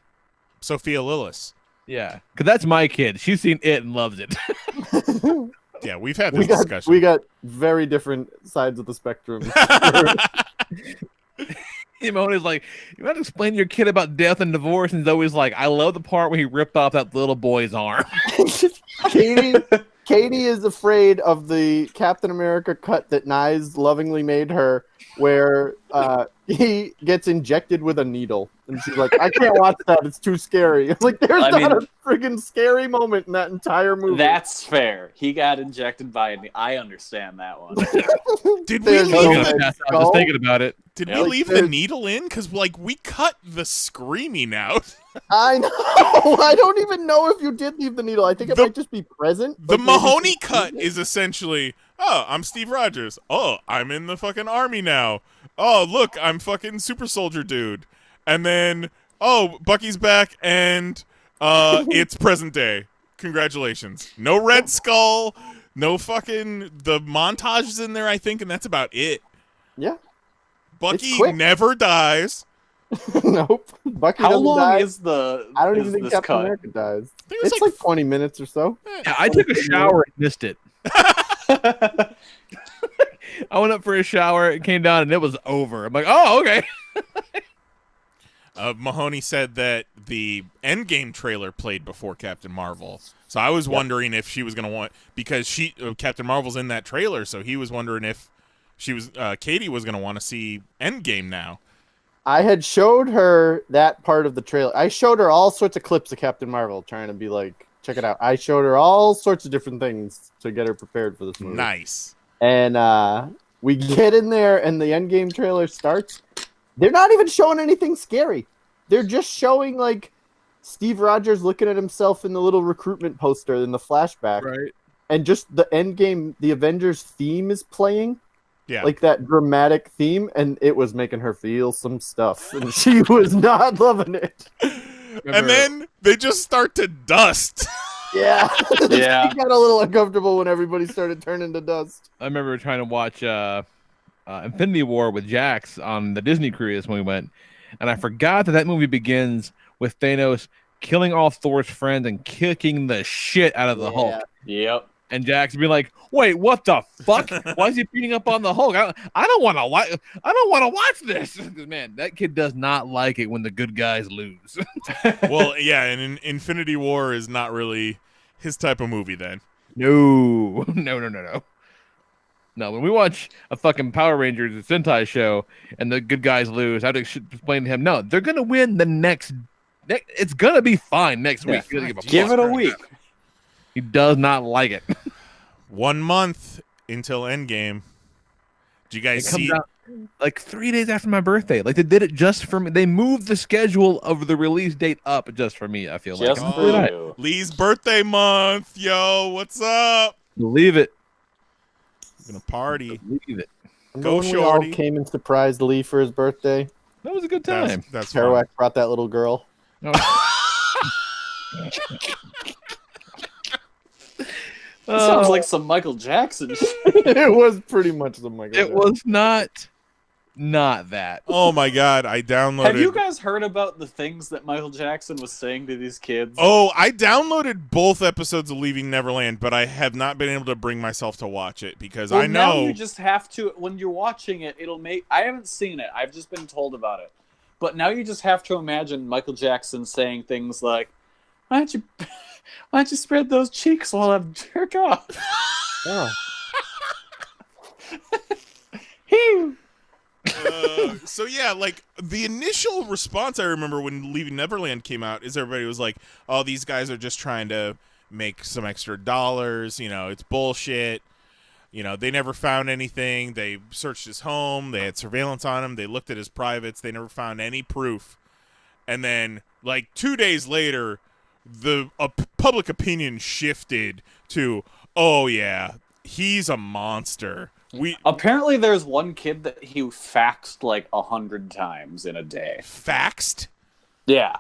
Sophia Lillis. Yeah, because that's my kid. She's seen It and loves it. Yeah, we've had this discussion. We got very different sides of the spectrum. Mahoney's like, you want to explain to your kid about death and divorce? And Zoe's like, I love the part where he ripped off that little boy's arm. Katie is afraid of the Captain America cut that Nyes lovingly made her where he gets injected with a needle, and she's like, "I can't watch that; it's too scary." Like, there's not a friggin' scary moment in that entire movie. That's fair. He got injected by a I understand that one. Did we There's leave? no I'm just thinking about it. Did Yeah, we like, leave the needle in? Because we cut the screaming out. I know. I don't even know if you did leave the needle. I think it might just be present. The Like, maybe Mahoney she- cut is essentially, oh, I'm Steve Rogers. Oh, I'm in the fucking army now. Oh, look, I'm fucking super soldier dude. And then, oh, Bucky's back and it's present day. Congratulations. No Red Skull. No fucking, the montage is in there, I think, and that's about it. Yeah. Bucky quick. never dies. Nope. Bucky How doesn't long die. is the? I don't is even think this Captain cut? America dies. I think it was It's like 20 minutes or so. Yeah, I took a shower and missed it. I went up for a shower, it came down, and it was over. I'm like, oh, okay. Mahoney said that the Endgame trailer played before Captain Marvel. So I was wondering if she was going to want, because Captain Marvel's in that trailer, so he was wondering if Katie was going to want to see Endgame now. I had showed her that part of the trailer. I showed her all sorts of clips of Captain Marvel, trying to be like, check it out. I showed her all sorts of different things to get her prepared for this movie. Nice. And we get in there, and the Endgame trailer starts. They're not even showing anything scary. They're just showing, like, Steve Rogers looking at himself in the little recruitment poster in the flashback. Right. And just the Endgame, the Avengers theme is playing. Yeah. Like that dramatic theme, and it was making her feel some stuff. And she was not loving it. And then they just start to dust. Yeah. Yeah. She got a little uncomfortable when everybody started turning to dust. I remember trying to watch Infinity War with Jax on the Disney cruise when we went, and I forgot that movie begins with Thanos killing all Thor's friends and kicking the shit out of the Hulk. Yep. And Jax being like, "Wait, what the fuck? Why is he beating up on the Hulk? I don't want to watch this." Man, that kid does not like it when the good guys lose. Well, yeah, and Infinity War is not really his type of movie then. No. No, when we watch a fucking Power Rangers Sentai show and the good guys lose, I have to explain to him, no, they're going to win the next. It's going to be fine next week. He doesn't Give fuck. it a week. He does not like it. 1 month until Endgame. Did you guys It comes see? out like 3 days after my birthday. Like, they did it just for me. They moved the schedule of the release date up just for me, I feel Just like. for you. Lee's birthday month. Yo, what's up? Believe it. Gonna party. Believe it. Go, when we all shorty. came and surprised Lee for his birthday. That was a good time. That's fun. Kerouac brought that little girl. It sounds like some Michael Jackson shit. It was pretty much the Michael. It was not that. Oh my god, I downloaded. Have you guys heard about the things that Michael Jackson was saying to these kids? Oh, I downloaded both episodes of Leaving Neverland, but I have not been able to bring myself to watch it because Well, I know now you just have to. When you're watching it, it'll make. I haven't seen it. I've just been told about it. But now you just have to imagine Michael Jackson saying things like, "Why don't you spread those cheeks while I jerk off?" Oh. Phew. So yeah, like the initial response I remember when Leaving Neverland came out is everybody was like, "Oh, these guys are just trying to make some extra dollars. You know, it's bullshit. You know, they never found anything. They searched his home. They had surveillance on him. They looked at his privates. They never found any proof." And then, like 2 days later, the public opinion shifted to, "Oh yeah, he's a monster." Apparently, there's one kid that he faxed like 100 times in a day. Faxed? Yeah.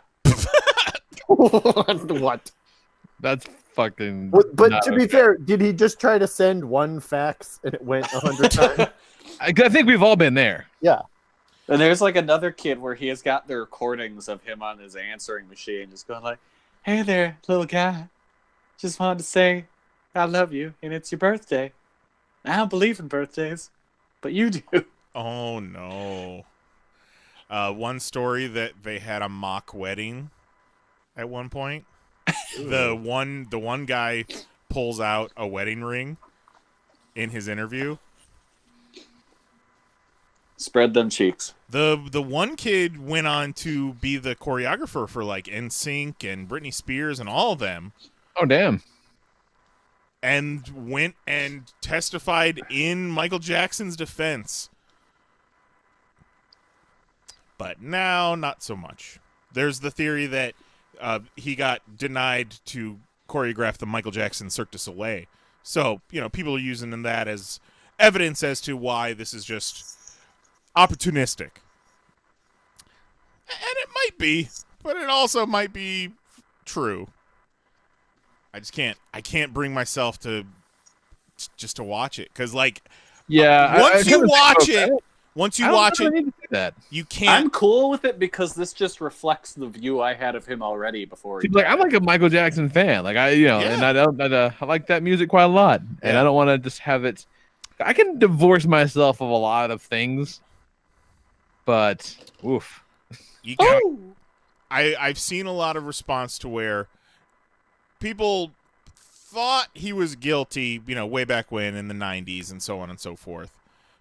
What? That's fucking. But to be fair, did he just try to send one fax and it went 100 times? I think we've all been there. Yeah. And there's like another kid where he has got the recordings of him on his answering machine just going like, "Hey there, little guy. Just wanted to say I love you and it's your birthday. I don't believe in birthdays, but you do." Oh no. One story that they had a mock wedding at one point. The one guy pulls out a wedding ring in his interview. Spread them cheeks. The one kid went on to be the choreographer for like NSYNC and Britney Spears and all of them. Oh, damn. And went and testified in Michael Jackson's defense. But now, not so much. There's the theory that he got denied to choreograph the Michael Jackson Cirque du Soleil. So, people are using that as evidence as to why this is just opportunistic. And it might be, but it also might be true. I can't bring myself to just to watch it. Because, like, once you watch it, you can't. I'm cool with it because this just reflects the view I had of him already before. I'm like a Michael Jackson fan. Like and I like that music quite a lot. And I don't want to just have it. I can divorce myself of a lot of things, but oof. I've seen a lot of response to where people thought he was guilty, way back when in the 90s and so on and so forth.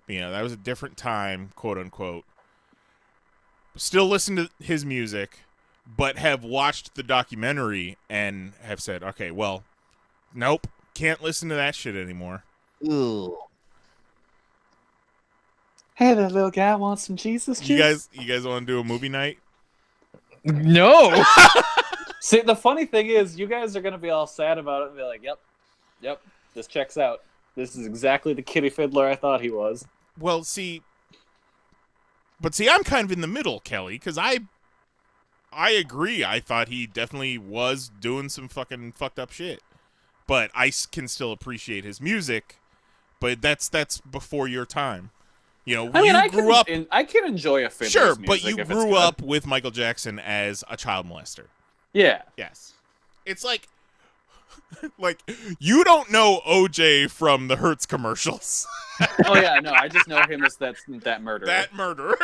That was a different time, quote unquote. Still listen to his music, but have watched the documentary and have said, okay, well, nope, can't listen to that shit anymore. Ew. Hey, that little guy wants some Jesus juice. You guys want to do a movie night? No. See, the funny thing is, you guys are going to be all sad about it and be like, yep, this checks out. This is exactly the kitty fiddler I thought he was. Well, see, I'm kind of in the middle, Kelly, because I agree. I thought he definitely was doing some fucking fucked up shit. But I can still appreciate his music, but that's before your time. I can enjoy a fiddler's sure, music. But you grew up with Michael Jackson as a child molester. Yeah. Yes. It's like you don't know OJ from the Hertz commercials. Oh yeah, no, I just know him as that murderer. That murderer.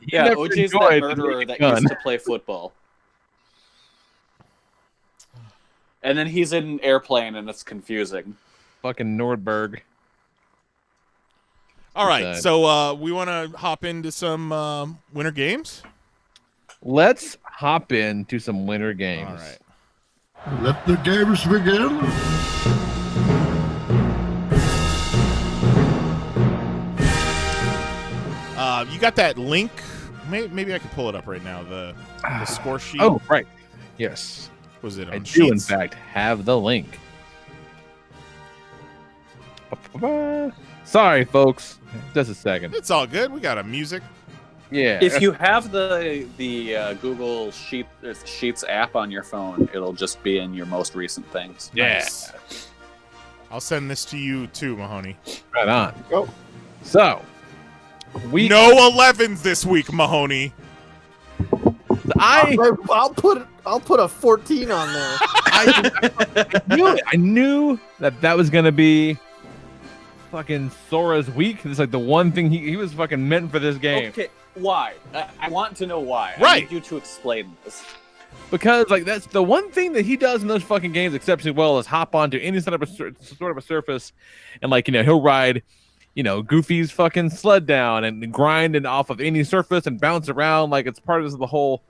Yeah, OJ's that murderer that used to play football. And then he's in an airplane and it's confusing. Fucking Nordberg. All right, so we want to hop into some winter games? Let's hop into some winter games. All right. Let the games begin. You got that link? Maybe I can pull it up right now. The score sheet. Oh, right. Yes. Was it on I Sheets? do, in fact, have the link. Sorry, folks. Just a second. It's all good. We got a music. Yeah. If you have the Google Sheets app on your phone, it'll just be in your most recent things. Yeah. Nice. I'll send this to you too, Mahoney. Right on. Go. So, no 11s this week, Mahoney. I'll put a 14 on there. I knew that was gonna be fucking Sora's week. It's like the one thing he was fucking meant for this game. Okay, why? I want to know why. Right. I need you to explain this. Because like that's the one thing that he does in those fucking games exceptionally well is hop onto any sort of a surface, and he'll ride, Goofy's fucking sled down and grind and off of any surface and bounce around like it's part of the whole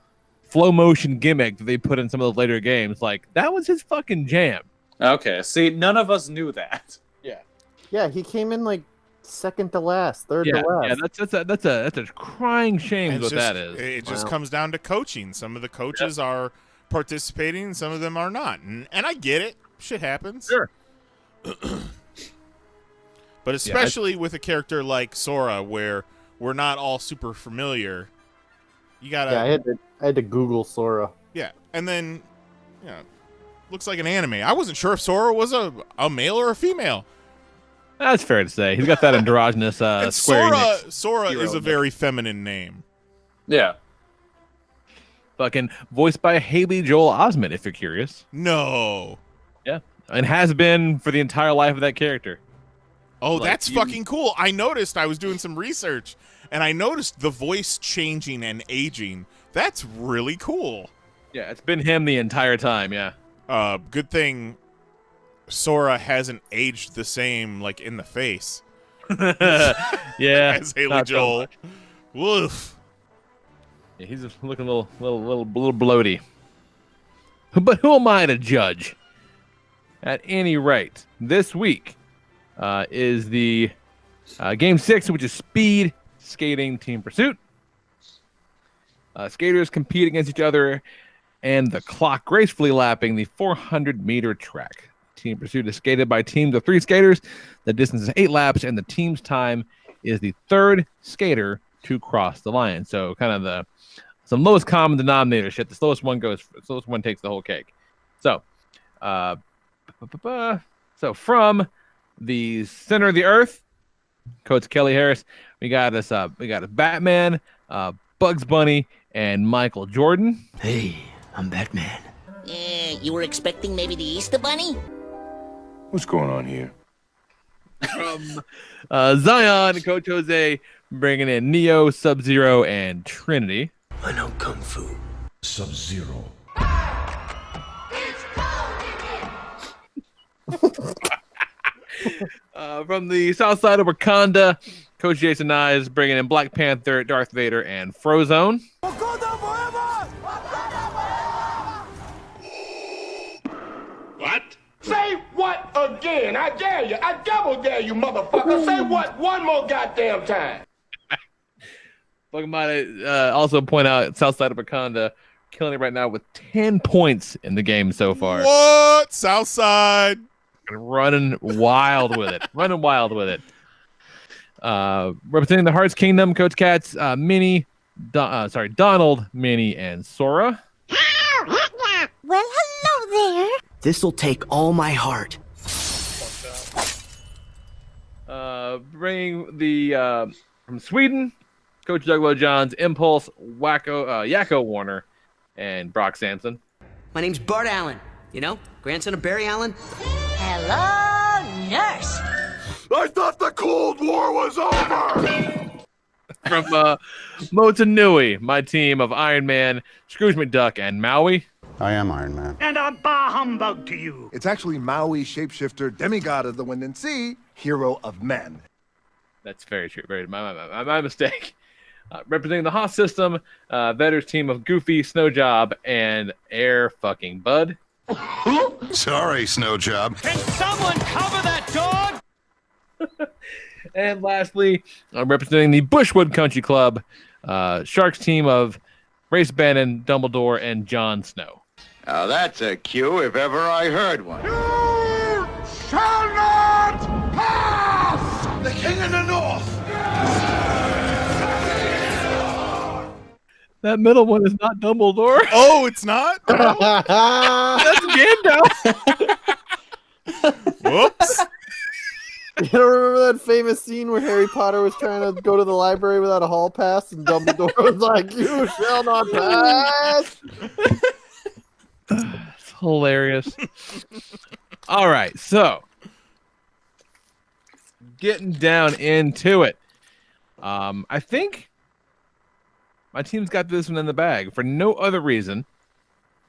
flow motion gimmick that they put in some of those later games. Like that was his fucking jam. Okay, see, none of us knew that. Yeah, he came in second to last, third to last. Yeah, that's a crying shame. What that is. It just comes down to coaching. Some of the coaches are participating, some of them are not, and I get it. Shit happens. Sure. But especially with a character like Sora, where we're not all super familiar, you gotta. Yeah, I had to Google Sora. Yeah, and then, looks like an anime. I wasn't sure if Sora was a male or a female. That's fair to say. He's got that androgynous Square Sora is a very feminine name. Yeah. Fucking voiced by Haley Joel Osment, if you're curious. No. Yeah, and has been for the entire life of that character. Oh, that's fucking cool. I noticed, I was doing some research, and I noticed the voice changing and aging. That's really cool. Yeah, it's been him the entire time, yeah. Good thing Sora hasn't aged the same, in the face. Yeah, As Haley not so Joel. much. Woof. Yeah, he's just looking a little bloaty. But who am I to judge? At any rate, this week is the Game 6, which is Speed Skating Team Pursuit. Skaters compete against each other and the clock gracefully lapping the 400-meter track. Team Pursuit is skated by teams of 3 skaters. The distance is 8 laps, and the team's time is the 3rd skater to cross the line. So kind of some lowest common denominator shit. The slowest one takes the whole cake. So, from the center of the earth, Coach Kelly Harris, we got a Batman, Bugs Bunny, and Michael Jordan. Hey, I'm Batman. You were expecting maybe the Easter Bunny? What's going on here? From Zion, Coach Jose, bringing in Neo, Sub-Zero, and Trinity. I know Kung Fu. Sub-Zero. From the south side of Wakanda, Coach Jason Nye is bringing in Black Panther, Darth Vader, and Frozone. What? Say what again? I dare you. I double dare you, motherfucker. Say what one more goddamn time. Fucking might also point out south side of Wakanda killing it right now with 10 points in the game so far. What? Southside. Running wild with it. Representing the Hearts Kingdom, Coach Cats, Donald, Minnie, and Sora. Well, hello there. This'll take all my heart. Bringing the from Sweden, Coach Douglas Johns, Impulse, Yakko Warner, and Brock Sampson. My name's Bart Allen. You know, grandson of Barry Allen. Hello, nurse. I thought the Cold War was over! From Motunui, my team of Iron Man, Scrooge McDuck, and Maui. I am Iron Man. And a bah humbug to you. It's actually Maui, shapeshifter, demigod of the wind and sea, hero of men. That's very true. My mistake. Representing the Haas system, Vetter's team of Goofy, Snowjob, and Air fucking Bud. Sorry, Snowjob. Can someone cover that dog? And lastly, representing the Bushwood Country Club, Sharks team of Race Bannon, Dumbledore, and Jon Snow. Now that's a cue if ever I heard one. You shall not pass! The King of the North! That middle one is not Dumbledore. Oh, it's not? That's Gandalf. Whoops. You don't remember that famous scene where Harry Potter was trying to go to the library without a hall pass and Dumbledore was like, "You shall not pass"? It's hilarious. All right, so getting down into it. I think my team's got this one in the bag for no other reason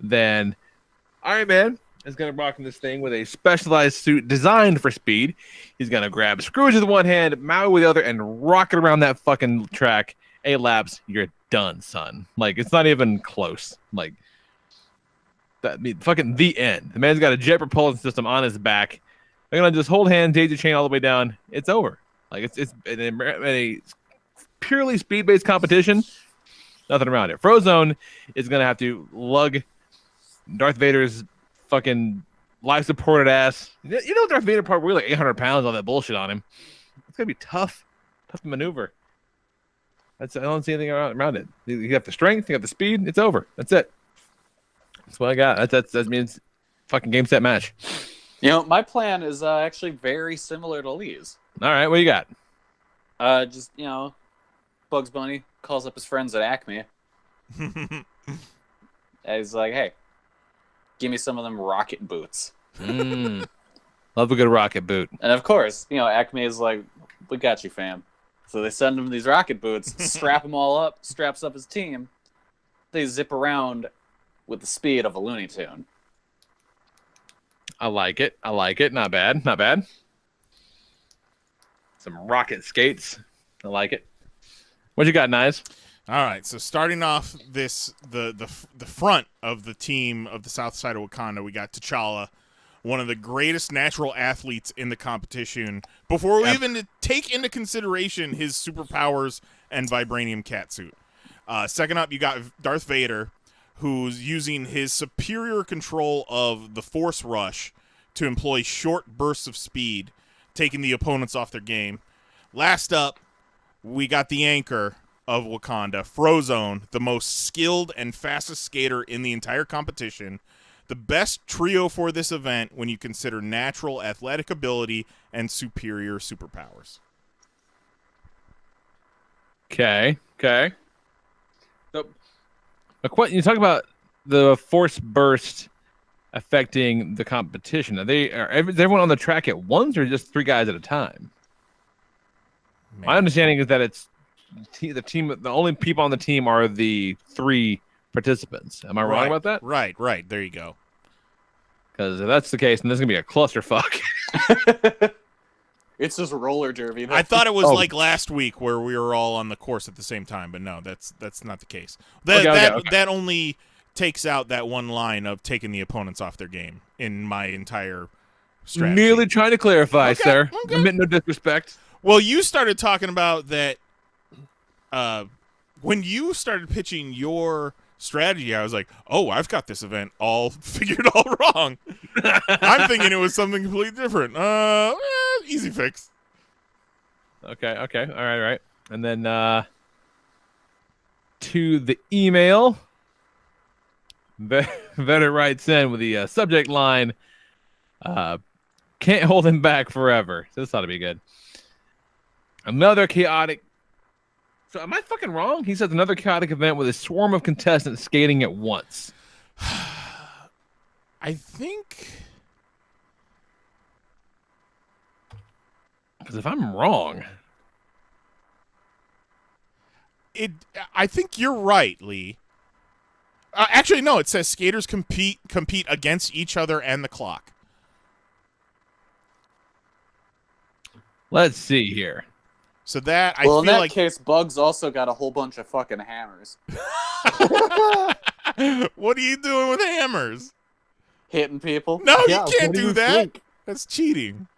than Iron Man is going to rock in this thing with a specialized suit designed for speed. He's going to grab Scrooge with one hand, Maui with the other, and rock it around that fucking track. 8 laps, you're done, son. Like, it's not even close. Like, fucking the end. The man's got a jet propulsion system on his back. They're going to just hold hands, daisy chain all the way down. It's over. Like, it's in a purely speed-based competition. Nothing around it. Frozone is going to have to lug Darth Vader's fucking life-supported ass. You know, Darth Vader probably weighed like 800 pounds on that bullshit on him. It's going to be tough to maneuver. I don't see anything around it. You got the strength, you got the speed, it's over. That's it. That's what I got. That means fucking game, set, match. You know, my plan is actually very similar to Lee's. All right, what you got? Just, you know, Bugs Bunny calls up his friends at Acme. And he's like, hey, give me some of them rocket boots. Love a good rocket boot. And of course, you know, Acme is like, we got you, fam. So they send him these rocket boots, strap them all up, straps up his team. They zip around with the speed of a Looney Tune. I like it. Not bad. Some rocket skates. I like it. What you got, Nice? All right, so starting off the front of the team of the south side of Wakanda, we got T'Challa, one of the greatest natural athletes in the competition, before we even take into consideration his superpowers and vibranium catsuit. Second up, you got Darth Vader, who's using his superior control of the Force Rush to employ short bursts of speed, taking the opponents off their game. Last up, we got the anchor of Wakanda, Frozone, the most skilled and fastest skater in the entire competition. The best trio for this event when you consider natural athletic ability and superior superpowers. Okay. So, you talk about the force burst affecting the competition. Is everyone on the track at once, or just 3 guys at a time? Man. My understanding is that it's the team. The only people on the team are the 3 participants. Am I wrong about that? Right. There you go. Because if that's the case, then this is gonna be a clusterfuck. It's just roller derby. I thought it was like last week where we were all on the course at the same time, but no, that's not the case. That only takes out that one line of taking the opponents off their game in my entire strategy. Merely trying to clarify, sir. Okay. Admit no disrespect. Well, you started talking about that when you started pitching your strategy. I was like, oh, I've got this event all figured all wrong. I'm thinking it was something completely different. Easy fix. Okay. All right. And then to the email, Vetter writes in with the subject line, can't hold him back forever. So this ought to be good. Another chaotic. So am I fucking wrong? He says another chaotic event with a swarm of contestants skating at once. I think. Because if I'm wrong, I think you're right, Lee. Actually, no. It says skaters compete against each other and the clock. Let's see here. So that in that case, Bugs also got a whole bunch of fucking hammers. What are you doing with hammers? Hitting people? No, you can't do that. Think? That's cheating.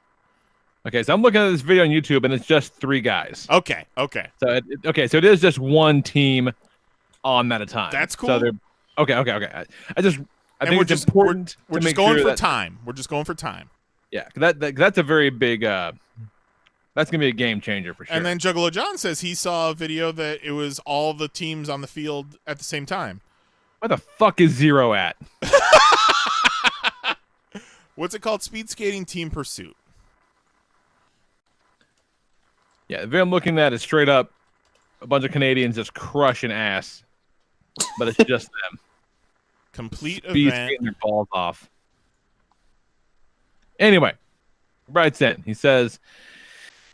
Okay, so I'm looking at this video on YouTube, and it's just 3 guys. Okay. So so it is just one team on at a time. That's cool. So okay. I think it's important. We're just going for time. We're just going for time. Yeah, that's a very big. That's gonna be a game changer for sure. And then Juggalo John says he saw a video that it was all the teams on the field at the same time. Where the fuck is Zero at? What's it called? Speed Skating Team Pursuit. Yeah, the video I'm looking at is straight up a bunch of Canadians just crushing ass, but it's just them. Complete Speed event. skating their balls off. Anyway, writes in. He says,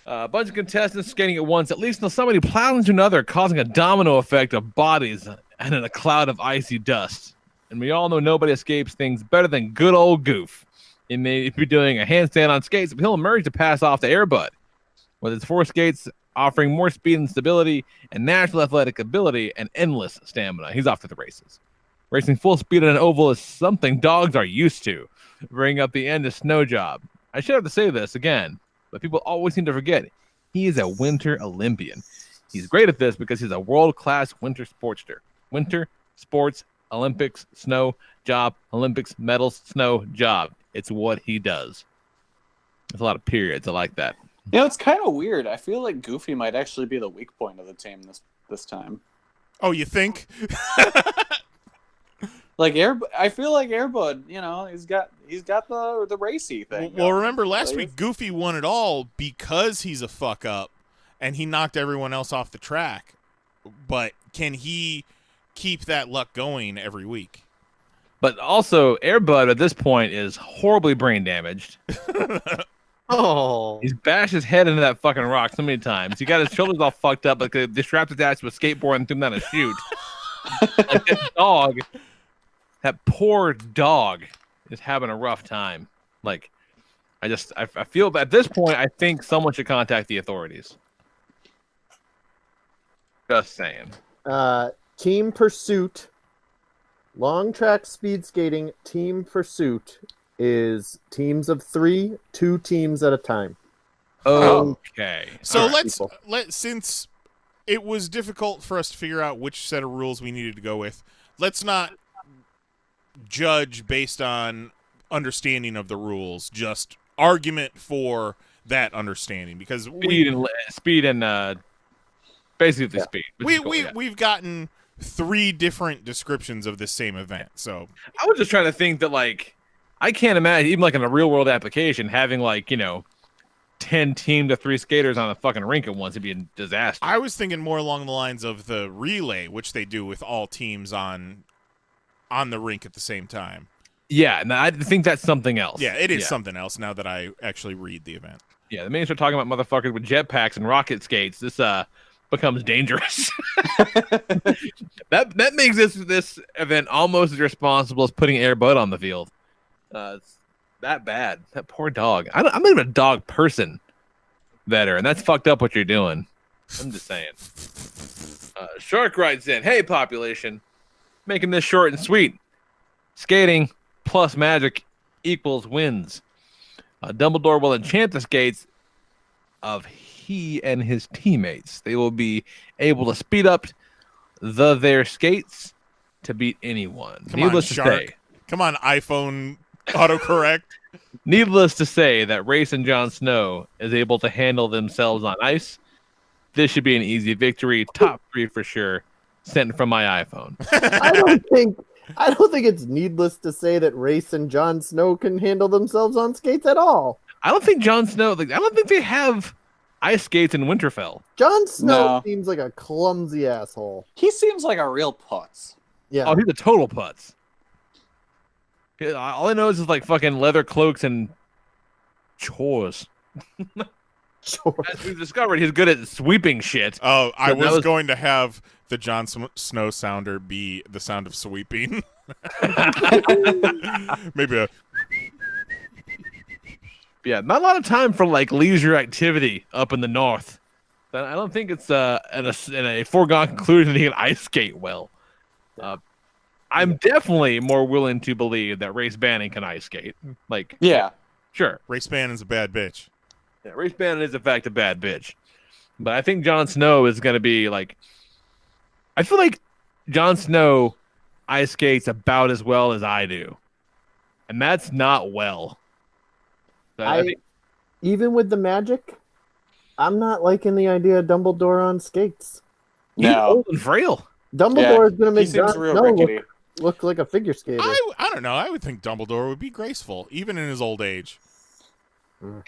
a bunch of contestants skating at once, at least until somebody plows into another, causing a domino effect of bodies and in a cloud of icy dust. And we all know nobody escapes things better than good old Goof. He may be doing a handstand on skates, but he'll emerge to pass off the Airbud. With his 4 skates offering more speed and stability and natural athletic ability and endless stamina, he's off to the races. Racing full speed on an oval is something dogs are used to. Bring up the end of Snow Job. I should have to say this again, but people always seem to forget. He is a Winter Olympian. He's great at this because he's a world-class winter sportster. Winter, sports, Olympics, snow, job, Olympics, medals, snow, job. It's what he does. There's a lot of periods. I like that. It's kind of weird. I feel like Goofy might actually be the weak point of the team this time. Oh, you think? Like I feel like Airbud, he's got the racy thing. Well, remember last week Goofy won it all because he's a fuck up, and he knocked everyone else off the track. But can he keep that luck going every week? But also, Airbud at this point is horribly brain damaged. Oh, he's bashed his head into that fucking rock so many times. He got his shoulders all fucked up, like they strapped his ass to a skateboard and threw him down a chute. Like that poor dog is having a rough time. Like, I feel at this point, I think someone should contact the authorities. Just saying. Team Pursuit, long track speed skating, Team Pursuit is teams of 3, 2 teams at a time. Okay. So All right. since it was difficult for us to figure out which set of rules we needed to go with, let's not judge based on understanding of the rules, just argument for that understanding, because speed and basically speed. We've gotten 3 different descriptions of this same event. So I was just trying to think that, like, I can't imagine, even like in a real world application, having 10 team to 3 skaters on a fucking rink at once would be a disaster. I was thinking more along the lines of the relay, which they do with all teams on the rink at the same time. Yeah, and I think that's something else. Yeah, it is something else now that I actually read the event. Yeah, the minute you start talking about motherfuckers with jetpacks and rocket skates, this becomes dangerous. that makes this event almost as responsible as putting Air Bud on the field. It's that bad. That poor dog. I'm not even a dog person, veteran. That's fucked up what you're doing. I'm just saying. Shark writes in, "Hey population, making this short and sweet. Skating plus magic equals wins. Dumbledore will enchant the skates of he and his teammates. They will be able to speed up their skates to beat anyone." Needless to say, come on, iPhone autocorrect. Needless to say that Race and Jon Snow is able to handle themselves on ice. This should be an easy victory. Top 3 for sure. Sent from my iPhone. I don't think it's needless to say that Race and Jon Snow can handle themselves on skates at all. I don't think Jon Snow. I don't think they have ice skates in Winterfell. Jon Snow seems like a clumsy asshole. He seems like a real putz. Yeah. Oh, he's a total putz. All I know is like fucking leather cloaks and chores. As we've discovered, he's good at sweeping shit. Oh, I was going to have the Jon Snow sounder be the sound of sweeping. Maybe a... Yeah, not a lot of time for like leisure activity up in the north. I don't think it's in a foregone conclusion that he can ice skate well. I'm definitely more willing to believe that Race Bannon can ice skate. Like, yeah, sure. Race Bannon's a bad bitch. Yeah, Race Bannon is in fact a bad bitch. But I think Jon Snow is going to be like, I feel like Jon Snow ice skates about as well as I do. And that's not well. Even with the magic, I'm not liking the idea of Dumbledore on skates. He's old and frail. Dumbledore is going to make Jon Snow look like a figure skater. I don't know. I would think Dumbledore would be graceful, even in his old age. Yeah,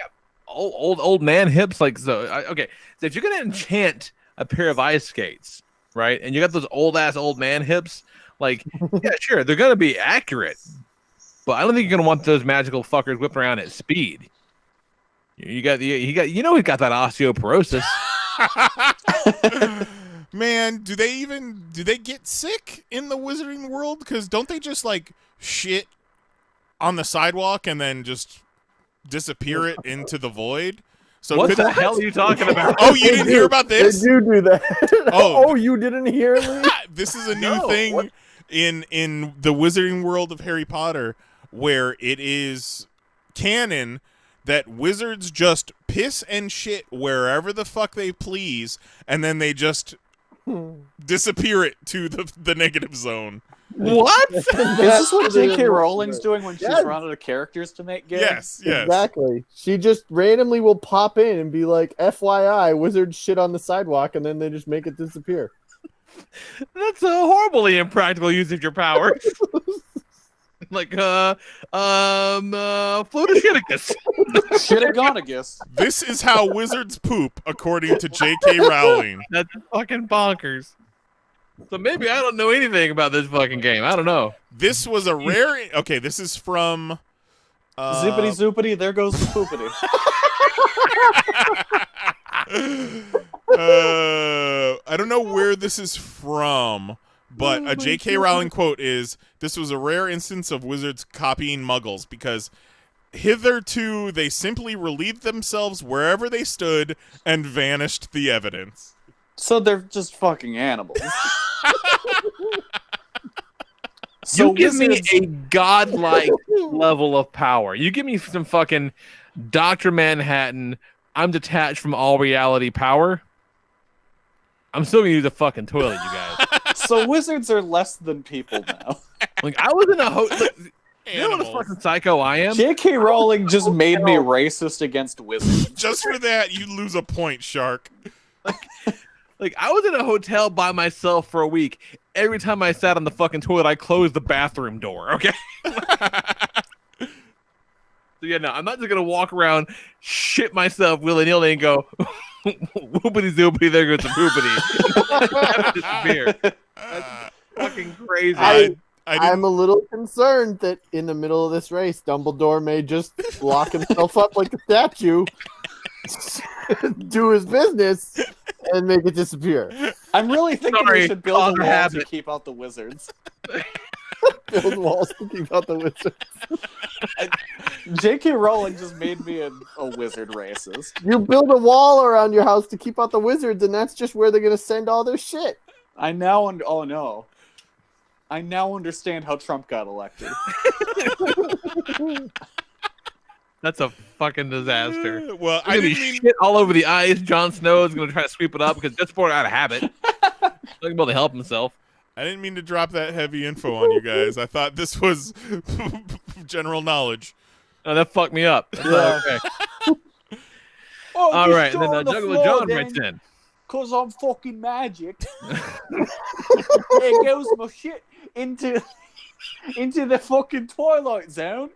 old man hips. Like okay. So if you're going to enchant a pair of ice skates, right, and you got those old man hips, like yeah, sure, they're going to be accurate. But I don't think you're gonna want those magical fuckers whipping around at speed. He got that osteoporosis. Man, do they get sick in the wizarding world? Because don't they just like shit on the sidewalk and then just disappear it into the void? So what the hell are you talking about? Oh, you didn't hear about this? They do that. Oh, you didn't hear me? This is a new thing in the wizarding world of Harry Potter, where it is canon that wizards just piss and shit wherever the fuck they please, and then they just disappear it to the negative zone. What? Is this what J.K. Rowling's doing when she's run out of characters to make games? Yes. Exactly. She just randomly will pop in and be like, FYI, wizards shit on the sidewalk, and then they just make it disappear. That's a horribly impractical use of your powers. Like, Flutoshinicus. Shitagonicus. This is how wizards poop, according to J.K. Rowling. That's fucking bonkers. So maybe I don't know anything about this fucking game. I don't know. This was a rare... Okay, this is from... Zippity zoopity, there goes the poopity. I don't know where this is from, but a J.K. Rowling quote is, "This was a rare instance of wizards copying muggles," because Hitherto, they simply relieved themselves wherever they stood and vanished the evidence. So they're just fucking animals. So you give wizards... me a godlike level of power. You give me some fucking Dr. Manhattan, I'm detached from all reality power. I'm still gonna use a fucking toilet, you guys. So wizards are less than people now. Like, I was in a you know what a fucking psycho I am? J.K. Rowling just made me racist against wizards. Just for that, you lose a point, Shark. Like, I was in a hotel by myself for a week. Every time I sat on the fucking toilet, I closed the bathroom door, okay? So, yeah, no, I'm not just going to walk around, shit myself willy-nilly and go, whoopity-zoopity, there goes the poopity. Disappear. That's fucking crazy. I'm a little concerned that in the middle of this race, Dumbledore may just lock himself up like a statue, do his business, and make it disappear. I'm really thinking we should build a wall to keep out the wizards. Build walls to keep out the wizards. J.K. Rowling just made me a wizard racist. You build a wall around your house to keep out the wizards, and that's just where they're going to send all their shit. I now understand how Trump got elected. That's a fucking disaster. Well, I didn't mean shit all over the ice. Jon Snow is going to try to sweep it up because that's more out of habit. Not going to be able to help himself. I didn't mean to drop that heavy info on you guys. I thought this was general knowledge. Oh, that fucked me up. Yeah. Okay. All right, and then Juggler John writes in. Because I'm fucking magic. There goes my shit into the fucking Twilight Zone.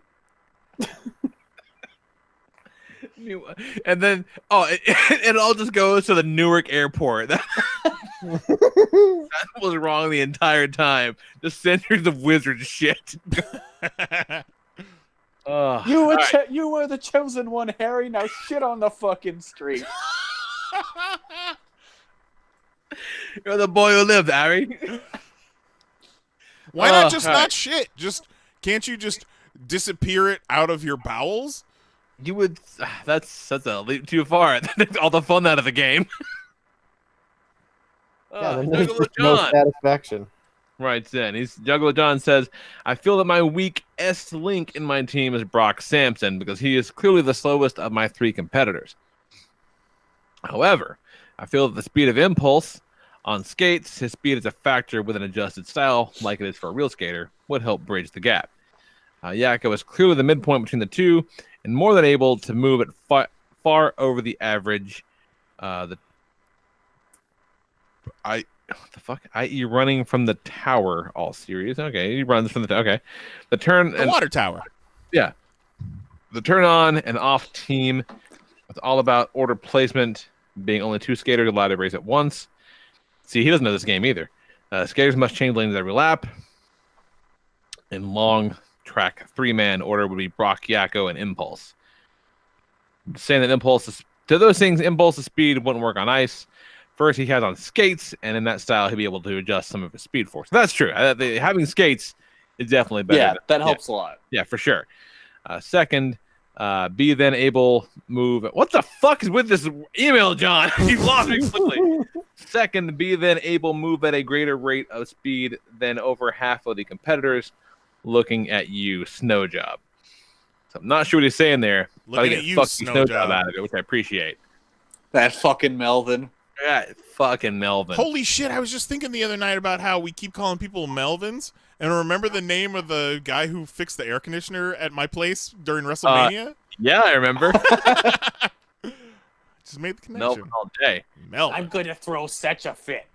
And then, it all just goes to the Newark airport. That was wrong the entire time. Just centers of wizard shit. You were the chosen one, Harry. Now shit on the fucking street. You're the boy who lived, Harry. Why not just not shit? Can't you just disappear it out of your bowels? You would. That's a leap too far. All the fun out of the game. There's no satisfaction. Right then. Juggler John says, I feel that my weakest link in my team is Brock Sampson because he is clearly the slowest of my 3 competitors. However, I feel that the speed of Impulse on skates, his speed is a factor with an adjusted style, like it is for a real skater, would help bridge the gap. Yakko is clearly the midpoint between the two and more than able to move at far over the average. What the fuck? I.e. running from the tower all series. Okay, he runs from the okay. The water tower. Yeah. The turn on and off team. It's all about order placement, being only 2 skaters allowed to race at once. See, he doesn't know this game either. Skaters must change lanes every lap. In long track 3-man order would be Brock, Yakko, and Impulse. Saying that Impulse is speed wouldn't work on ice. First, he has on skates, and in that style, he'll be able to adjust some of his speed force. That's true. Having skates is definitely better. Yeah, that helps a lot. Yeah, for sure. Second, be then able move. What the fuck is with this email, John? You've lost me quickly. Second, be then able move at a greater rate of speed than over half of the competitors. Looking at you, Snow Job. So I'm not sure what he's saying there. Looking at you, Snow Job, out of it, which I appreciate. That fucking Melvin. Yeah, fucking Melvin. Holy shit! I was just thinking the other night about how we keep calling people Melvins, and remember the name of the guy who fixed the air conditioner at my place during WrestleMania? Yeah, I remember. Just made the connection. Melvin all day. Melvin. I'm gonna throw such a fit.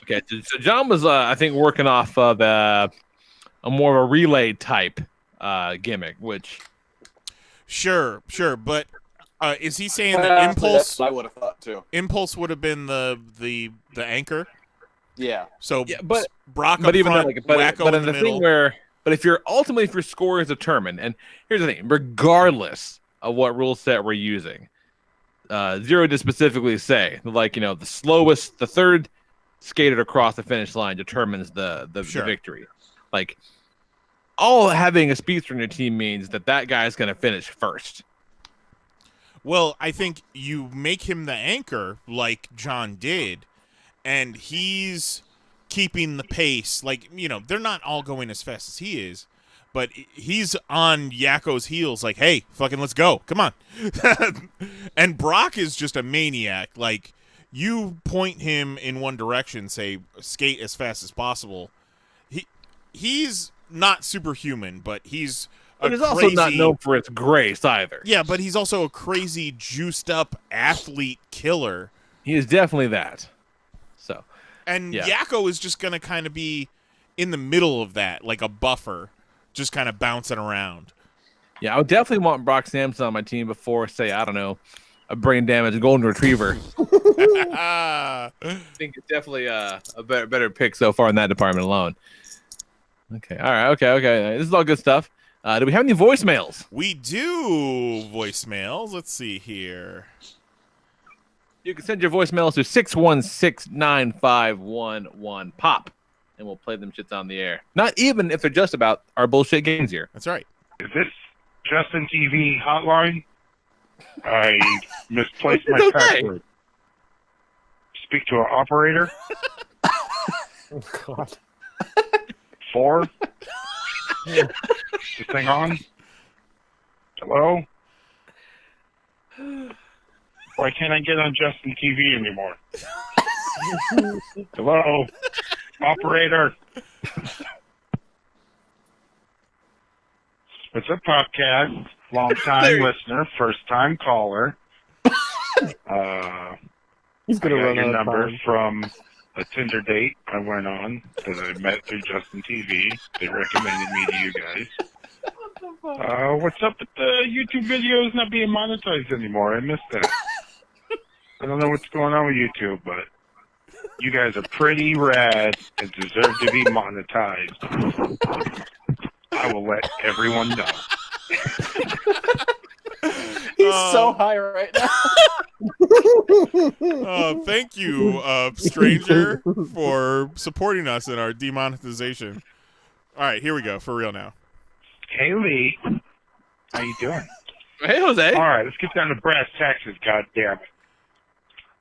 Okay, so John was, I think, working off of a more of a relay type gimmick, which... Sure, but is he saying that Impulse... That's what I would have thought, too. Impulse would have been the anchor? Yeah. So, yeah, but Brock but up even front, Wacko in the middle. Thing where... But if your score is determined, and here's the thing, regardless of what rule set we're using, Zero did specifically say, like, the slowest, the third skated across the finish line determines the victory. Like, all having a speedster in your team means that guy's going to finish first. Well, I think you make him the anchor like John did, and he's keeping the pace. Like, they're not all going as fast as he is, but he's on Yakko's heels like, hey, fucking let's go. Come on. And Brock is just a maniac. Like, you point him in one direction, say, skate as fast as possible. He's not superhuman, but he's also not known for its grace either. Yeah, but he's also a crazy, juiced-up athlete killer. He is definitely that. So, and Yakko is just going to kind of be in the middle of that, like a buffer, just kind of bouncing around. Yeah, I would definitely want Brock Sampson on my team before, say, I don't know, a brain damaged golden retriever. I think it's definitely a better pick so far in that department alone. Okay, all right, okay. This is all good stuff. Do we have any voicemails? We do voicemails. Let's see here. You can send your voicemails to 616-951-1-POP, and we'll play them shits on the air. Not even if they're just about our bullshit games here. That's right. Is this Justin TV hotline? I misplaced my password. Speak to an operator. Oh, God. 4. Is this thing on? Hello? Why can't I get on Justin TV anymore? Hello? Operator? It's a podcast. Long-time listener, first-time caller. He's gonna run your out of number time. from a Tinder date I went on that I met through Justin TV. They recommended me to you guys. What's up with the YouTube videos not being monetized anymore? I missed that. I don't know what's going on with YouTube, but you guys are pretty rad and deserve to be monetized. I will let everyone know. He's so high right now. Thank you, stranger, for supporting us in our demonetization. All right, here we go, for real now. Hey, Lee. How you doing? Hey, Jose. All right, let's get down to brass taxes, goddammit.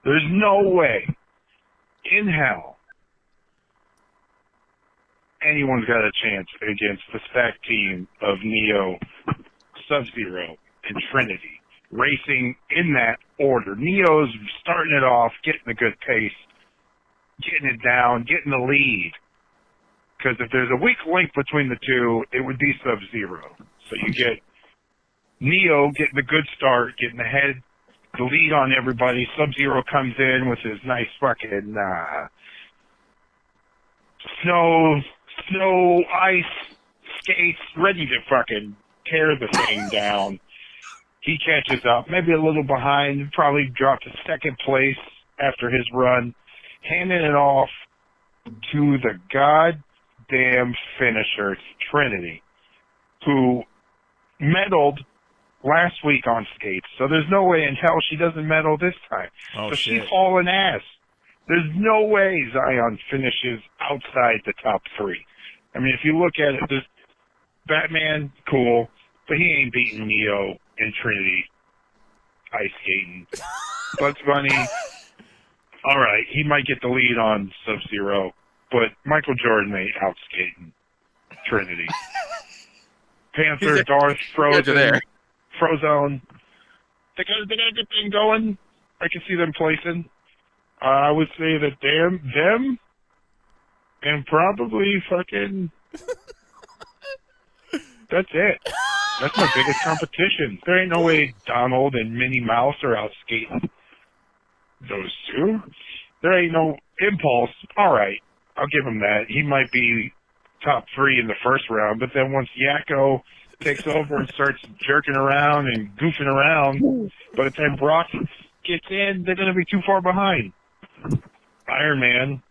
There's no way in hell anyone's got a chance against the stacked team of Neo, Sub-Zero, and Trinity. Racing in that order. Neo's starting it off, getting a good pace, getting it down, getting the lead. Because if there's a weak link between the two, it would be Sub-Zero. So you get Neo getting a good start, getting ahead, the lead on everybody. Sub-Zero comes in with his nice fucking snow, ice, skates, ready to fucking tear the thing down. He catches up, maybe a little behind, probably dropped to second place after his run, handing it off to the goddamn finisher, Trinity, who medaled last week on skates. So there's no way in hell she doesn't medal this time. Oh, so shit. she's hauling ass. There's no way Zion finishes outside the top 3. I mean, if you look at it, there's Batman, cool, but he ain't beating Neo and Trinity ice skating. Bugs Bunny, all right, he might get the lead on Sub-Zero, but Michael Jordan ain't out skating Trinity. Panther, Darth, Frozone. They got a good thing going. I can see them placing. I would say that them, and probably fucking. That's it. That's my biggest competition. There ain't no way Donald and Minnie Mouse are out skating those two. There ain't no Impulse. All right, I'll give him that. He might be top 3 in the first round, but then once Yakko takes over and starts jerking around and goofing around, by the time Brock gets in, they're going to be too far behind. Iron Man,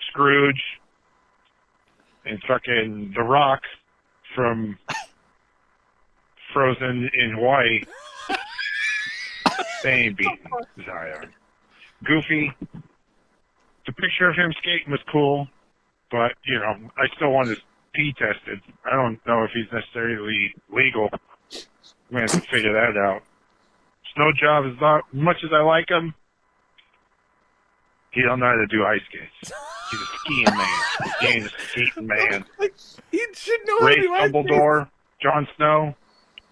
Scrooge, and fucking The Rock from Frozen in Hawaii. They ain't beating Zion. Goofy, the picture of him skating was cool, but, I still want his pee tested. I don't know if he's necessarily legal. I'm going to have to figure that out. Snow Job is not, as much as I like him, he don't know how to do ice skates. He's a skiing man. He's a skating man. He should know Ray how to do ice skates. Dumbledore, Jon Snow,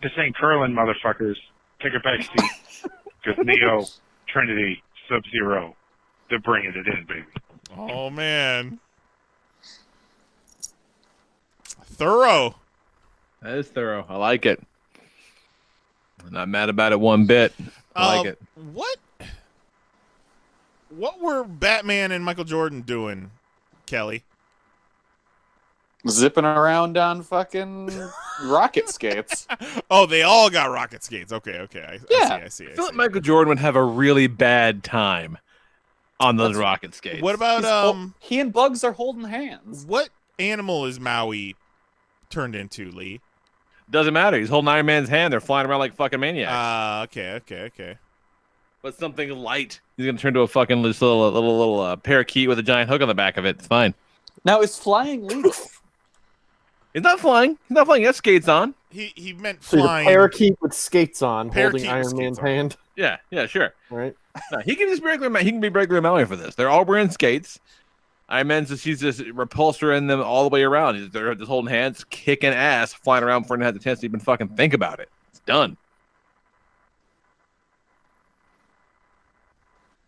this ain't curling, motherfuckers. Take a back seat. Because Neo, Trinity, Sub-Zero, they're bringing it in, baby. Oh, man. Thorough. That is thorough. I like it. I'm not mad about it one bit. I like it. What were Batman and Michael Jordan doing, Kelly? Zipping around on fucking rocket skates. Oh, they all got rocket skates. Okay. I see. I feel like Michael Jordan would have a really bad time on those rocket skates. What about he and Bugs are holding hands. What animal is Maui turned into, Lee? Doesn't matter. He's holding Iron Man's hand. They're flying around like fucking maniacs. Okay. But something light. He's gonna turn to a fucking little parakeet with a giant hook on the back of it. It's fine. Now, is flying legal? He's not flying. He has skates on. He meant So flying. the parakeet with skates on, Parakeet holding with Iron Man's skates on. hand. Yeah, sure. Right. No, he can just he can be regular Maui for this. They're all wearing skates. Iron Man's she's just repulsor them all the way around. They're just holding hands, kicking ass, flying around before they had the chance to even fucking think about it. It's done.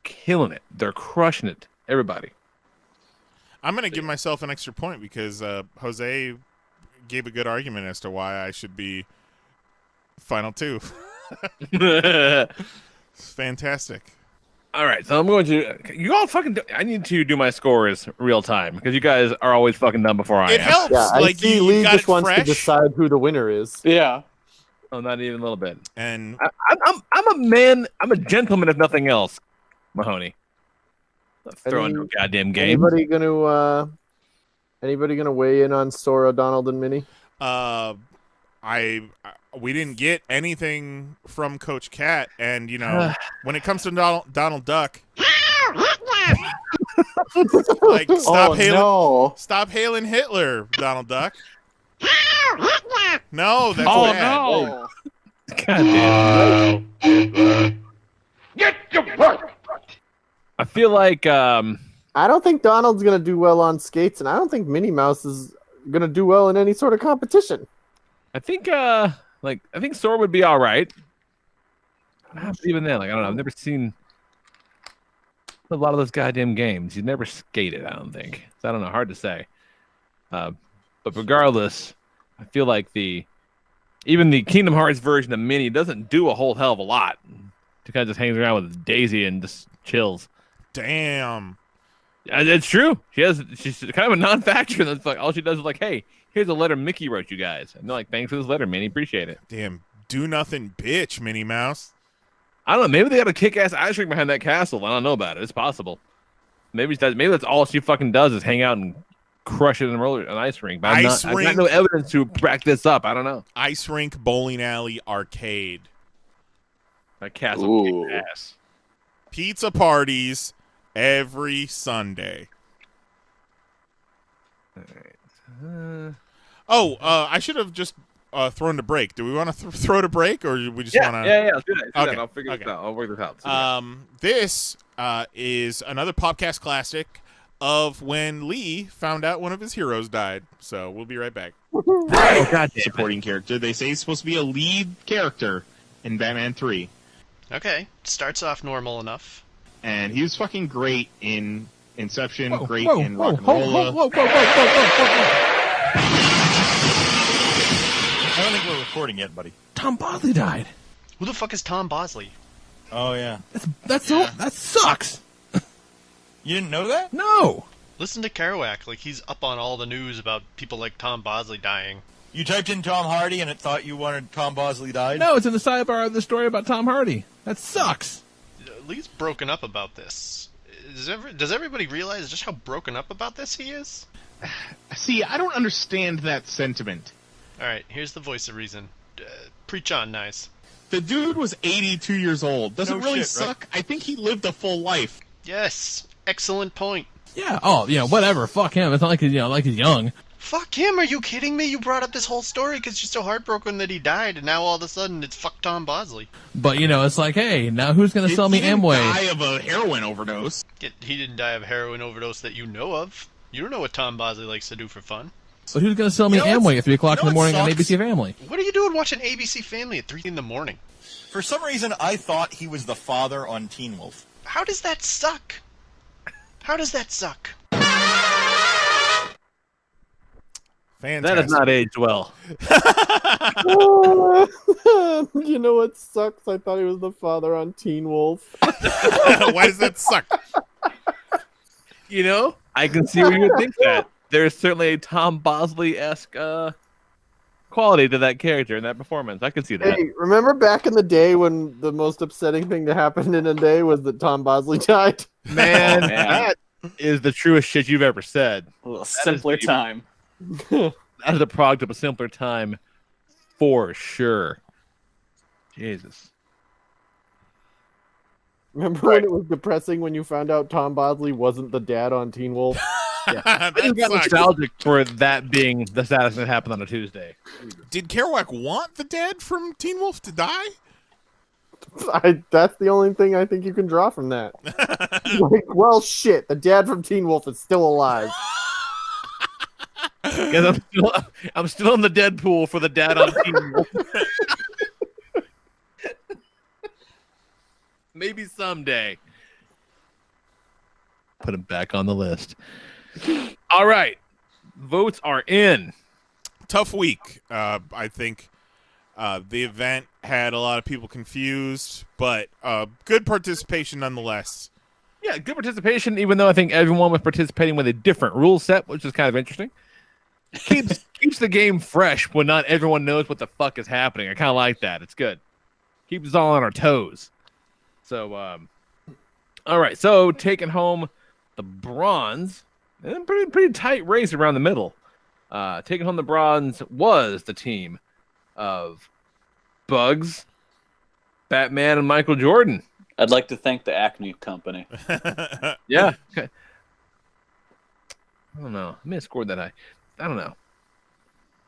Killing it. They're crushing it. Everybody. I'm going to give myself an extra point because Jose gave a good argument as to why I should be Final Two. It's fantastic. All right, so I'm going to. You all fucking. I need to do my scores real time because you guys are always fucking done before I am. It helps. Yeah, I like see you Lee got just it wants fresh. to decide who the winner is. Yeah. Oh, not even a little bit. And I'm a man. I'm a gentleman, if nothing else. Mahoney. Not throwing no goddamn game. Anybody gonna weigh in on Sora, Donald, and Minnie? We didn't get anything from Coach Cat, and when it comes to Donald Duck, like stop hailing Hitler, Donald Duck. No, that's bad. No. God damn. Get your work. I feel like I don't think Donald's gonna do well on skates, and I don't think Minnie Mouse is gonna do well in any sort of competition. I think Sora would be all right. Even then, I don't know. I've never seen a lot of those goddamn games. He's never skated, I don't think. So I don't know. Hard to say. But regardless, I feel like even the Kingdom Hearts version of Minnie doesn't do a whole hell of a lot. She kind of just hangs around with Daisy and just chills. Damn. It's true. She's kind of a non-factor. That's like all she does is like, hey, here's a letter Mickey wrote you guys. And they're like, thanks for this letter, Minnie. Appreciate it. Damn, do nothing, bitch, Minnie Mouse. I don't know. Maybe they got a kick-ass ice rink behind that castle. I don't know about it. It's possible. Maybe that's all she fucking does is hang out and crush it in an ice rink. But I've got no evidence to back this up. I don't know. Ice rink, bowling alley, arcade. That castle kicked ass. Pizza parties every Sunday. All right. I should have just thrown to break. Do we want to throw to break, or do we just want to? Yeah. Let's do that. Okay. I'll figure this out. I'll work this out. This is another podcast classic of when Lee found out one of his heroes died. So we'll be right back. Oh, God, supporting character. They say he's supposed to be a lead character in Batman 3. Okay, starts off normal enough. And he was fucking great in Inception, in Rock and Rolla. I don't think we're recording yet, buddy. Tom Bosley died. Who the fuck is Tom Bosley? Oh, yeah. That sucks. You didn't know that? No. Listen to Kerouac, like he's up on all the news about people like Tom Bosley dying. You typed in Tom Hardy and it thought you wanted Tom Bosley died? No, it's in the sidebar of the story about Tom Hardy. That sucks. Lee's broken up about this. Does everybody realize just how broken up about this he is? See, I don't understand that sentiment. Alright, here's the voice of reason. Preach on, nice. The dude was 82 years old. Does it really shit, suck? Right? I think he lived a full life. Yes, excellent point. Yeah. Oh, yeah. Whatever. Fuck him. It's not like he's, like he's young. Fuck him, are you kidding me? You brought up this whole story because you're so heartbroken that he died, and now all of a sudden it's fuck Tom Bosley. But, it's like, hey, now who's going to sell me Amway? He didn't die of a heroin overdose. He didn't die of a heroin overdose that you know of. You don't know what Tom Bosley likes to do for fun. But who's going to sell me Amway at 3 o'clock in the morning on ABC Family? What are you doing watching ABC Family at 3 in the morning? For some reason, I thought he was the father on Teen Wolf. How does that suck? How does that suck? Fantastic. That has not aged well. You know what sucks? I thought he was the father on Teen Wolf. Why does that suck? I can see where you would think that. There's certainly a Tom Bosley-esque quality to that character and that performance. I can see that. Hey, remember back in the day when the most upsetting thing that happened in a day was that Tom Bosley died? Man, that is the truest shit you've ever said. A little simpler time. That is a product of a simpler time, for sure. Jesus. Remember when it was depressing when you found out Tom Bosley wasn't the dad on Teen Wolf? Yeah. I just got nostalgic for that being the saddest that happened on a Tuesday. Did Kerouac want the dad from Teen Wolf to die? That's the only thing I think you can draw from that. Like, well, shit, the dad from Teen Wolf is still alive. Because I'm still in the Deadpool for the dad on Teen Wolf. Maybe someday. Put him back on the list. All right. Votes are in. Tough week. I think the event had a lot of people confused, but good participation nonetheless. Yeah, good participation, even though I think everyone was participating with a different rule set, which is kind of interesting. Keeps the game fresh when not everyone knows what the fuck is happening. I kind of like that. It's good. Keeps us all on our toes. So, all right. So, taking home the bronze, and pretty tight race around the middle. Taking home the bronze was the team of Bugs, Batman, and Michael Jordan. I'd like to thank the Acme Company. Yeah. Okay. I don't know. I may have scored that high. I don't know.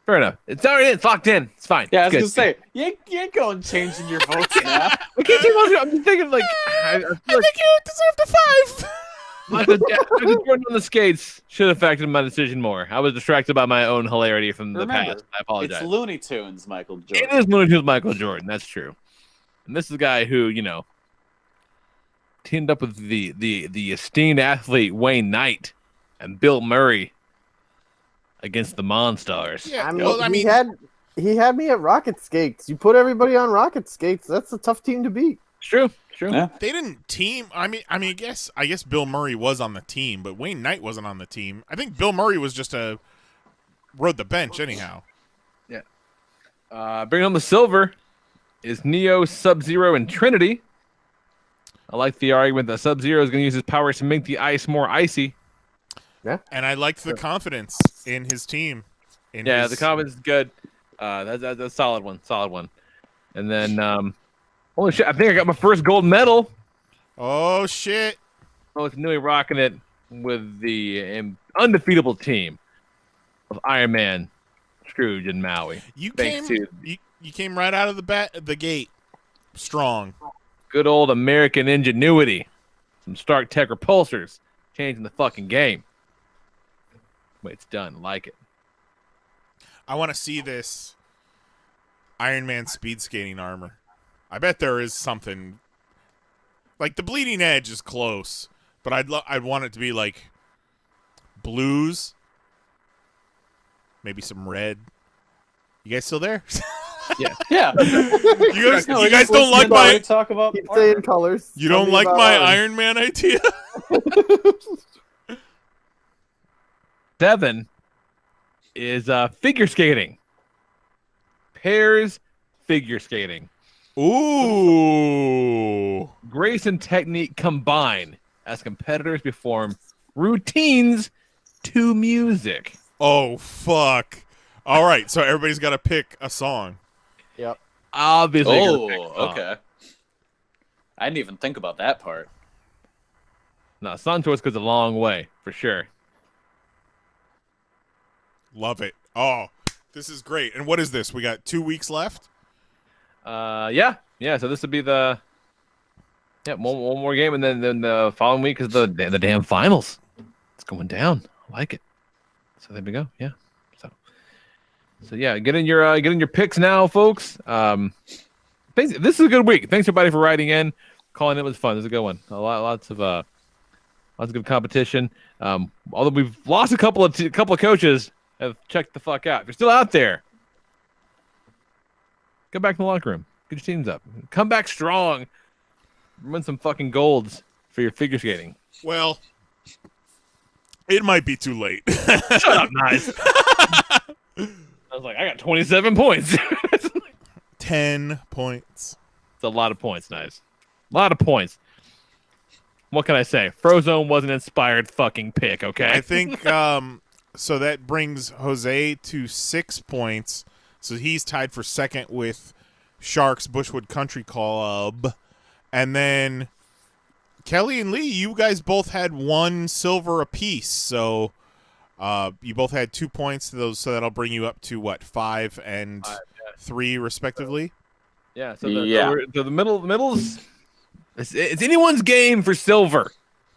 Fair enough. It's already in. It's locked in. It's fine. Yeah, I was it's going to say, you ain't going changing your votes now. I can't take I'm just thinking, like, I think you deserve the 5. Michael Jordan on the skates should have affected my decision more. I was distracted by my own hilarity from the past. I apologize. It's Looney Tunes, Michael Jordan. It is Looney Tunes, Michael Jordan. That's true. And this is a guy who, teamed up with the esteemed athlete Wayne Knight and Bill Murray against the Monstars. Yeah, he had me at rocket skates. You put everybody on rocket skates. That's a tough team to beat. It's true. Yeah. They didn't team. I guess Bill Murray was on the team, but Wayne Knight wasn't on the team. I think Bill Murray was just rode the bench anyhow. Yeah. Bringing on the silver is Neo, Sub-Zero, and Trinity. I like the argument that Sub-Zero is going to use his powers to make the ice more icy. Yeah. And I liked the confidence in his team. The confidence is good. That's a solid one. Solid one. And then, holy shit, I think I got my first gold medal. Oh, shit. Oh, it's Nui rocking it with the undefeatable team of Iron Man, Scrooge, and Maui. You came right out of the gate strong. Good old American ingenuity. Some Stark Tech repulsors changing the fucking game. Wait, it's done. I like it. I want to see this Iron Man speed skating armor. I bet there is something. Like, the Bleeding Edge is close, but I'd want it to be like blues, maybe some red. You guys still there? Yeah. Yeah. You guys don't like my talk about keep saying colors. You don't like my Iron Man idea? 7 is figure skating. Pairs figure skating. Ooh. Grace and technique combine as competitors perform routines to music. Oh, fuck. All right, so everybody's got to pick a song. Yep. Obviously. Okay. I didn't even think about that part. No, song choice goes a long way, for sure. Love it. Oh, this is great. And what is this? We got 2 weeks left? Yeah. So this would be the one more game, and then the following week is the damn finals. It's going down. I like it. So there we go. Yeah. So yeah, get in your picks now, folks. This is a good week. Thanks everybody for writing in. Calling it was fun. It was a good one. Lots of good competition. Although we've lost a couple of coaches, have checked the fuck out. If you're still out there, go back in the locker room. Get your teams up. Come back strong. Win some fucking golds for your figure skating. Well, it might be too late. Shut up, nice. I was like, I got 27 points. 10 points. It's a lot of points, nice. A lot of points. What can I say? Frozone was an inspired fucking pick, okay? I think, so that brings Jose to 6 points. So he's tied for second with Sharks Bushwood Country Club. And then Kelly and Lee, you guys both had 1 silver apiece. So you both had 2 points to those. So that'll bring you up to, what, 5 and 3 respectively? Yeah, so the middle's... It's anyone's game for silver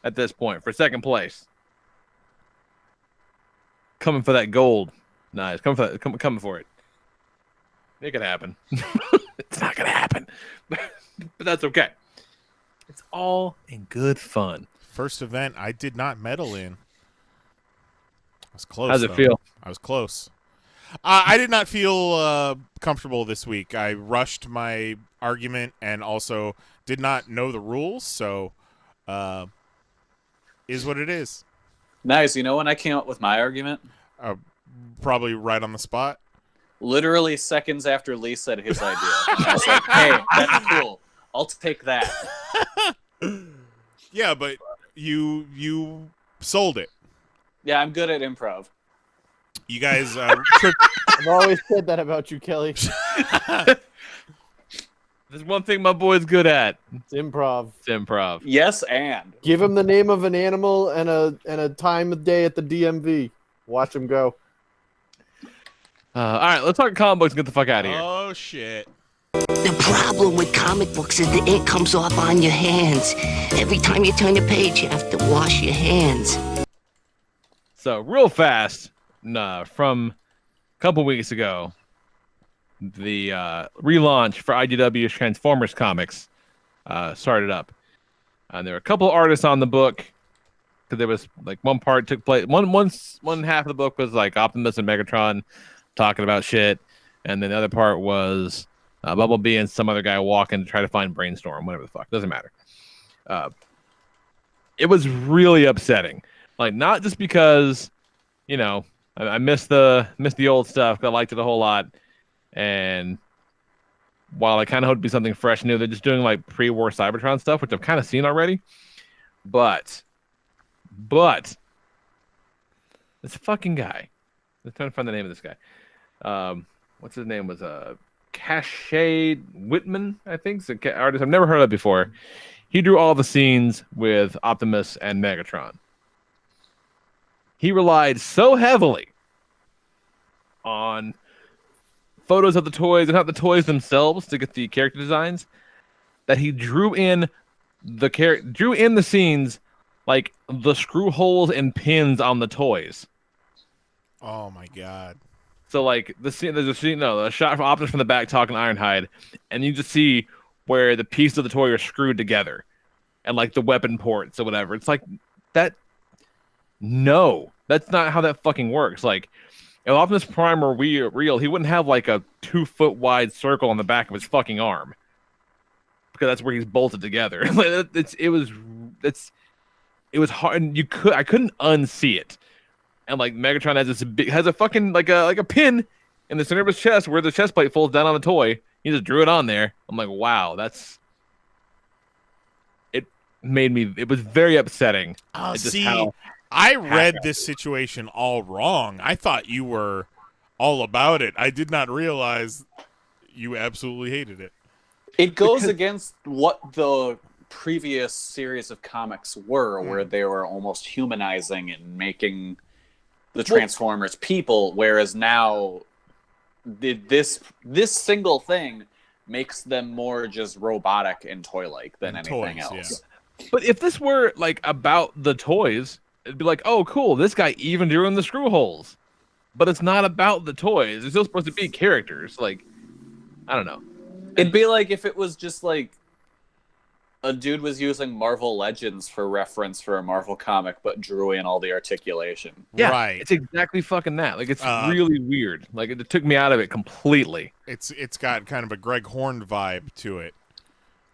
at this point, for second place. Coming for that gold. Nice. Coming for it. Make it happen. It's not going to happen. But that's okay. It's all in good fun. First event I did not medal in. I was close. How's it feel? I was close. I did not feel comfortable this week. I rushed my argument and also did not know the rules, so is what it is. Nice. You know when I came up with my argument? Probably right on the spot. Literally seconds after Lee said his idea. I was like, hey, that's cool. I'll take that. Yeah, but you sold it. Yeah, I'm good at improv. You guys I've always said that about you, Kelly. There's one thing my boy's good at. It's improv. It's improv. Yes, and give him the name of an animal and a time of day at the DMV. Watch him go. All right, let's talk comic books and get the fuck out of here. Oh shit. The problem with comic books is the ink comes off on your hands. Every time you turn the page, you have to wash your hands. So real fast, from a couple weeks ago, the relaunch for IDW's Transformers comics started up. And there were a couple artists on the book, because there was like one part took place. One half of the book was like Optimus and Megatron talking about shit, and then the other part was Bumblebee and some other guy walking to try to find Brainstorm, whatever the fuck, doesn't matter. It was really upsetting, like not just because, you know, I missed the old stuff. I liked it a whole lot, and while I kind of hoped to be something fresh and new, they're just doing like pre-war Cybertron stuff, which I've kind of seen already. But this fucking guy. I'm trying to find the name of this guy. What's his name? Was Cache Whitman, I think. It's an artist I've never heard of before. He drew all the scenes with Optimus and Megatron. He relied so heavily on photos of the toys and not the toys themselves to get the character designs that he drew in the scenes like the screw holes and pins on the toys. Oh my god. So like a shot from Optimus from the back talking to Ironhide, and you just see where the pieces of the toy are screwed together and like the weapon ports or whatever. It's like that. No, that's not how that fucking works. Like if Optimus Prime were real, he wouldn't have like a 2-foot wide circle on the back of his fucking arm, because that's where he's bolted together. It was hard, and I couldn't unsee it. And like Megatron has a fucking like a pin in the center of his chest where the chest plate folds down on the toy. He just drew it on there. I'm like, wow, it was very upsetting. I read this situation all wrong. I thought you were all about it. I did not realize you absolutely hated it. It goes against what the previous series of comics were, where they were almost humanizing and making the Transformers people, whereas now this single thing makes them more just robotic and toy-like than anything else. Yeah. But if this were like about the toys, it'd be like, oh, cool, this guy even drew in the screw holes. But it's not about the toys. It's still supposed to be characters. Like, I don't know. It'd be like if it was just like a dude was using Marvel Legends for reference for a Marvel comic, but drew in all the articulation. Yeah, right. It's exactly fucking that. Like, it's really weird. Like, it took me out of it completely. It's got kind of a Greg Horn vibe to it,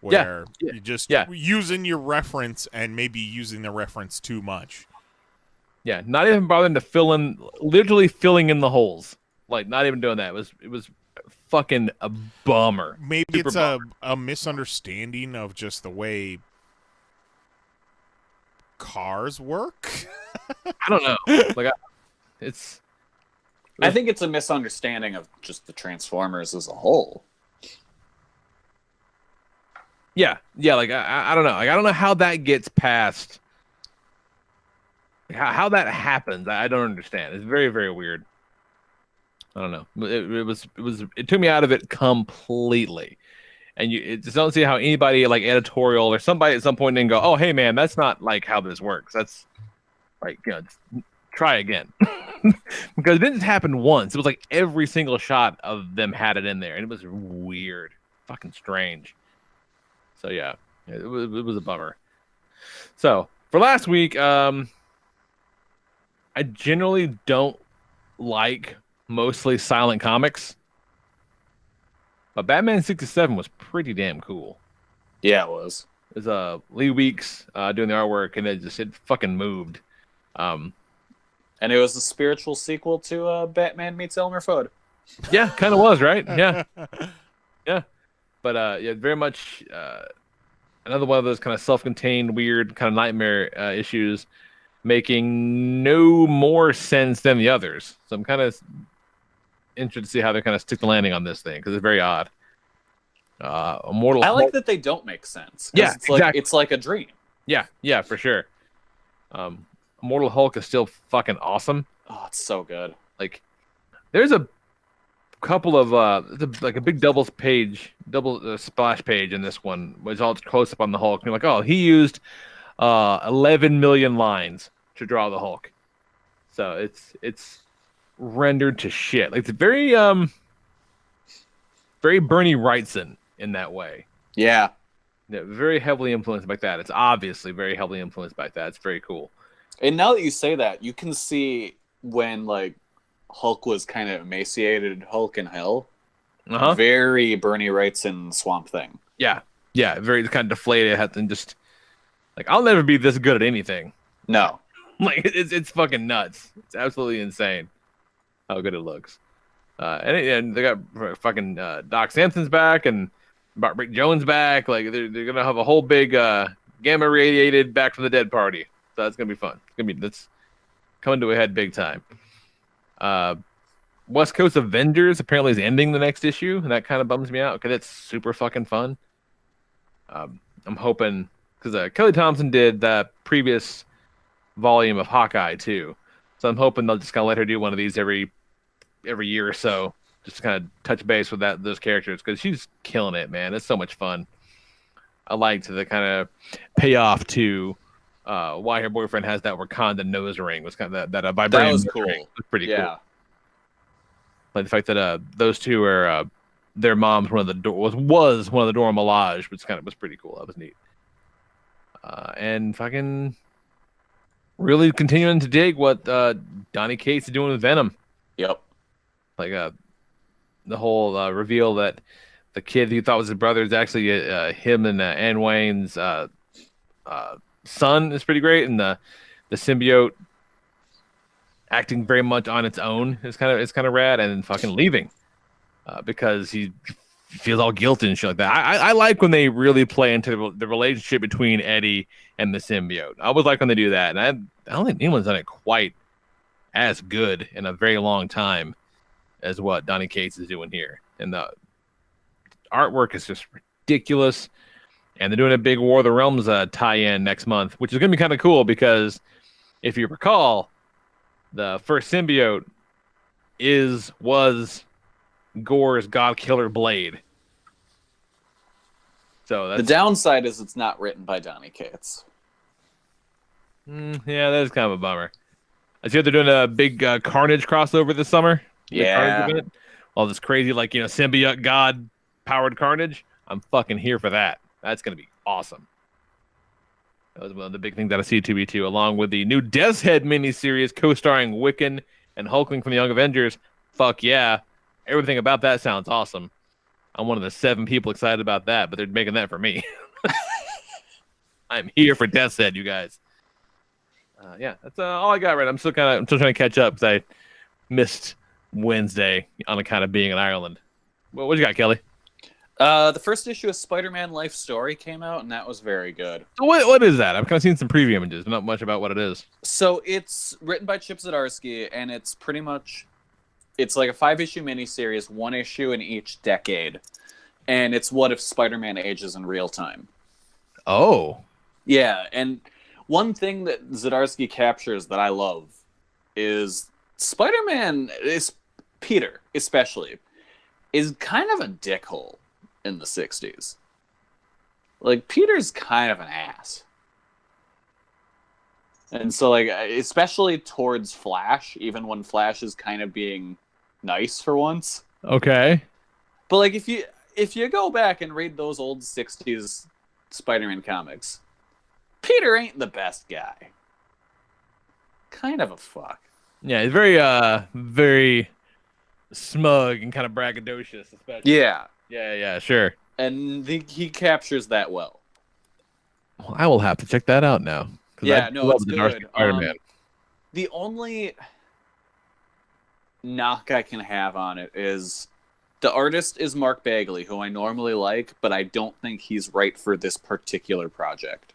where you just using your reference and maybe using the reference too much. Yeah, not even bothering to literally filling in the holes. Like, not even doing that. It was fucking a bummer. Maybe it's a misunderstanding of just the way cars work. I don't know. Like, I think it's a misunderstanding of just the Transformers as a whole. Yeah. Like, I don't know. Like, I don't know how that gets past. How that happens, I don't understand. It's very, very weird. I don't know. It took me out of it completely, and you just don't see how anybody like editorial or somebody at some point didn't go, "Oh, hey man, that's not like how this works. That's like, try again." Because it didn't happen once. It was like every single shot of them had it in there, and it was weird, fucking strange. So yeah, it was a bummer. So for last week, I generally don't like mostly silent comics, but Batman 67 was pretty damn cool. Yeah, it was. It was Lee Weeks doing the artwork, and it fucking moved. And it was a spiritual sequel to Batman meets Elmer Fudd. Yeah, kind of was, right? Yeah. But very much another one of those kind of self-contained, weird kind of nightmare issues, making no more sense than the others. So I'm kind of interested to see how they kind of stick the landing on this thing, because it's very odd. I like that they don't make sense. Yeah, exactly. It's like a dream. Yeah, for sure. Immortal Hulk is still fucking awesome. Oh, it's so good. Like, there's a couple of like a big double splash page in this one, which all close up on the Hulk. And you're like, oh, he used 11 million lines to draw the Hulk. So it's rendered to shit. Like, it's very Bernie Wrightson in that way. Yeah, very heavily influenced by that. It's obviously very heavily influenced by that. It's very cool. And now that you say that, you can see when like Hulk was kind of emaciated, Hulk in Hell. Very Bernie Wrightson Swamp Thing. Yeah, very kind of deflated. And just like, I'll never be this good at anything. No, like it's fucking nuts. It's absolutely insane how good it looks. And they got fucking Doc Samson's back and Rick Jones back. Like, they're gonna have a whole big gamma radiated back from the dead party. So that's gonna be fun. That's coming to a head big time. West Coast Avengers apparently is ending the next issue, and that kind of bums me out because it's super fucking fun. I'm hoping, because Kelly Thompson did that previous volume of Hawkeye too, so I'm hoping they'll just kind of let her do one of these every year or so, just to kind of touch base with those characters, because she's killing it, man. It's so much fun. I liked the kind of payoff to why her boyfriend has that Wakanda nose ring. Was kind of that vibranium. That was cool. Ring. It was pretty cool. Like the fact that those two are their mom's one of the was one of the Dora Milaje, which was pretty cool. That was neat. And fucking really continuing to dig what Donny Cates is doing with Venom. Yep. Like the whole reveal that the kid who thought was his brother is actually him and Anne Wayne's son is pretty great, and the symbiote acting very much on its own is kind of rad, and then fucking leaving because he feels all guilty and shit like that. I like when they really play into the relationship between Eddie and the symbiote. I always like when they do that, and I don't think anyone's done it quite as good in a very long time as what Donny Cates is doing here. And the artwork is just ridiculous. And they're doing a big War of the Realms tie-in next month, which is going to be kind of cool because if you recall, the first symbiote was Gore's God Killer Blade. So that's, the downside is it's not written by Donny Cates. Yeah, that is kind of a bummer. I see they're doing a big Carnage crossover this summer. Yeah. Carnage event. All this crazy, like, symbiote god powered Carnage. I'm fucking here for that. That's going to be awesome. That was one of the big things that I see 2B2, along with the new Death's Head miniseries co-starring Wiccan and Hulkling from the Young Avengers. Fuck yeah. Everything about that sounds awesome. I'm one of the 7 people excited about that, but they're making that for me. I'm here for Death's Head, you guys. Yeah, that's all I got right. I'm still trying to catch up because I missed Wednesday on account of being in Ireland. What you got, Kelly? The first issue of Spider-Man Life Story came out, and that was very good. So what is that? I've kind of seen some preview images, but not much about what it is. So it's written by Chip Zdarsky, and it's pretty much, it's like a 5-issue miniseries, 1 issue in each decade, and it's what if Spider-Man ages in real time. Oh. Yeah, and one thing that Zdarsky captures that I love is Spider-Man, is Peter especially, is kind of a dickhole in the 60s. Like, Peter's kind of an ass. And so, like, especially towards Flash, even when Flash is kind of being nice for once. Okay. But, like, if you go back and read those old 60s Spider-Man comics, Peter ain't the best guy. Kind of a fuck. Yeah, he's very smug and kind of braggadocious, especially. Yeah. Yeah, sure. And he captures that well. Well, I will have to check that out now. Yeah, no, it's good. Spider-Man. The only knock I can have on it is the artist is Mark Bagley, who I normally like, but I don't think he's right for this particular project.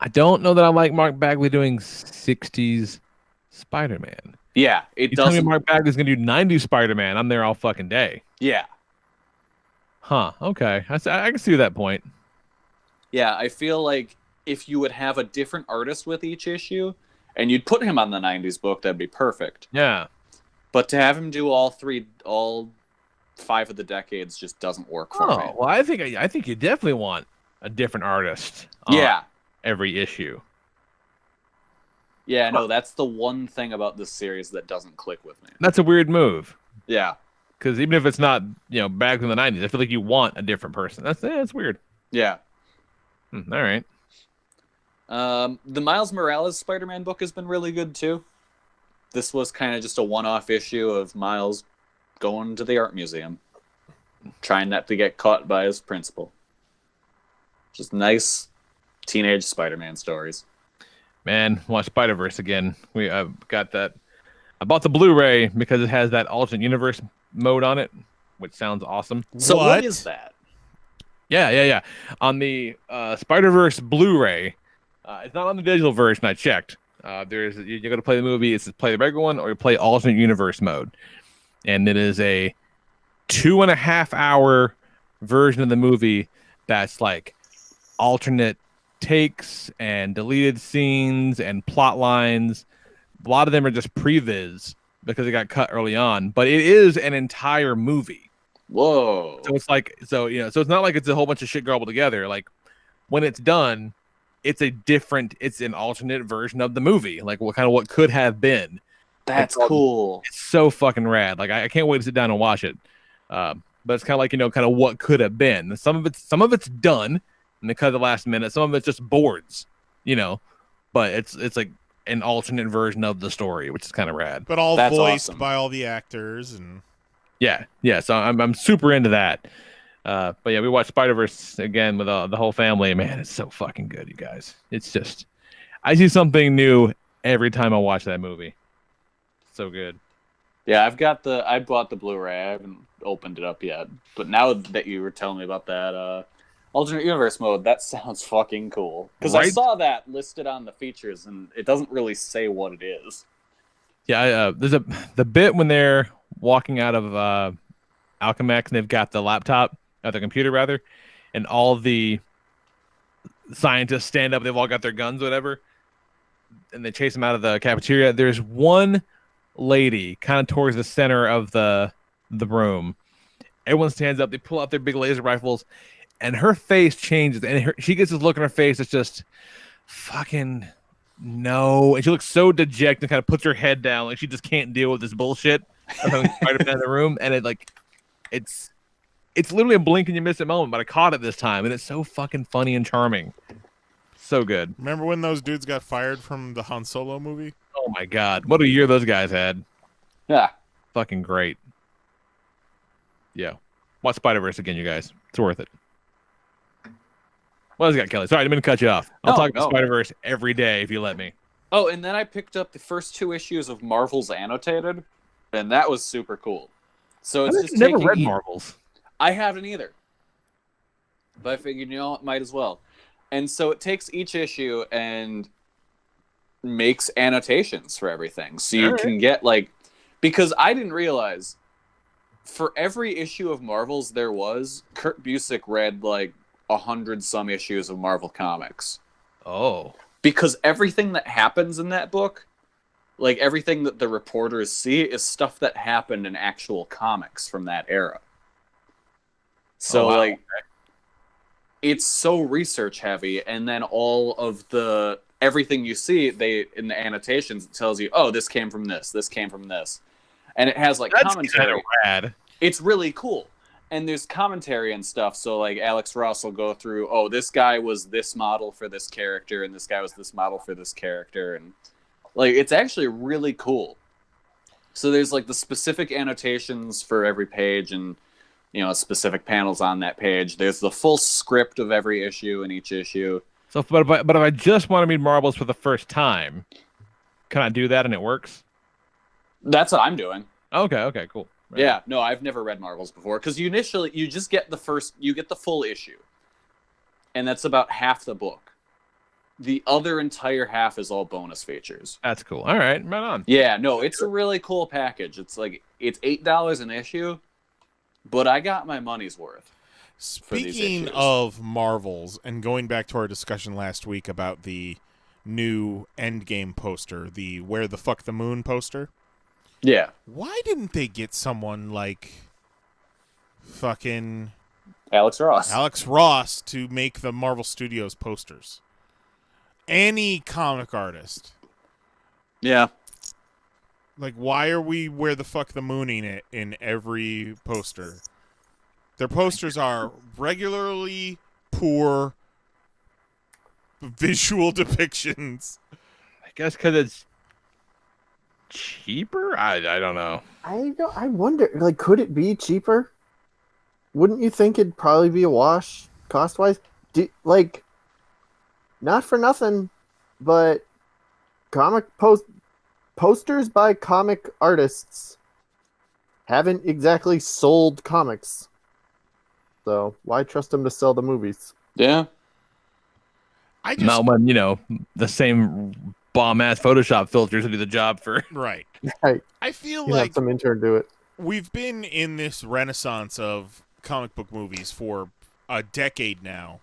I don't know that I like Mark Bagley doing 60s Spider-Man. Yeah, it you doesn't. Tell me Mark Bagley's going to do 90s Spider-Man. I'm there all fucking day. Yeah. Huh, okay. I can see that point. Yeah, I feel like if you would have a different artist with each issue, and you'd put him on the 90s book, that'd be perfect. Yeah. But to have him do all 5 of the decades just doesn't work for me. Well, I think you definitely want a different artist. Yeah. Every issue. Yeah, no, that's the one thing about this series that doesn't click with me. That's a weird move. Yeah. Because even if it's not, back in the 90s, I feel like you want a different person. That's weird. Yeah. All right. The Miles Morales Spider-Man book has been really good, too. This was kind of just a one-off issue of Miles going to the art museum, trying not to get caught by his principal. Just nice teenage Spider-Man stories. Man, watch Spider-Verse again. Got that. I bought the Blu-ray because it has that alternate universe mode on it, which sounds awesome. So what is that? Yeah. On the Spider-Verse Blu-ray, it's not on the digital version. I checked. You got to play the movie. It's play the regular one or you play alternate universe mode, and it is a 2.5 hour version of the movie that's like alternate takes and deleted scenes and plot lines. A lot of them are just previs because it got cut early on, but it is an entire movie. Whoa. So it's like, so it's not like it's a whole bunch of shit garbled together. Like when it's done, it's an alternate version of the movie. Like what could have been. That's cool. It's so fucking rad. Like I can't wait to sit down and watch it. But it's kind of like, kind of what could have been. Some of it's done. And they cut at the last minute. Some of it's just boards, but it's like an alternate version of the story, which is kind of rad. But all That's voiced awesome. by all the actors and yeah. So I'm super into that. But yeah, we watched Spider-Verse again with the whole family. Man, it's so fucking good, you guys. It's just I see something new every time I watch that movie. So good. Yeah, I bought the Blu-ray. I haven't opened it up yet, but now that you were telling me about that alternate universe mode, that sounds fucking cool. Because I saw that listed on the features, and it doesn't really say what it is. Yeah, there's the bit when they're walking out of Alchemax, and they've got the laptop, the computer rather, and all the scientists stand up. They've all got their guns, whatever. and they chase him out of the cafeteria. There's one lady kind of towards the center of the room. Everyone stands up. They pull out their big laser rifles, and her face changes. And she gets this look on her face that's just fucking no. And she looks so dejected and kind of puts her head down like she just can't deal with this bullshit of having Spider-Man in the room. And it's literally a blink and you miss it moment, but I caught it this time, and it's so fucking funny and charming. So good. Remember when those dudes got fired from the Han Solo movie? Oh my god, what a year those guys had. Yeah. Fucking great. Yeah. Watch Spider-Verse again, you guys. It's worth it. What else you got, Kelly? Sorry, I didn't mean to cut you off. I'll talk about Spider-Verse every day if you let me. Oh, and then I picked up the first 2 issues of Marvel's Annotated, and that was super cool. So it's just never read Marvel's. I haven't either. But I figured, might as well. And so it takes each issue and makes annotations for everything. So you can get, because I didn't realize, for every issue of Marvel's there was, Kurt Busiek read, 100-some issues of Marvel Comics. Oh. Because everything that happens in that book, everything that the reporters see, is stuff that happened in actual comics from that era. So, it's so research heavy, and then all of everything you see, in the annotations, it tells you, oh, this came from this came from this. And it has, That's commentary. Rad. It's really cool. And there's commentary and stuff, so, Alex Ross will go through, oh, this guy was this model for this character, and this guy was this model for this character, and, it's actually really cool. So there's, the specific annotations for every page, and specific panels on that page. There's the full script of every issue in each issue. So, but if I just want to read Marvels for the first time, can I do that and it works? That's what I'm doing. Okay, cool. Right. Yeah, no, I've never read Marvels before, because you just get the full issue, and that's about half the book. The other entire half is all bonus features. That's cool. All right, right on. Yeah, no, it's a really cool package. It's it's $8 an issue. But I got my money's worth. Speaking of Marvels, and going back to our discussion last week about the new Endgame poster, the Where the Fuck the Moon poster. Yeah. Why didn't they get someone like fucking Alex Ross to make the Marvel Studios posters? Any comic artist. Yeah. Why are we Where the Fuck the Mooning it in every poster? Their posters are regularly poor visual depictions. I guess because it's cheaper? I don't know. I wonder, could it be cheaper? Wouldn't you think it'd probably be a wash cost-wise? Not for nothing, but posters by comic artists haven't exactly sold comics. So why trust them to sell the movies? Yeah. Not when, the same bomb-ass Photoshop filters to do the job for... Right. I feel have some intern do it. We've been in this renaissance of comic book movies for a decade now,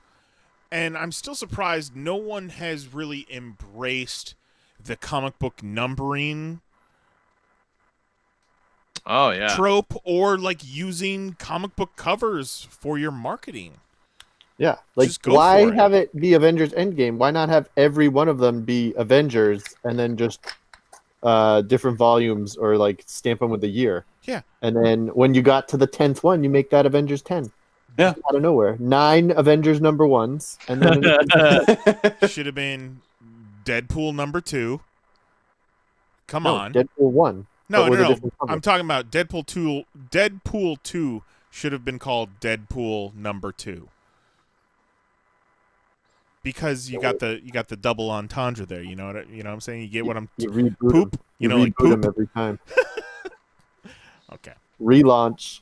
and I'm still surprised no one has really embraced the comic book numbering trope, or using comic book covers for your marketing. Yeah, why have it be Avengers Endgame? Why not have every one of them be Avengers and then just different volumes, or stamp them with the year? Yeah. And then when you got to the 10th one, you make that Avengers 10. Yeah. Out of nowhere. 9 Avengers #1s. And then should have been Deadpool #2. Come on. Deadpool 1. No. I'm talking about Deadpool 2. Deadpool 2 should have been called Deadpool #2. Because you got the double entendre there, you know what I'm saying? You get what I'm poop, reboot poop them every time. Okay. Relaunch.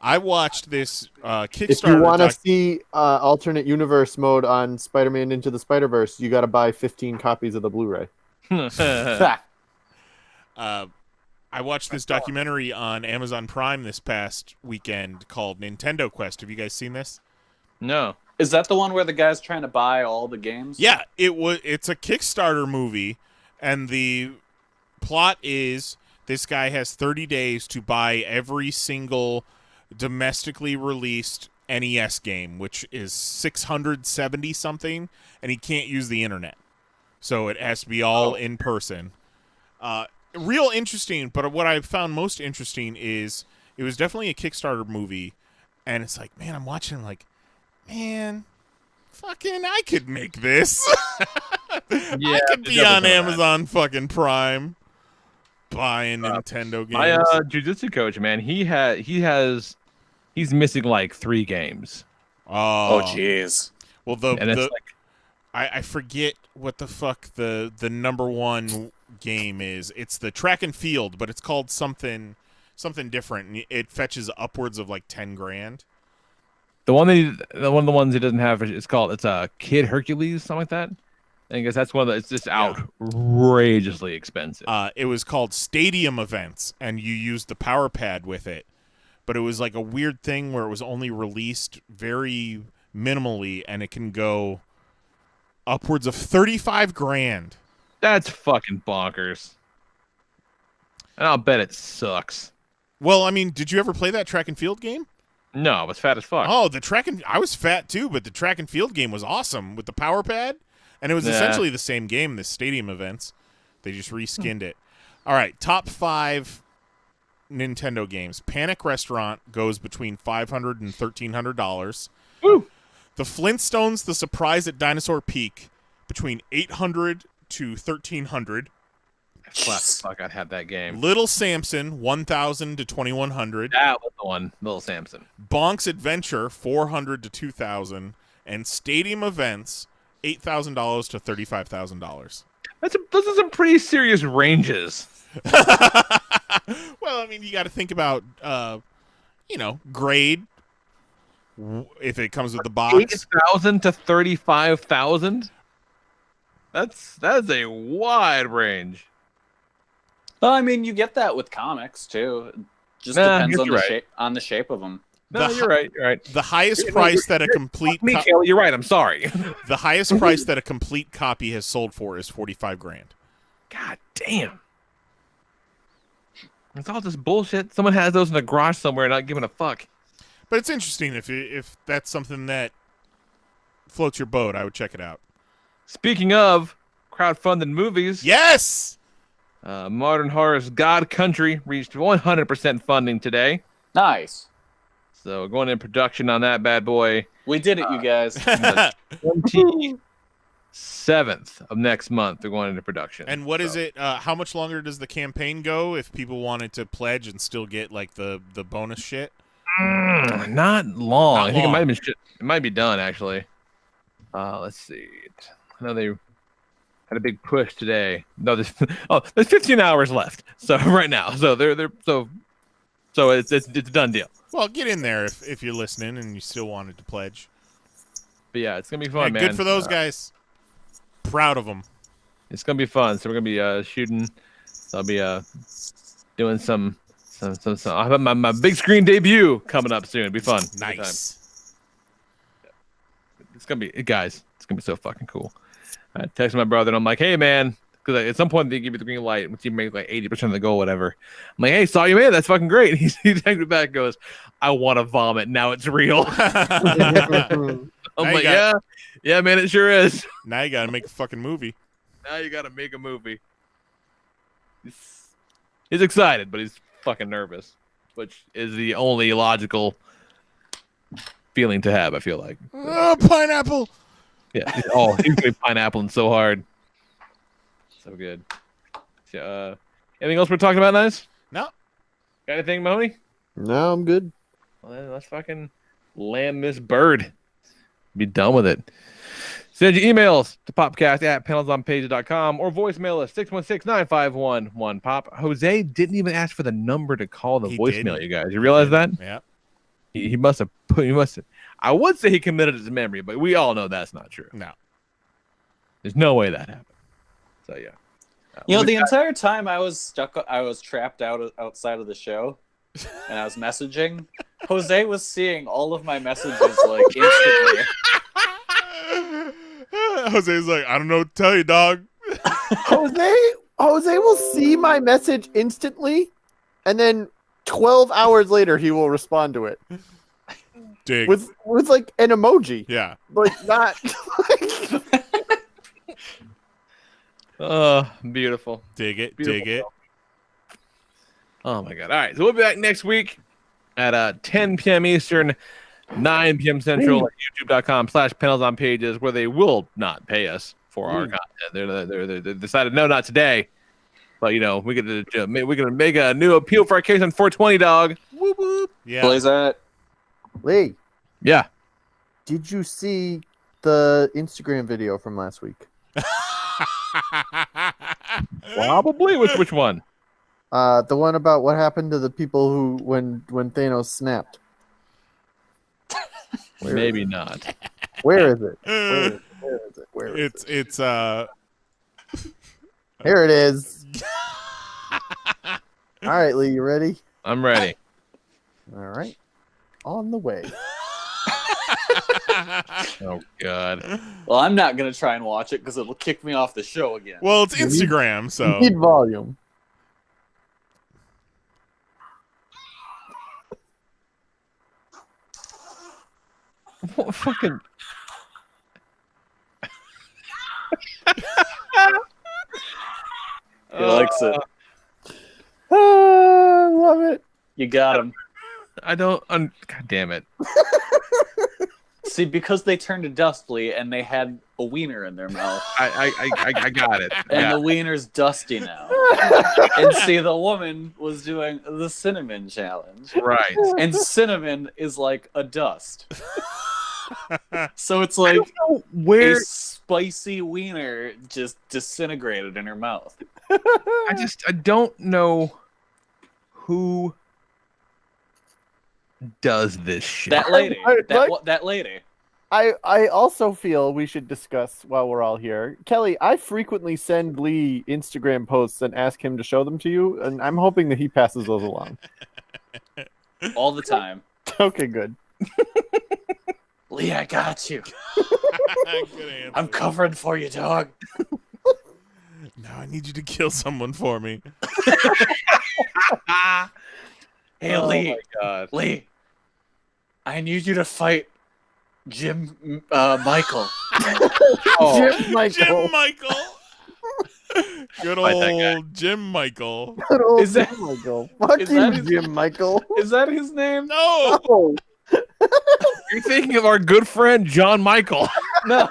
I watched this Kickstarter. If you want to see alternate universe mode on Spider-Man Into the Spider-Verse, you got to buy 15 copies of the Blu-ray. I watched this documentary on Amazon Prime this past weekend called Nintendo Quest. Have you guys seen this? No. Is that the one where the guy's trying to buy all the games? Yeah, it's a Kickstarter movie, and the plot is this guy has 30 days to buy every single domestically released NES game, which is 670 something, and he can't use the internet. So it has to be all in person. Real interesting, but what I found most interesting is it was definitely a Kickstarter movie, and it's like, man, I'm watching, like, man, fucking, I could make this. I could be on Amazon fucking Prime buying Nintendo games. My jiu-jitsu coach, man, he's missing like 3 games. Oh, jeez. Well, I forget what the fuck the number one game is. It's the track and field, but it's called something different. It fetches upwards of like 10 grand. One of the ones he doesn't have, it's a Kid Hercules, something like that. I guess that's one of it's just outrageously expensive. It was called Stadium Events, and you used the power pad with it. But it was like a weird thing where it was only released very minimally, and it can go upwards of 35 grand. That's fucking bonkers. And I'll bet it sucks. Well, I mean, did you ever play that track and field game? No, I was fat as fuck. Oh, I was fat too, but the track and field game was awesome with the power pad, and it was essentially the same game, the Stadium Events. They just reskinned it. All right, top 5 Nintendo games. Panic Restaurant goes between $500 and $1,300. Woo! The Flintstones: The Surprise at Dinosaur Peak between $800 to $1,300. Fuck, I'd have that game. Little Samson, $1,000 to $2,100. That was the one, Little Samson. Bonk's Adventure, $400 to $2,000, and Stadium Events, $8,000 to $35,000. Those are some pretty serious ranges. Well, I mean, you got to think about, grade. If it comes with the box, 8,000 to 35,000. That's a wide range. Well, I mean, you get that with comics too. It just depends on the shape of them. No, you're right. You're right. The highest price that a complete you're right. I'm sorry. The highest price that a complete copy has sold for is 45 grand. God damn. It's all just bullshit. Someone has those in the garage somewhere, not giving a fuck. But it's interesting if that's something that floats your boat. I would check it out. Speaking of crowdfunded movies, yes, Modern Horror's God Country reached 100% funding today. Nice. So going in production on that bad boy. We did it, you guys. 27th of next month, they're going into production. And what is it? How much longer does the campaign go if people wanted to pledge and still get like the bonus shit? Not long. I think it might have been. It might be done actually. Let's see. I know they had a big push today. No, there's 15 hours left. So right now, so it's a done deal. Well, get in there if you're listening and you still wanted to pledge. But yeah, it's gonna be fun, man. Good for those guys. Proud of them. It's gonna be fun. So we're gonna be shooting. So I'll be doing some. I have my big screen debut coming up soon. It'll be fun. Nice. It's gonna be, guys. It's gonna be so fucking cool. I texted my brother and I'm like, hey man, because at some point they give you the green light once you make like 80% of the goal, whatever. I'm like, hey, saw you made it. That's fucking great. He texted me back and goes, I want to vomit. Now it's real. I'm like, yeah, man, it sure is. Now you gotta make a fucking movie. Now you gotta make a movie. He's excited, but he's fucking nervous, which is the only logical feeling to have, I feel like. Oh, pineapple! Yeah. Oh, he's going pineappling so hard. So good. Anything else we're talking about, nice? No. Got anything, Mahoney? No, I'm good. Well, then let's fucking land this bird. Be done with it. Send your emails to popcast@PanelsOnPages.com or voicemail us 616-951-1POP. Jose didn't even ask for the number to call the voicemail, you guys. You realize that? Yeah. He must have I would say he committed it to memory, but we all know that's not true. No. There's no way that happened. So yeah. The entire time I was trapped outside of the show and I was messaging, Jose was seeing all of my messages like instantly. Jose's like, I don't know what to tell you, dog. Jose will see my message instantly, and then 12 hours later he will respond to it. Dig. With like an emoji. Yeah. Like not. Beautiful. Dig it. Beautiful. Dig it. Oh my god! All right, so we'll be back next week at 10 p.m. Eastern, 9 p.m. Central at YouTube.com/PanelsOnPages, where they will not pay us for our content. They decided no, not today. But you know, we're gonna make a new appeal for our case on 420, dog. Whoop whoop. Yeah. Plays that. Lee. Yeah. Did you see the Instagram video from last week? Probably. Which one? The one about what happened to the people who when Thanos snapped. Maybe not. Where is it? Where is it? Where is it? It's Here it is. All right, Lee, you ready? I'm ready. All right. On the way. Oh god. Well, I'm not gonna try and watch it because it'll kick me off the show again. Well, it's Instagram, so You need volume. What fucking. He likes it. Love it. You got him. I don't. God damn it. See, because they turned to dustly and they had a wiener in their mouth. I got it. And the wiener's dusty now. And see, the woman was doing the cinnamon challenge. Right. And cinnamon is like a dust. So it's like a spicy wiener just disintegrated in her mouth. I don't know who does this shit. That lady. That lady. I also feel we should discuss while we're all here. Kelly, I frequently send Lee Instagram posts and ask him to show them to you, and I'm hoping that he passes those along. All the time. Okay, good. Lee, I got you. Good answer. I'm covering for you, dog. Now I need you to kill someone for me. Hey, Lee. My God. Lee, I need you to fight Jim Michael. Jim Michael. Jim Michael. Good old Jim Michael. Good old Is that- Jim Michael? Fuck is you, that his- Jim Michael. Is that his name? No. Oh, You're thinking of our good friend John Michael. No.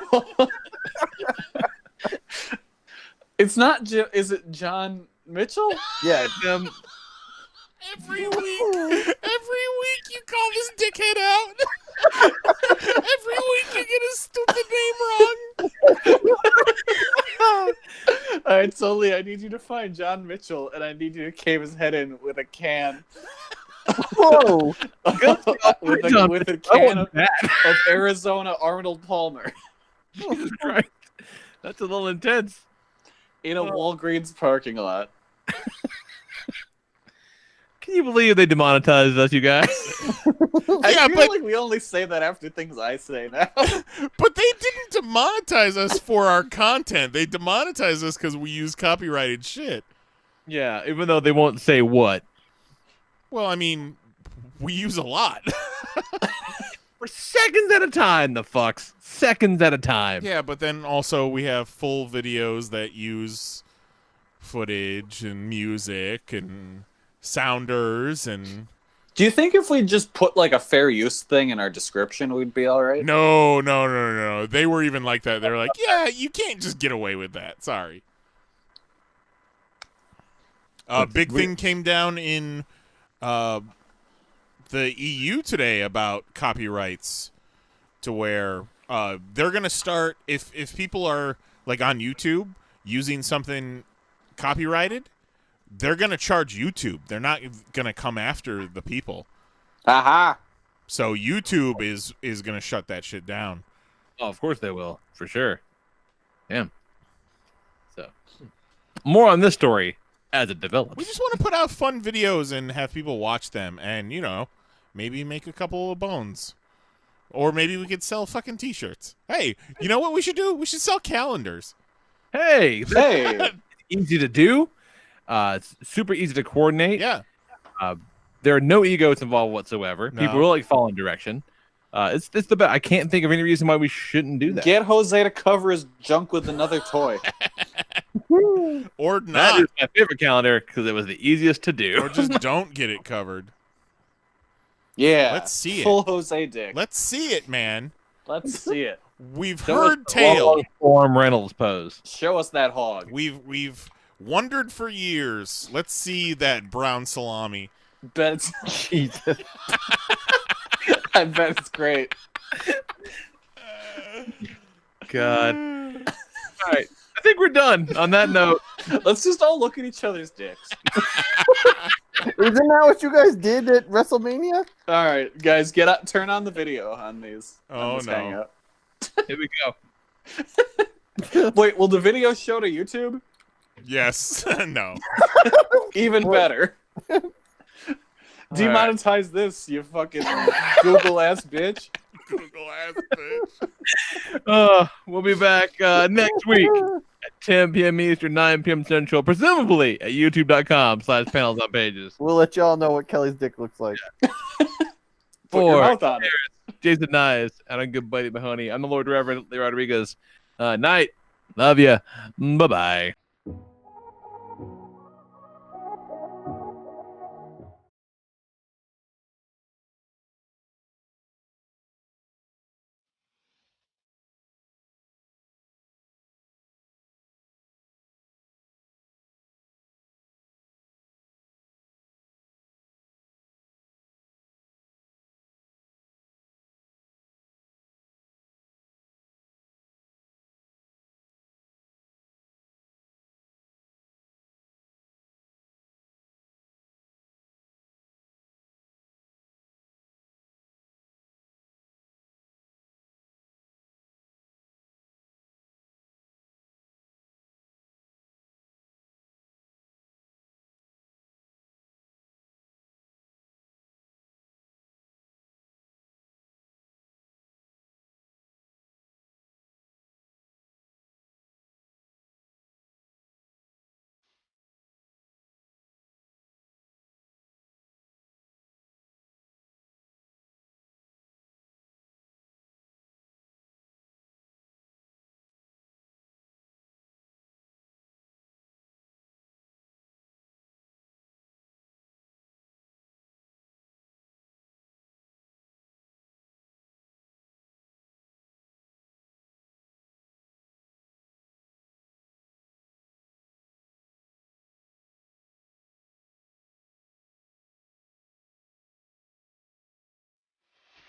It's not Jim. Is it John Mitchell? yeah. Every week you call this dickhead out. Every week you get his stupid name wrong. All right, so Lee, I need you to find John Mitchell, and I need you to cave his head in with a can. Whoa. with a can of Arizona Arnold Palmer Jesus Christ. That's a little intense. in a Walgreens parking lot. Can you believe they demonetized us, you guys? I feel like we only say that after things I say now. But they didn't demonetize us for our content. They demonetized us because we use copyrighted shit. Yeah, even though they won't say what. Well, I mean, we use a lot. For seconds at a time, the fucks. Seconds at a time. Yeah, but then also we have full videos that use footage and music and sounders and... Do you think if we just put like a fair use thing in our description, we'd be all right? No. They were even like that. They were like, yeah, you can't just get away with that. Sorry. Big thing came down in the EU today about copyrights, to where they're going to start, if people are like on YouTube using something copyrighted, they're going to charge YouTube. They're not going to come after the people. Aha. So YouTube is going to shut that shit down. Oh, of course they will. For sure. Damn. So, more on this story as it develops. We just want to put out fun videos and have people watch them and, you know, maybe make a couple of bones. Or maybe we could sell fucking T-shirts. Hey, you know what we should do? We should sell calendars. Hey, easy to do. It's super easy to coordinate. Yeah. There are no egos involved whatsoever. No. People really fall in direction. It's the best. I can't think of any reason why we shouldn't do that. Get Jose to cover his junk with another toy. Or not. That is my favorite calendar because it was the easiest to do. Or just don't get it covered. Yeah. Let's see it. Full Jose dick. Let's see it, man. Let's see it. We've Show heard us the tale. long form Reynolds pose. Show us that hog. We've wondered for years. Let's see that brown salami. Bet it's Jesus. I bet it's great. God. All right. I think we're done on that note. Let's just all look at each other's dicks. Isn't that what you guys did at WrestleMania? All right, guys, get up. Turn on the video on these. Oh, on this no. Hangout. Here we go. Wait, will the video show to YouTube? Yes. No. Even better. Demonetize this, you fucking Google ass bitch. Google ass bitch. We'll be back next week at 10 p.m. Eastern, 9 p.m. Central, presumably at youtube.com/panelsonpages. We'll let y'all know what Kelly's dick looks like. Put your For mouth on it. Jason Nyes and our good buddy Mahoney, I'm the Lord Reverend Lee Rodriguez. Night. Love ya. Bye-bye.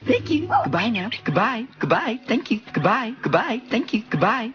Thank you. Goodbye now. Goodbye. Goodbye. Thank you. Goodbye. Goodbye. Thank you. Goodbye.